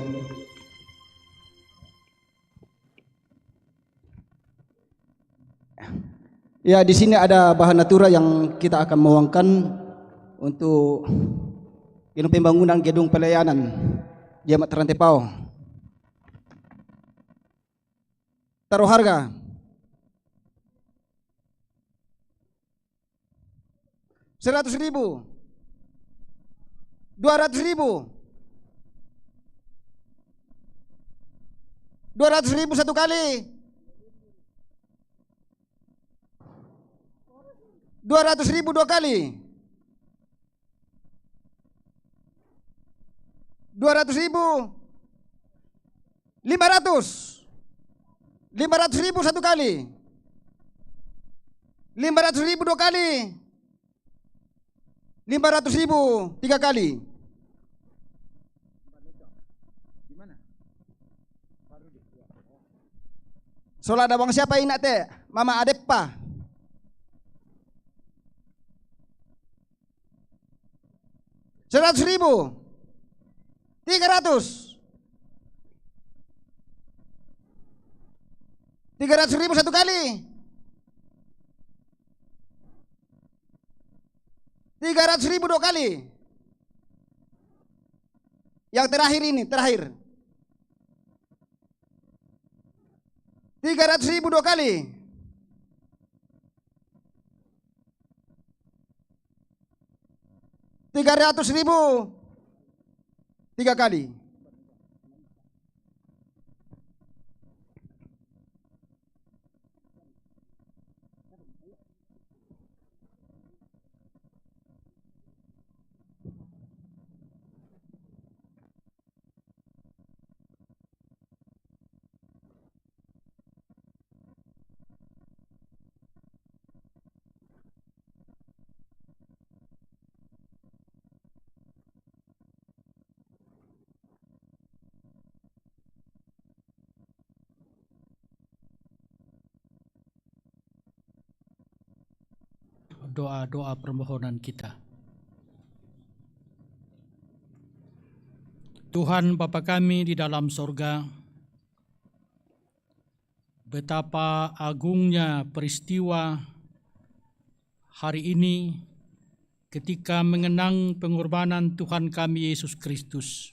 Ya, di sini ada bahan natura yang kita akan menuangkan untuk pembangunan gedung pelayanan Jemaat Rantepao. Taruh harga 100.000, 200.000, 200.000 satu kali, 200.000 dua kali, 200.000, 500.000 satu kali, 500.000 dua kali, 500.000 tiga kali. Soalnya ada bang siapa ini teh? Mama Adepa. $100.000, 300, 300.000 satu kali, 300.000 dua kali. Yang terakhir ini, terakhir 300.000 dua kali, 300.000 tiga kali. Doa-doa permohonan kita. Tuhan Bapa kami di dalam sorga, betapa agungnya peristiwa hari ini ketika mengenang pengorbanan Tuhan kami Yesus Kristus.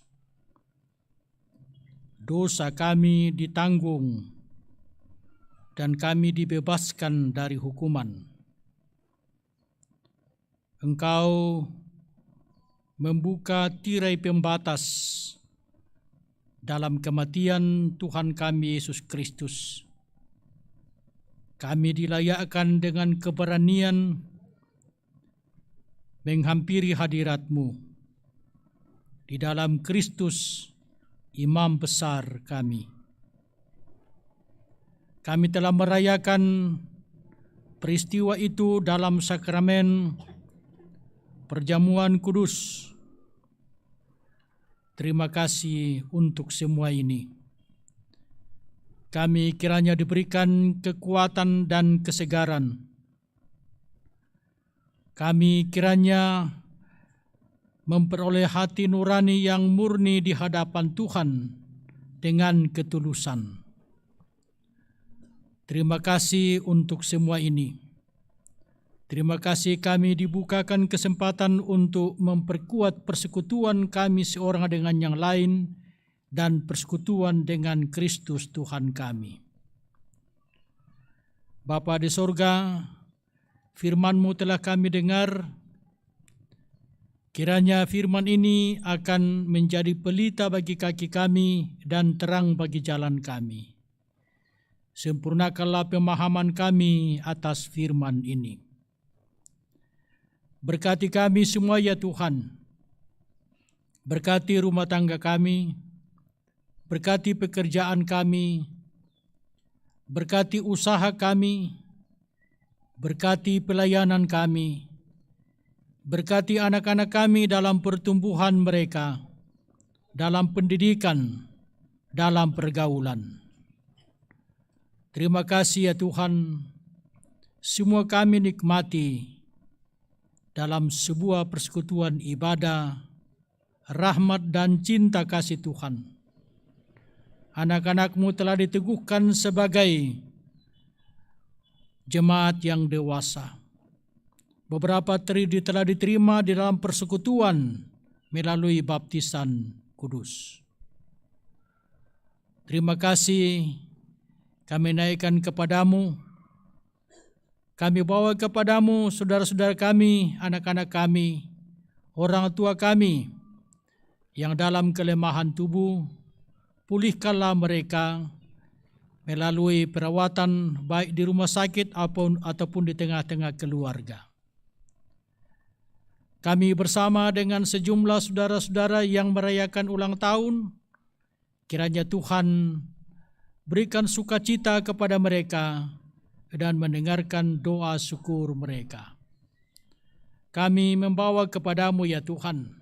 Dosa kami ditanggung dan kami dibebaskan dari hukuman. Engkau membuka tirai pembatas dalam kematian Tuhan kami Yesus Kristus. Kami dilayakkan dengan keberanian menghampiri hadirat-Mu di dalam Kristus, Imam besar kami. Kami telah merayakan peristiwa itu dalam sakramen perjamuan kudus. Terima kasih untuk semua ini. Kami kiranya diberikan kekuatan dan kesegaran. Kami kiranya memperoleh hati nurani yang murni di hadapan Tuhan dengan ketulusan. Terima kasih untuk semua ini. Terima kasih kami dibukakan kesempatan untuk memperkuat persekutuan kami seorang dengan yang lain dan persekutuan dengan Kristus Tuhan kami. Bapa di sorga, firman-Mu telah kami dengar. Kiranya firman ini akan menjadi pelita bagi kaki kami dan terang bagi jalan kami. Sempurnakanlah pemahaman kami atas firman ini. Berkati kami semua ya Tuhan. Berkati rumah tangga kami, berkati pekerjaan kami, berkati usaha kami, berkati pelayanan kami, berkati anak-anak kami dalam pertumbuhan mereka, dalam pendidikan, dalam pergaulan. Terima kasih ya Tuhan, semua kami nikmati dalam sebuah persekutuan ibadah, rahmat dan cinta kasih Tuhan. Anak-anak-Mu telah diteguhkan sebagai jemaat yang dewasa. Beberapa telah diterima di dalam persekutuan melalui baptisan kudus. Terima kasih kami naikkan kepadamu. Kami bawa kepadamu saudara-saudara kami, anak-anak kami, orang tua kami yang dalam kelemahan tubuh. Pulihkanlah mereka melalui perawatan baik di rumah sakit ataupun di tengah-tengah keluarga. Kami bersama dengan sejumlah saudara-saudara yang merayakan ulang tahun, kiranya Tuhan berikan sukacita kepada mereka dan mendengarkan doa syukur mereka. Kami membawa kepadamu ya Tuhan,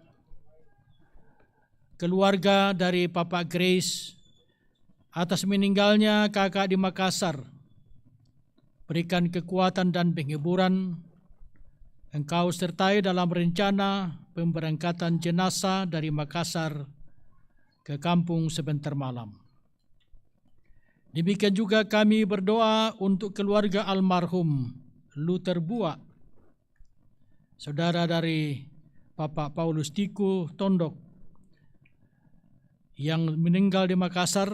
keluarga dari Papa Grace atas meninggalnya kakak di Makassar. Berikan kekuatan dan penghiburan. Engkau sertai dalam rencana pemberangkatan jenazah dari Makassar ke kampung sebentar malam. Demikian juga kami berdoa untuk keluarga almarhum Luther Bua, saudara dari Papa Paulus Tiku Tondok, yang meninggal di Makassar,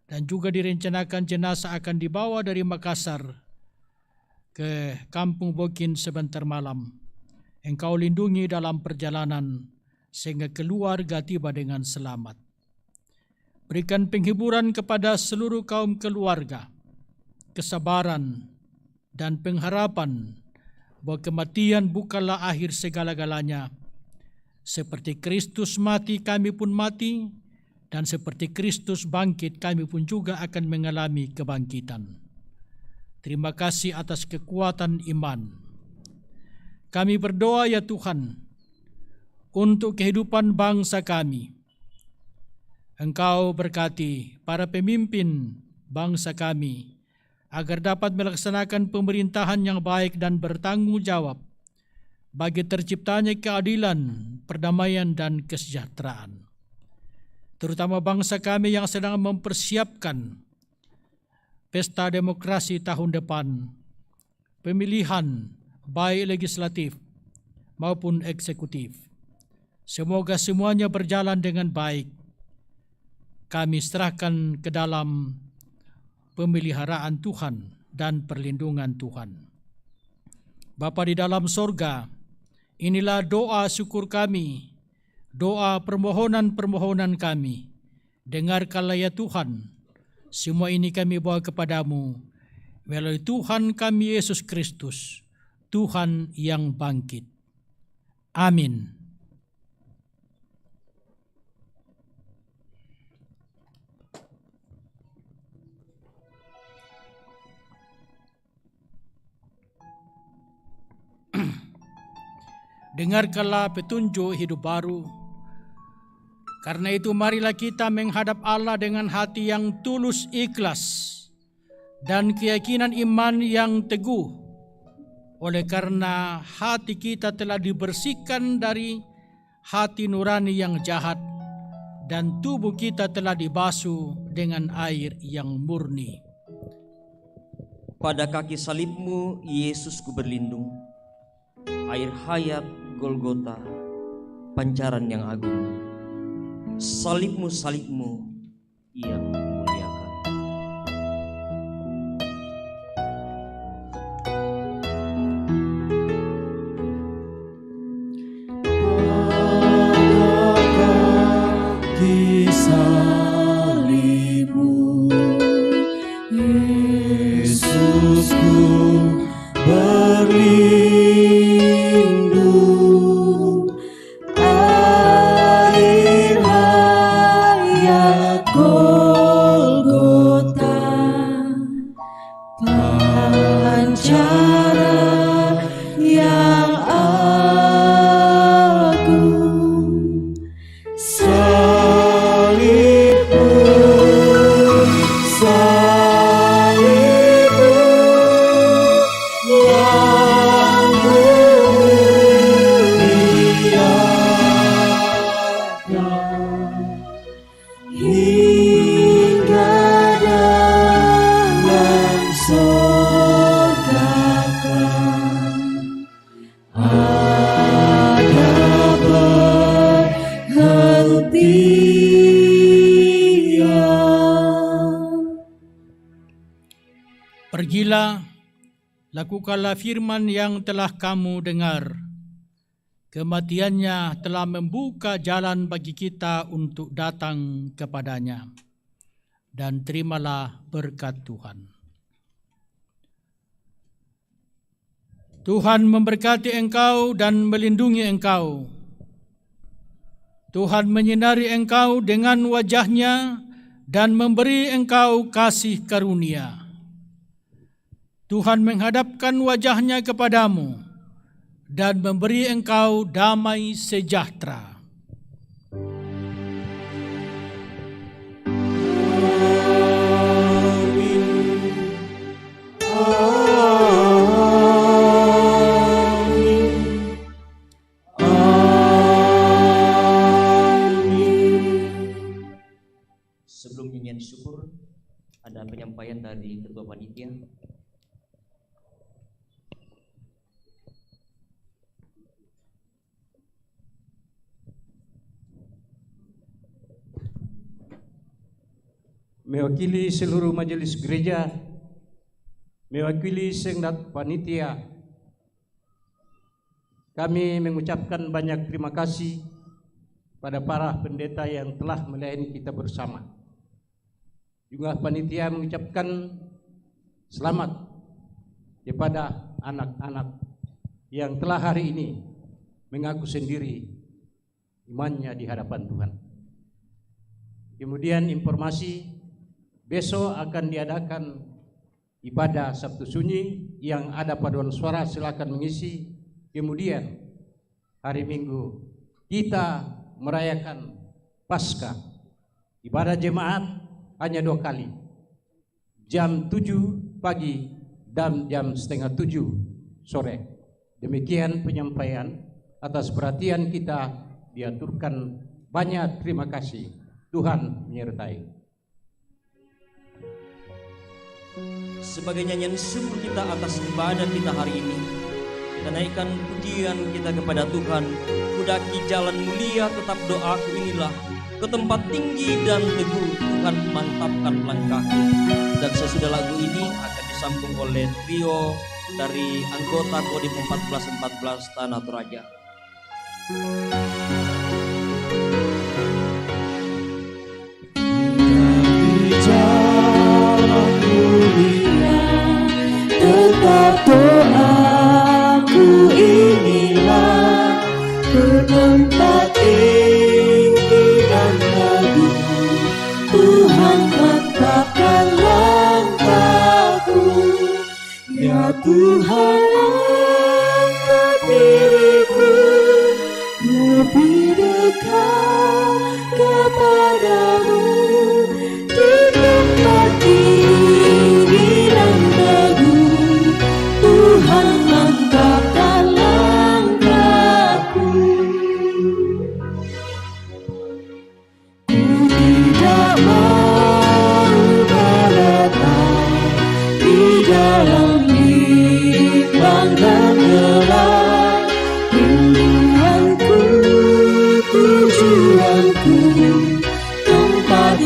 dan juga direncanakan jenazah akan dibawa dari Makassar ke kampung Bokin sebentar malam. Engkau lindungi dalam perjalanan sehingga keluarga tiba dengan selamat. Berikan penghiburan kepada seluruh kaum keluarga, kesabaran dan pengharapan bahwa kematian bukanlah akhir segala-galanya. Seperti Kristus mati, kami pun mati, dan seperti Kristus bangkit, kami pun juga akan mengalami kebangkitan. Terima kasih atas kekuatan iman. Kami berdoa ya Tuhan, untuk kehidupan bangsa kami. Engkau berkati para pemimpin bangsa kami, agar dapat melaksanakan pemerintahan yang baik dan bertanggung jawab bagi terciptanya keadilan, perdamaian, dan kesejahteraan. Terutama bangsa kami yang sedang mempersiapkan pesta demokrasi tahun depan, pemilihan baik legislatif maupun eksekutif. Semoga semuanya berjalan dengan baik. Kami serahkan ke dalam pemeliharaan Tuhan dan perlindungan Tuhan. Bapa di dalam sorga, inilah doa syukur kami, doa permohonan-permohonan kami. Dengarkanlah ya Tuhan, semua ini kami bawa kepadamu melalui Tuhan kami Yesus Kristus, Tuhan yang bangkit. Amin. Dengarkanlah petunjuk hidup baru. Karena itu marilah kita menghadap Allah dengan hati yang tulus ikhlas dan keyakinan iman yang teguh. Oleh karena hati kita telah dibersihkan dari hati nurani yang jahat dan tubuh kita telah dibasuh dengan air yang murni. Pada kaki salibmu, Yesus ku berlindung. Air hayat Golgota, pancaran yang agung. Salibmu, salibmu yang memuliakan. Di salibmu, Yesusku berlindung. Air hayat Golgota, pancaran yang agung. Salib Pergilah, lakukanlah firman yang telah kamu dengar. Kematiannya telah membuka jalan bagi kita untuk datang kepadanya. Dan terimalah berkat Tuhan. Tuhan memberkati engkau dan melindungi engkau. Tuhan menyinari engkau dengan wajah-Nya dan memberi engkau kasih karunia. Tuhan menghadapkan wajah-Nya kepadamu dan memberi engkau damai sejahtera. Sebelum nyanyian syukur, ada penyampaian dari Ketua Panitia. Mewakili seluruh majelis gereja, mewakili senat panitia, kami mengucapkan banyak terima kasih pada para pendeta yang telah melayani kita bersama. Juga panitia mengucapkan selamat kepada anak-anak yang telah hari ini mengaku sendiri imannya di hadapan Tuhan. Kemudian informasi, besok akan diadakan ibadah Sabtu Sunyi yang ada paduan suara, silakan mengisi. Kemudian hari Minggu kita merayakan Paskah. Ibadah jemaat hanya 2 kali, jam 7 pagi dan jam 6:30 sore. Demikian penyampaian. Atas perhatian kita diaturkan. Banyak terima kasih. Tuhan menyertai. Sebagai nyanyian syukur kita atas ibadah kita hari ini, kita naikkan pujian kita kepada Tuhan. Kudaki jalan mulia, tetap doaku inilah ke tempat tinggi dan teguh, Tuhan mantapkan langkahku. Dan sesudah lagu ini akan disambung oleh trio dari anggota Kodim 1414 Tanah Toraja. Tetap doaku inilah ke tempat tinggi dan teguh, Tuhan mantapkan langkahku. Ya Tuhan, angkat diriku lebih dekat kepadamu di tempat tinggi dan teguh, Tuhan mantapkan langkahku. Ku tidak mau berlepas di dalam bimbang dan gelap. Rinduanku, tujuanku, tempat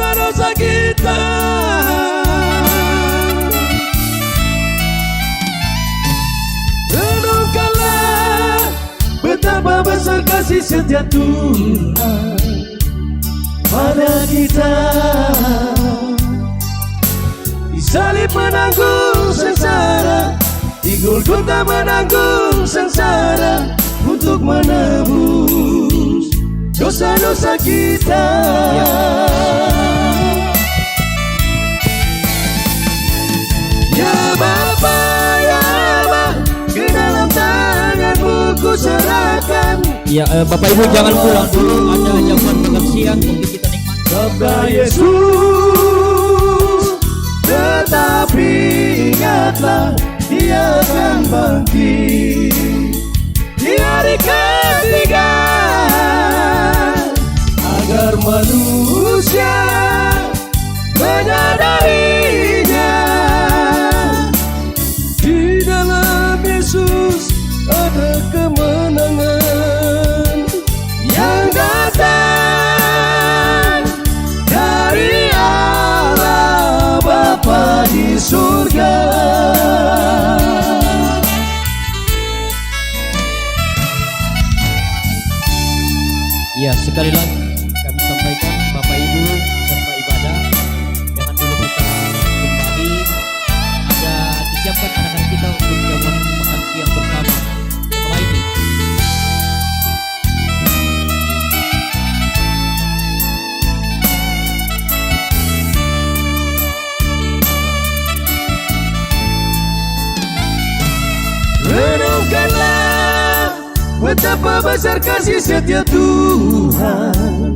dosa-dosa kita. Renungkanlah betapa besar kasih setia Tuhan pada kita. Di salib menanggung sengsara, di Golgota menanggung sengsara, untuk menebus dosa-dosa kita. Ya Bapa, ya Bapa, ke dalam tangan-Mu ku serahkan. Ya, Bapak Ibu jangan pulang dulu, ada jamuan makan siang untuk kita nikmati. Sabda Yesus, tetapi ingatlah Dia akan bangkit di hari ketiga, agar manusia menyadarinya. Di dalam Yesus ada kemenangan yang datang dari Allah Bapa di surga. Ya, sekali lagi kami sampaikan Bapak Ibu serta ibadah, jangan dulu kita kembali. Ada disiapkan anak-anak kita untuk jamuan makan siang bersama setelah ini. Renungkanlah betapa besar kasih setia Tuhan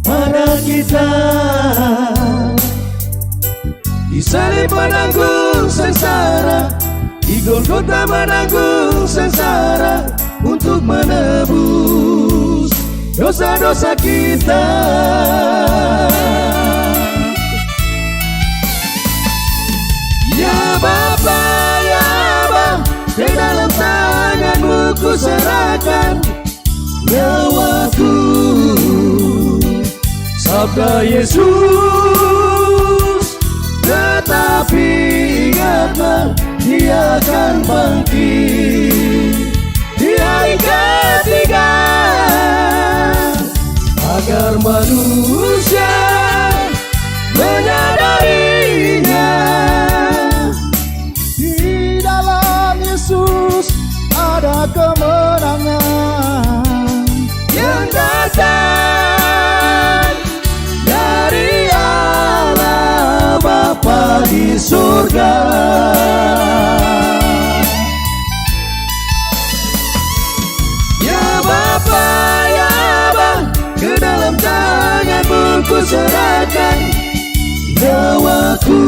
pada kita. Di salib menanggung sengsara, di Golgota menanggung sengsara, untuk menebus dosa-dosa kita. Ya Bapa, ya Bapa, di dalam tangan-Mu ku serahkan nyawaku. Sabda Yesus, tetapi ingatlah Dia akan bangkit di hari ketiga, agar manusia menyadarinya. Di dalam Yesus ada kemenangan yang datang dari Allah Bapa di surga. Ya Bapa, ya Bapa, ke dalam tangan-Mu ku serahkan nyawaku.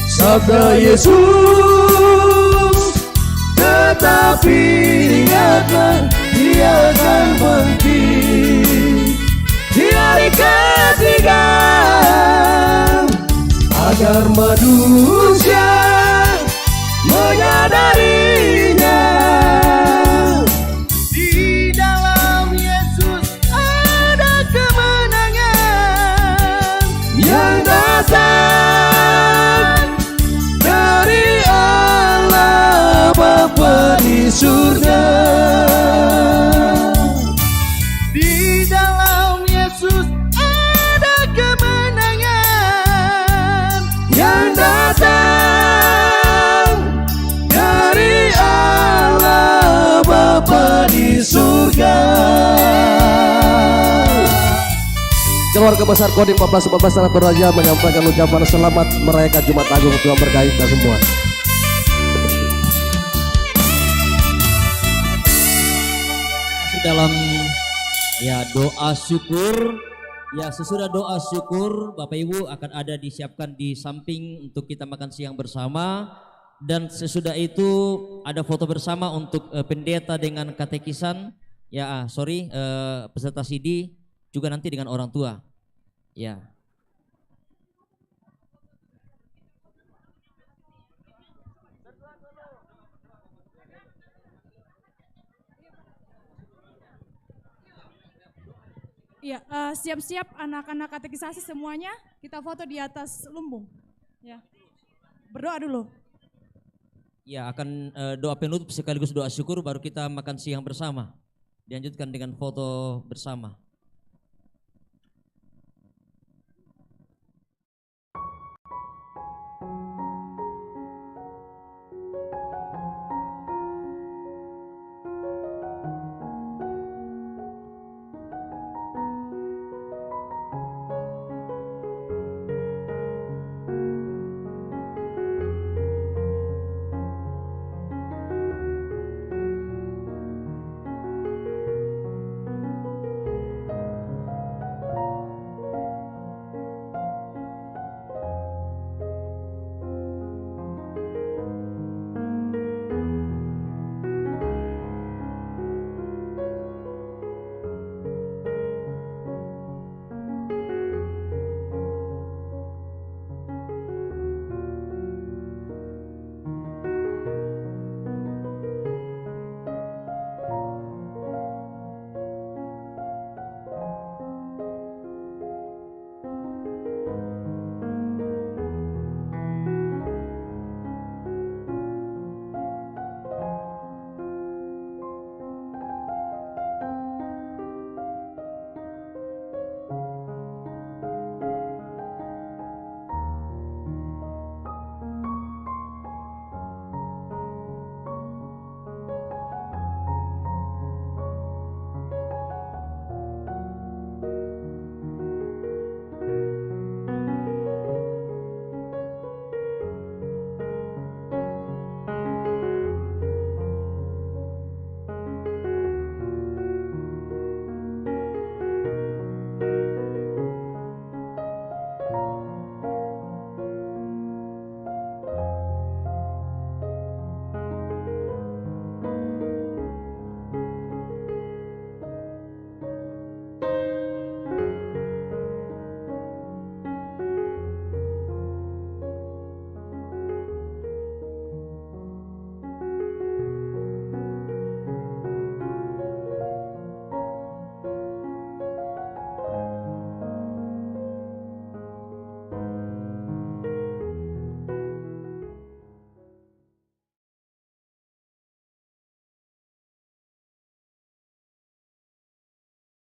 Sabda Yesus, tetapi ingatlah Dia akan bangkit di hari ketiga, agar manusia menyadarinya. Di dalam Yesus ada kemenangan yang datang dari Allah Bapa di surga. Di dalam Yesus ada kemenangan yang datang dari Allah Bapa di surga. Keluarga besar Kodim 1414 Tanah Toraja menyampaikan ucapan selamat merayakan Jumat Agung. Tuhan berkahi kita semua. Dalam ya doa syukur, ya sesudah doa syukur Bapak Ibu akan ada disiapkan di samping untuk kita makan siang bersama, dan sesudah itu ada foto bersama untuk pendeta dengan katekisan, ya peserta CD juga nanti dengan orang tua, ya. Iya, siap-siap anak-anak katekisasi semuanya, kita foto di atas lumbung. Ya, berdoa dulu. Ya, akan doa penutup sekaligus doa syukur, baru kita makan siang bersama. Dilanjutkan dengan foto bersama.